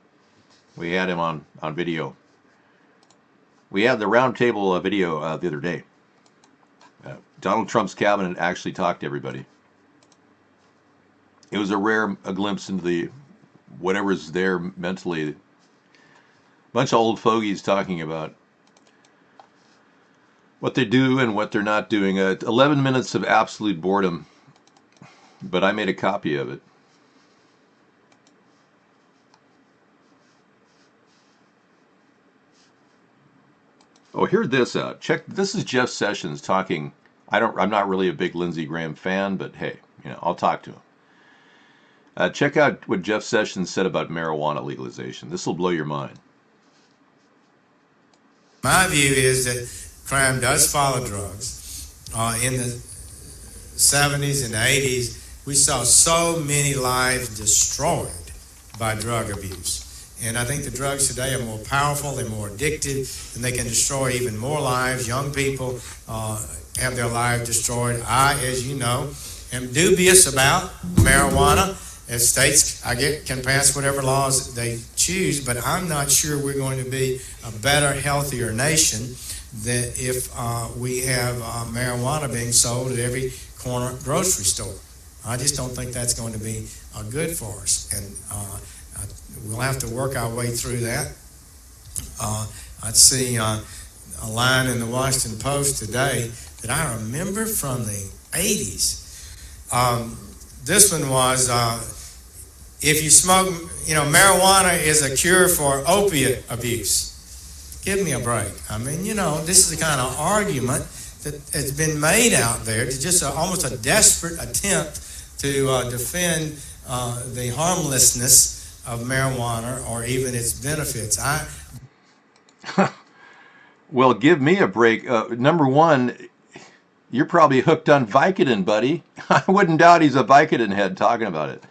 A: We had him on video. We had the roundtable video the other day. Donald Trump's cabinet actually talked to everybody. It was a glimpse into the whatever's there mentally. A bunch of old fogies talking about what they do and what they're not doing. 11 minutes of absolute boredom, but I made a copy of it. Oh, hear this out. Check. This is Jeff Sessions talking. I'm not really a big Lindsey Graham fan, but hey, I'll talk to him. Check out what Jeff Sessions said about marijuana legalization. This will blow your mind.
I: My view is that crime does follow drugs. In the 70s and 80s, we saw so many lives destroyed by drug abuse. And I think the drugs today are more powerful, they're more addictive, and they can destroy even more lives. Young people have their lives destroyed. I, as you know, am dubious about marijuana. As states, can pass whatever laws they choose, but I'm not sure we're going to be a better, healthier nation than if we have marijuana being sold at every corner grocery store. I just don't think that's going to be good for us, and we'll have to work our way through that. I see a line in the Washington Post today that I remember from the 80s. This one was, if you smoke, marijuana is a cure for opiate abuse. Give me a break. I mean, this is the kind of argument that has been made out there to just almost a desperate attempt to defend the harmlessness of marijuana or even its benefits.
A: Well, give me a break. Number one, you're probably hooked on Vicodin, buddy. I wouldn't doubt he's a Vicodin head talking about it.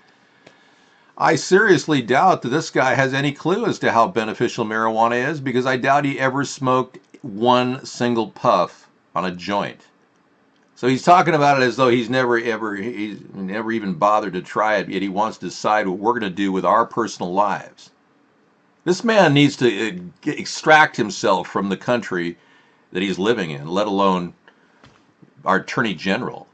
A: I seriously doubt that this guy has any clue as to how beneficial marijuana is, because I doubt he ever smoked one single puff on a joint. So he's talking about it as though he's never even bothered to try it, yet he wants to decide what we're going to do with our personal lives. This man needs to extract himself from the country that he's living in, let alone our Attorney General.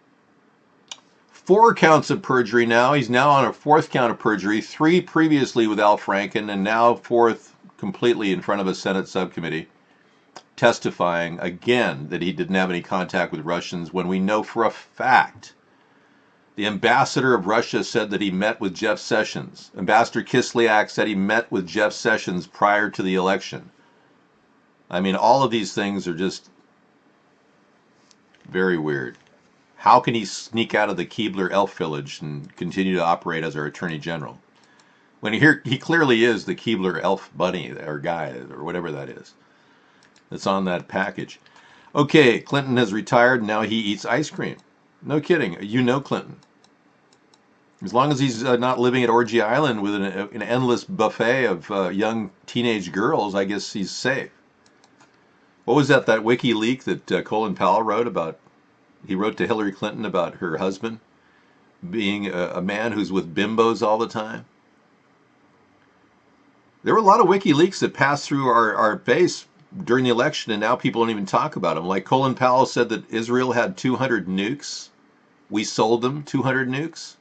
A: 4 counts of perjury now. He's now on a 4th count of perjury, 3 previously with Al Franken, and now 4th completely in front of a Senate subcommittee, testifying again that he didn't have any contact with Russians, when we know for a fact The ambassador of Russia said that he met with Jeff Sessions. Ambassador Kislyak said he met with Jeff Sessions prior to the election. I mean, all of these things are just very weird. How can he sneak out of the Keebler Elf Village and continue to operate as our Attorney General? When he clearly is the Keebler Elf bunny or guy or whatever that is that's on that package. Okay, Clinton has retired and now he eats ice cream. No kidding. You know Clinton. As long as he's not living at Orgy Island with an endless buffet of young teenage girls, I guess he's safe. What was that WikiLeaks that Colin Powell wrote about? He wrote to Hillary Clinton about her husband being a man who's with bimbos all the time. There were a lot of WikiLeaks that passed through our base during the election, and now people don't even talk about them. Like Colin Powell said that Israel had 200 nukes. We sold them 200 nukes.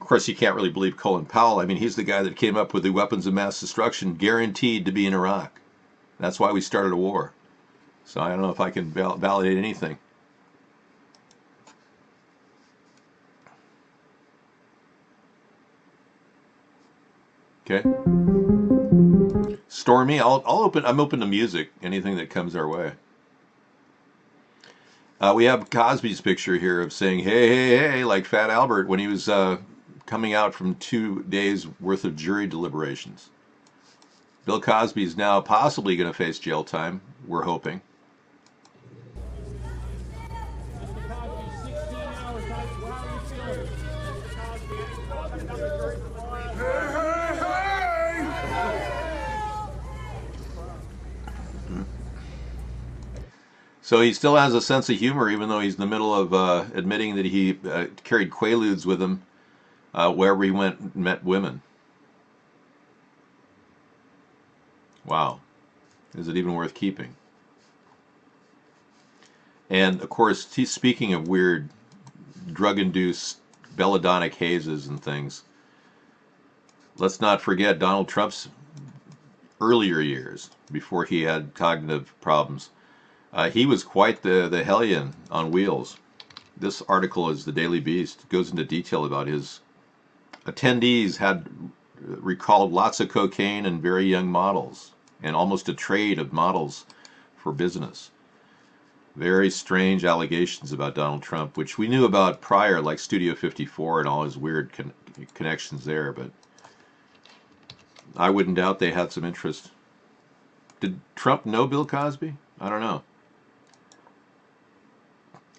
A: Of course, you can't really believe Colin Powell. I mean, he's the guy that came up with the weapons of mass destruction guaranteed to be in Iraq. That's why we started a war. So I don't know if I can validate anything. Okay. Stormy, I'm open to music, anything that comes our way. We have Cosby's picture here of saying, hey, hey, hey, like Fat Albert when he was coming out from 2 days worth of jury deliberations. Bill Cosby is now possibly going to face jail time, we're hoping. So he still has a sense of humor, even though he's in the middle of admitting that he carried Quaaludes with him wherever he went and met women. Wow. Is it even worth keeping? And, of course, he's speaking of weird drug-induced belladonic hazes and things. Let's not forget Donald Trump's earlier years, before he had cognitive problems. He was quite the hellion on wheels. This article is the Daily Beast. It goes into detail about his attendees had recalled lots of cocaine and very young models, and almost a trade of models for business. Very strange allegations about Donald Trump, which we knew about prior, like Studio 54 and all his weird connections there, but I wouldn't doubt they had some interest. Did Trump know Bill Cosby? I don't know.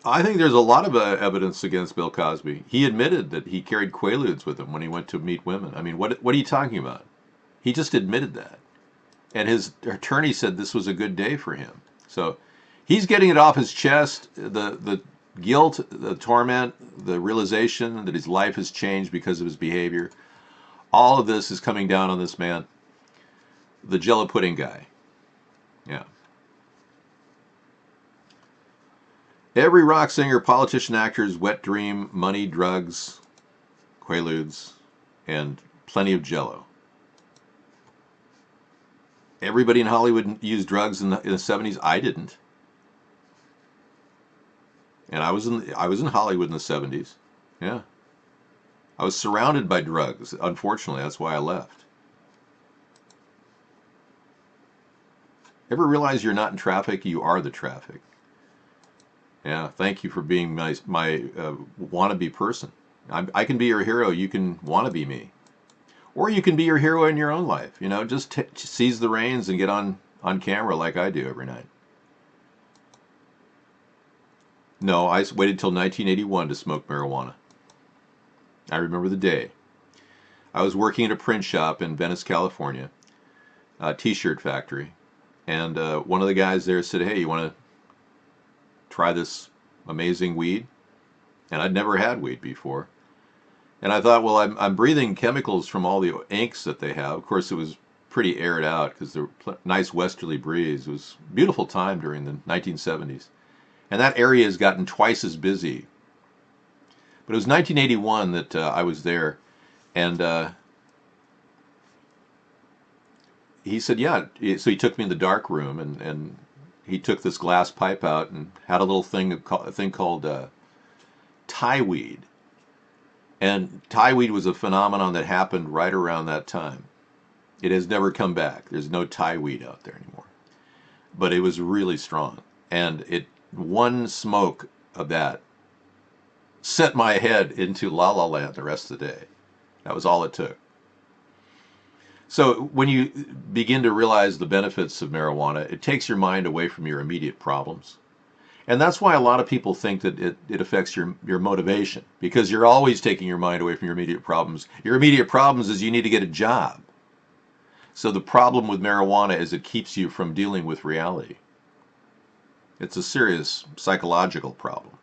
A: I think there's a lot of evidence against Bill Cosby. He admitted that he carried Quaaludes with him when he went to meet women. I mean, what are you talking about? He just admitted that. And his attorney said this was a good day for him. So he's getting it off his chest, the guilt, the torment, the realization that his life has changed because of his behavior. All of this is coming down on this man, the Jello pudding guy. Yeah. Every rock singer, politician, actor's wet dream, money, drugs, Quaaludes, and plenty of Jello. Everybody in Hollywood used drugs in the 70s. I didn't. And I was in Hollywood in the 70s. Yeah. I was surrounded by drugs. Unfortunately, that's why I left. Ever realize you're not in traffic? You are the traffic. Yeah, thank you for being my wannabe person. I can be your hero. You can wannabe me. Or you can be your hero in your own life. You know, just seize the reins and get on camera like I do every night. No, I waited till 1981 to smoke marijuana. I remember the day. I was working at a print shop in Venice, California, a t-shirt factory. And one of the guys there said, hey, you want to try this amazing weed? And I'd never had weed before. And I thought, well, I'm breathing chemicals from all the inks that they have. Of course, it was pretty aired out because there was a nice westerly breeze. It was a beautiful time during the 1970s. And that area has gotten twice as busy. But it was 1981 that I was there. And he said, yeah. So he took me in the dark room and he took this glass pipe out and had a little thing called Thai weed. And Thai weed was a phenomenon that happened right around that time. It has never come back. There's no Thai weed out there anymore. But it was really strong. And one smoke of that sent my head into La La Land the rest of the day. That was all it took. So when you begin to realize the benefits of marijuana, it takes your mind away from your immediate problems. And that's why a lot of people think that it affects your motivation, because you're always taking your mind away from your immediate problems. Your immediate problems is you need to get a job. So the problem with marijuana is it keeps you from dealing with reality. It's a serious psychological problem.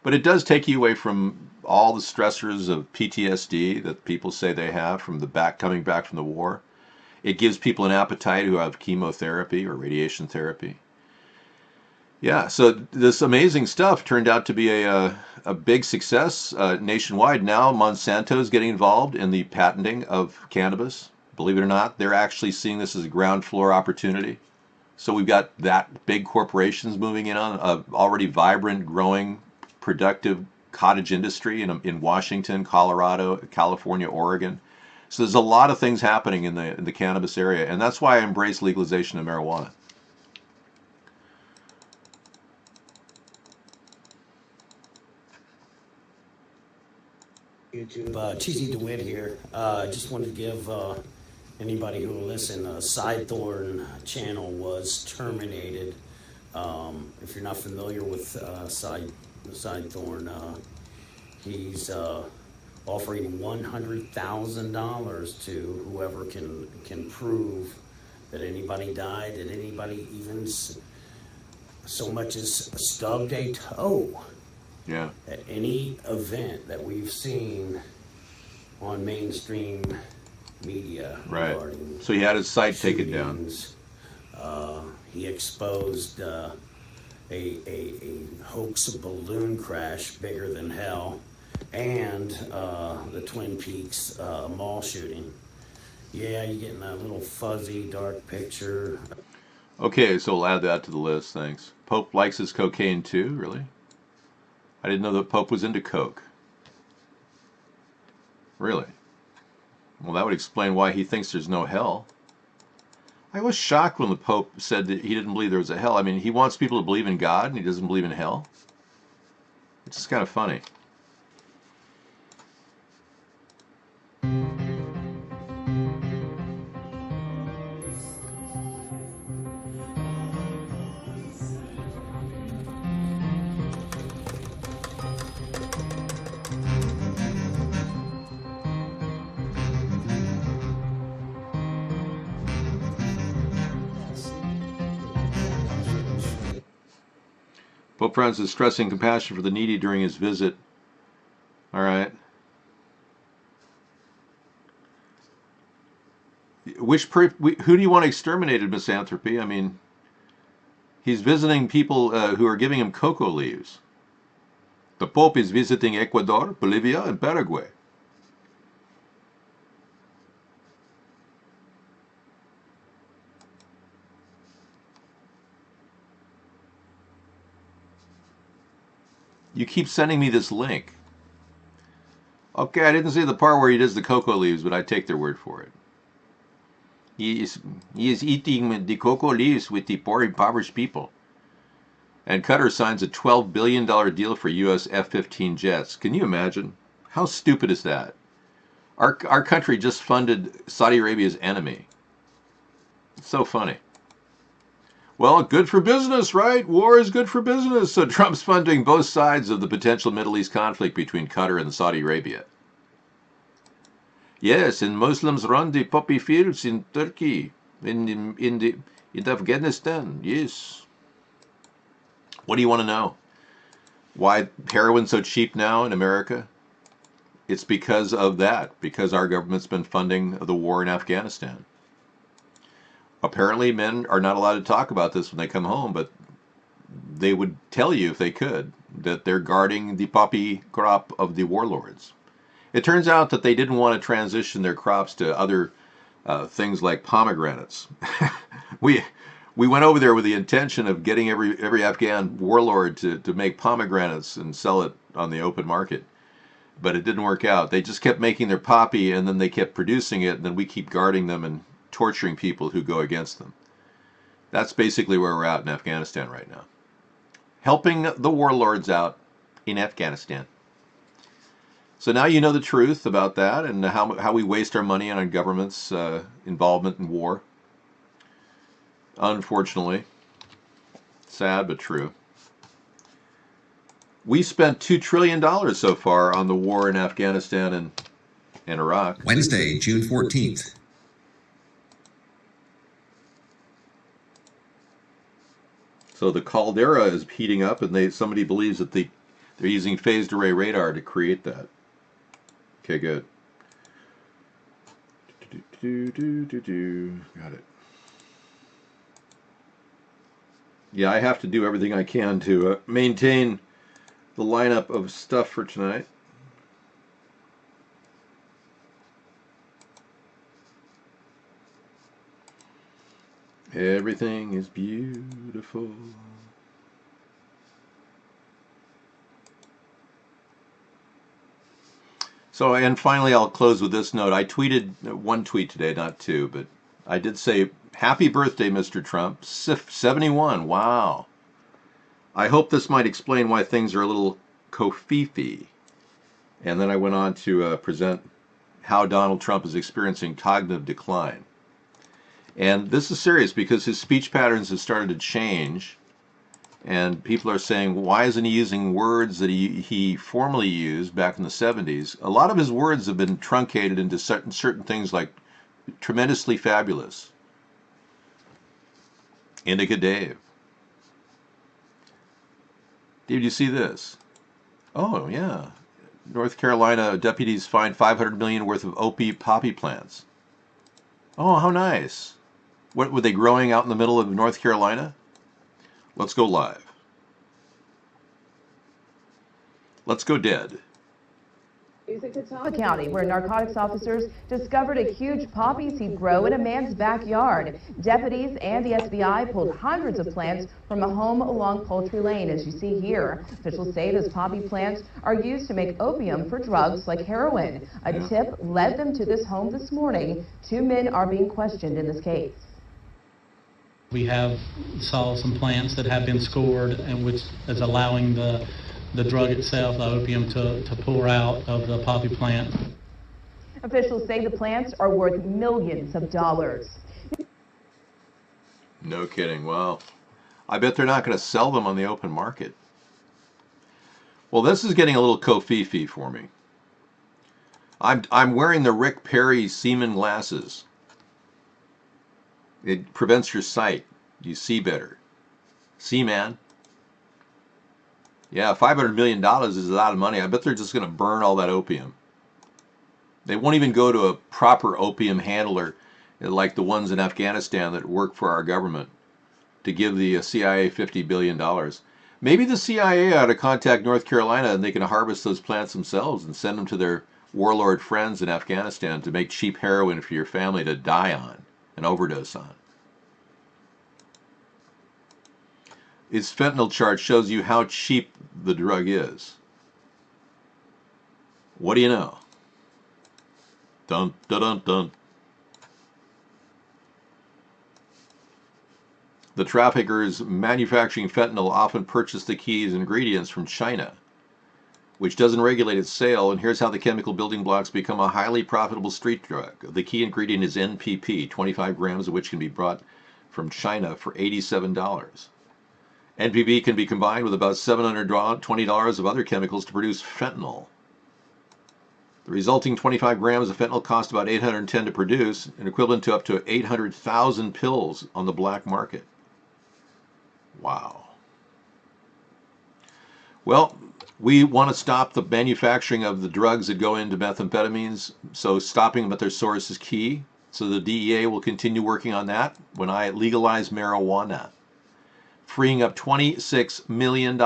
A: But it does take you away from all the stressors of PTSD that people say they have from coming back from the war. It gives people an appetite who have chemotherapy or radiation therapy. Yeah, so this amazing stuff turned out to be a big success nationwide. Now Monsanto is getting involved in the patenting of cannabis. Believe it or not, they're actually seeing this as a ground floor opportunity. So we've got that big corporations moving in on already vibrant, growing, productive cottage industry in Washington, Colorado, California, Oregon. So there's a lot of things happening in the cannabis area, and that's why I embrace legalization of marijuana.
G: YouTube. Cheesy DeWitt here. Just wanted to give anybody who will listen, Sidethorn channel was terminated. If you're not familiar with Sidethorn, he's offering $100,000 to whoever can prove that anybody died, that anybody even so much as stubbed a toe.
A: Yeah.
G: At any event that we've seen on mainstream media.
A: Right. So he had his site taken down.
G: He exposed a hoax balloon crash bigger than hell, and the Twin Peaks mall shooting. Yeah, you're getting that little fuzzy, dark picture.
A: Okay, so we'll add that to the list, thanks. Pope likes his cocaine too, really? I didn't know the Pope was into coke. Really? Well, that would explain why he thinks there's no hell. I was shocked when the Pope said that he didn't believe there was a hell. I mean, he wants people to believe in God and he doesn't believe in hell. It's just kind of funny. Pope Francis stressing compassion for the needy during his visit. All right. Who do you want exterminated, misanthropy? I mean, he's visiting people who are giving him cocoa leaves. The Pope is visiting Ecuador, Bolivia, and Paraguay. You keep sending me this link. Okay, I didn't see the part where he does the cocoa leaves, but I take their word for it. He is eating the cocoa leaves with the poor, impoverished people. And Qatar signs a $12 billion deal for U.S. F-15 jets. Can you imagine? How stupid is that? Our country just funded Saudi Arabia's enemy. It's so funny. Well, good for business, right? War is good for business. So Trump's funding both sides of the potential Middle East conflict between Qatar and Saudi Arabia. Yes, and Muslims run the poppy fields in Turkey, in Afghanistan. Yes. What do you want to know? Why heroin's so cheap now in America? It's because of that, because our government's been funding the war in Afghanistan. Apparently, men are not allowed to talk about this when they come home, but they would tell you if they could that they're guarding the poppy crop of the warlords. It turns out that they didn't want to transition their crops to other things like pomegranates. We We went over there with the intention of getting every Afghan warlord to make pomegranates and sell it on the open market. But it didn't work out. They just kept making their poppy, and then they kept producing it, and then we keep guarding them and torturing people who go against them. That's basically where we're at in Afghanistan right now. Helping the warlords out in Afghanistan. So now you know the truth about that and how we waste our money on our government's involvement in war. Unfortunately. Sad but true. We spent $2 trillion so far on the war in Afghanistan and Iraq.
Q: Wednesday, June 14th.
A: So the caldera is heating up, and somebody believes that they're using phased array radar to create that. Okay, good. Got it. Yeah, I have to do everything I can to maintain the lineup of stuff for tonight. Everything is beautiful. So, and finally, I'll close with this note. I tweeted one tweet today, not two, but I did say, happy birthday, Mr. Trump. 71, wow. I hope this might explain why things are a little covfefe. And then I went on to present how Donald Trump is experiencing cognitive decline. And this is serious because his speech patterns have started to change. And people are saying, why isn't he using words that he formerly used back in the 70s? A lot of his words have been truncated into certain things like tremendously fabulous. Indica Dave. Did you see this? Oh, yeah. North Carolina deputies find $500 million worth of poppy plants. Oh, how nice. What were they growing out in the middle of North Carolina? Let's go live. Let's go dead.
J: Catawba County, where narcotics officers discovered a huge poppy seed grow in a man's backyard. Deputies and the FBI pulled hundreds of plants from a home along Poultry Lane, as you see here. Officials say those poppy plants are used to make opium for drugs like heroin. A tip led them to this home this morning. 2 men are being questioned in this case.
L: We have saw some plants that have been scored, and which is allowing the drug itself, the opium, to pour out of the poppy plant.
J: Officials say the plants are worth millions of dollars.
A: No kidding. Well, I bet they're not going to sell them on the open market. Well, this is getting a little covfefe for me. I'm wearing the Rick Perry Seaman glasses. It prevents your sight. You see better. See, man? Yeah, $500 million is a lot of money. I bet they're just going to burn all that opium. They won't even go to a proper opium handler like the ones in Afghanistan that work for our government to give the CIA $50 billion. Maybe the CIA ought to contact North Carolina and they can harvest those plants themselves and send them to their warlord friends in Afghanistan to make cheap heroin for your family to die on and overdose on. Its fentanyl chart shows you how cheap the drug is. What do you know? Dun, dun, dun, dun. The traffickers manufacturing fentanyl often purchase the key ingredients from China, which doesn't regulate its sale, and here's how the chemical building blocks become a highly profitable street drug. The key ingredient is NPP, 25 grams of which can be brought from China for $87. NPP can be combined with about $720 of other chemicals to produce fentanyl. The resulting 25 grams of fentanyl cost about $810 to produce, and equivalent to up to 800,000 pills on the black market. Wow. Well, we want to stop the manufacturing of the drugs that go into methamphetamines, so stopping them at their source is key. So the DEA will continue working on that when I legalize marijuana, freeing up $26 million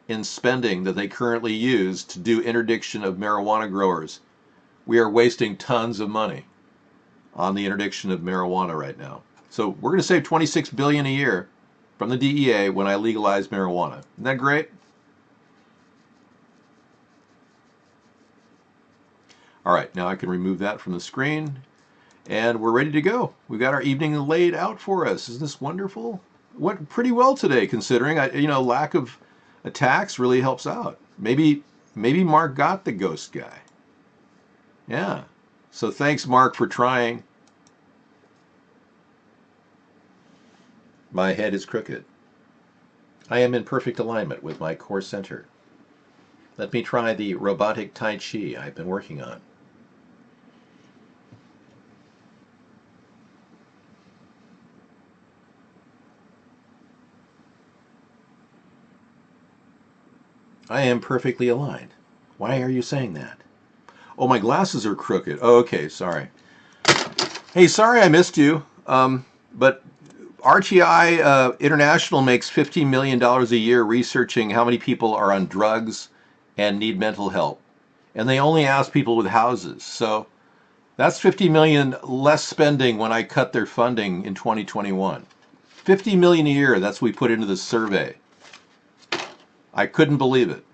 A: in spending that they currently use to do interdiction of marijuana growers. We are wasting tons of money on the interdiction of marijuana right now. So we're going to save $26 billion a year from the DEA when I legalize marijuana. Isn't that great? All right, now I can remove that from the screen, and we're ready to go. We've got our evening laid out for us. Isn't this wonderful? Went pretty well today, considering lack of attacks really helps out. Maybe Mark got the ghost guy. Yeah. So thanks, Mark, for trying. My head is crooked. I am in perfect alignment with my core center. Let me try the robotic Tai Chi I've been working on. I am perfectly aligned. Why are you saying that? Oh, my glasses are crooked. Oh, okay, sorry. Hey, sorry I missed you. But RTI International makes $15 million a year researching how many people are on drugs and need mental help. And they only ask people with houses. So that's $50 million less spending when I cut their funding in 2021. $50 million a year, that's what we put into this survey. I couldn't believe it.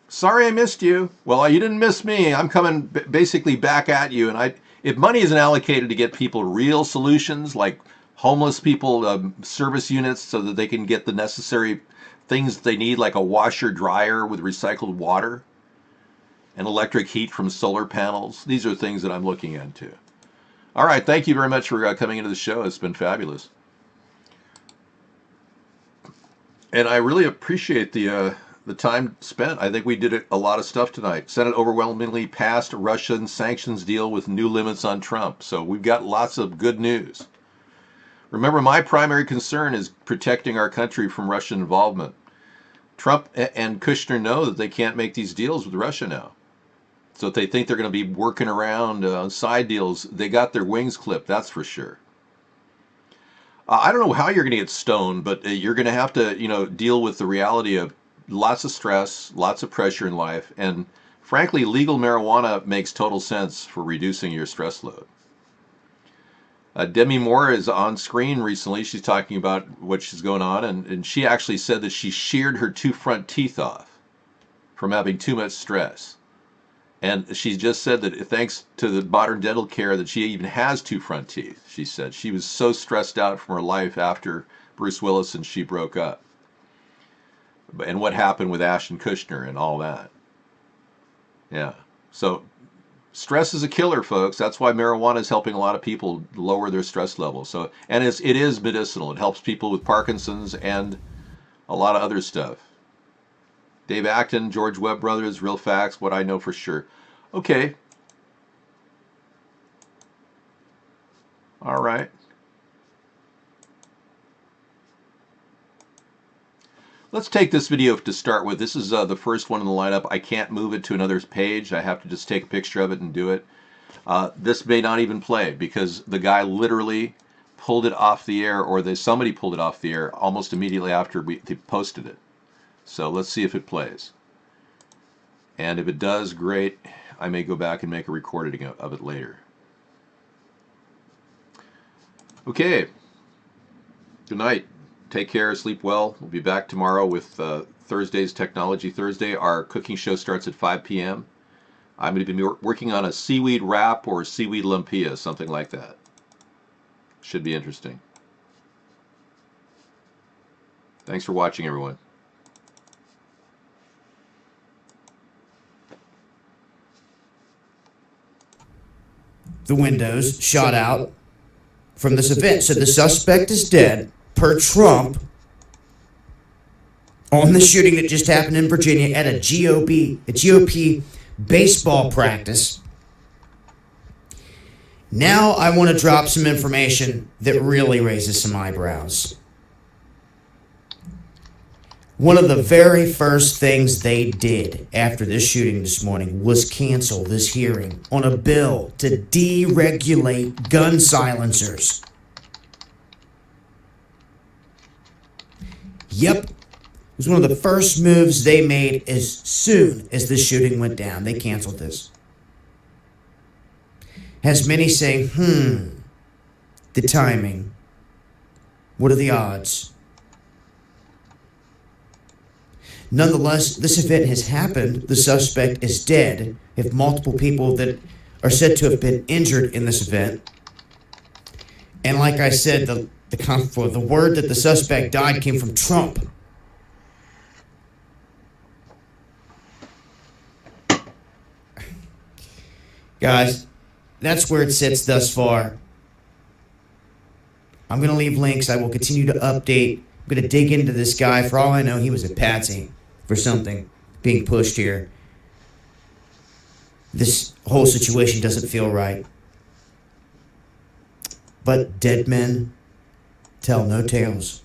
A: Sorry I missed you. Well, you didn't miss me. I'm coming basically back at you. And if money isn't allocated to get people real solutions like homeless people service units so that they can get the necessary things they need, like a washer dryer with recycled water and electric heat from solar panels, these are things that I'm looking into. All right, thank you very much for coming into the show. It's been fabulous. And I really appreciate the time spent. I think we did a lot of stuff tonight. Senate overwhelmingly passed a Russian sanctions deal with new limits on Trump. So we've got lots of good news. Remember, my primary concern is protecting our country from Russian involvement. Trump and Kushner know that they can't make these deals with Russia now. So if they think they're going to be working around side deals, they got their wings clipped, that's for sure. I don't know how you're going to get stoned, but you're going to have to, deal with the reality of lots of stress, lots of pressure in life, and frankly, legal marijuana makes total sense for reducing your stress load. Demi Moore is on screen recently. She's talking about what's going on, and she actually said that she sheared her 2 front teeth off from having too much stress. And she just said that thanks to the modern dental care that she even has 2 front teeth. She said she was so stressed out from her life after Bruce Willis and she broke up. And what happened with Ashton Kutcher and all that. Yeah. So stress is a killer, folks. That's why marijuana is helping a lot of people lower their stress levels. So, and it is medicinal. It helps people with Parkinson's and a lot of other stuff. Dave Acton, George Webb Brothers, Real Facts, what I know for sure. Okay. All right. Let's take this video to start with. This is the first one in the lineup. I can't move it to another page. I have to just take a picture of it and do it. This may not even play because the guy literally pulled it off the air, or somebody pulled it off the air almost immediately after they posted it. So let's see if it plays. And if it does, great. I may go back and make a recording of it later. Okay. Good night. Take care. Sleep well. We'll be back tomorrow with Thursday's Technology Thursday. Our cooking show starts at 5 p.m. I'm going to be working on a seaweed wrap or seaweed lumpia, something like that. Should be interesting. Thanks for watching, everyone.
M: The windows shot out from this event. So the suspect is dead, per Trump, on the shooting that just happened in Virginia at a GOP baseball practice. Now I want to drop some information that really raises some eyebrows. One of the very first things they did after this shooting this morning was cancel this hearing on a bill to deregulate gun silencers. Yep. It was one of the first moves they made as soon as the shooting went down. They canceled this. Has many saying, the timing. What are the odds? Nonetheless, this event has happened. The suspect is dead. If multiple people that are said to have been injured in this event. And like I said, the word that the suspect died came from Trump. Guys, that's where it sits thus far. I'm going to leave links. I will continue to update. I'm going to dig into this guy. For all I know, he was a patsy for something being pushed here. This whole situation doesn't feel right. But dead men tell no tales.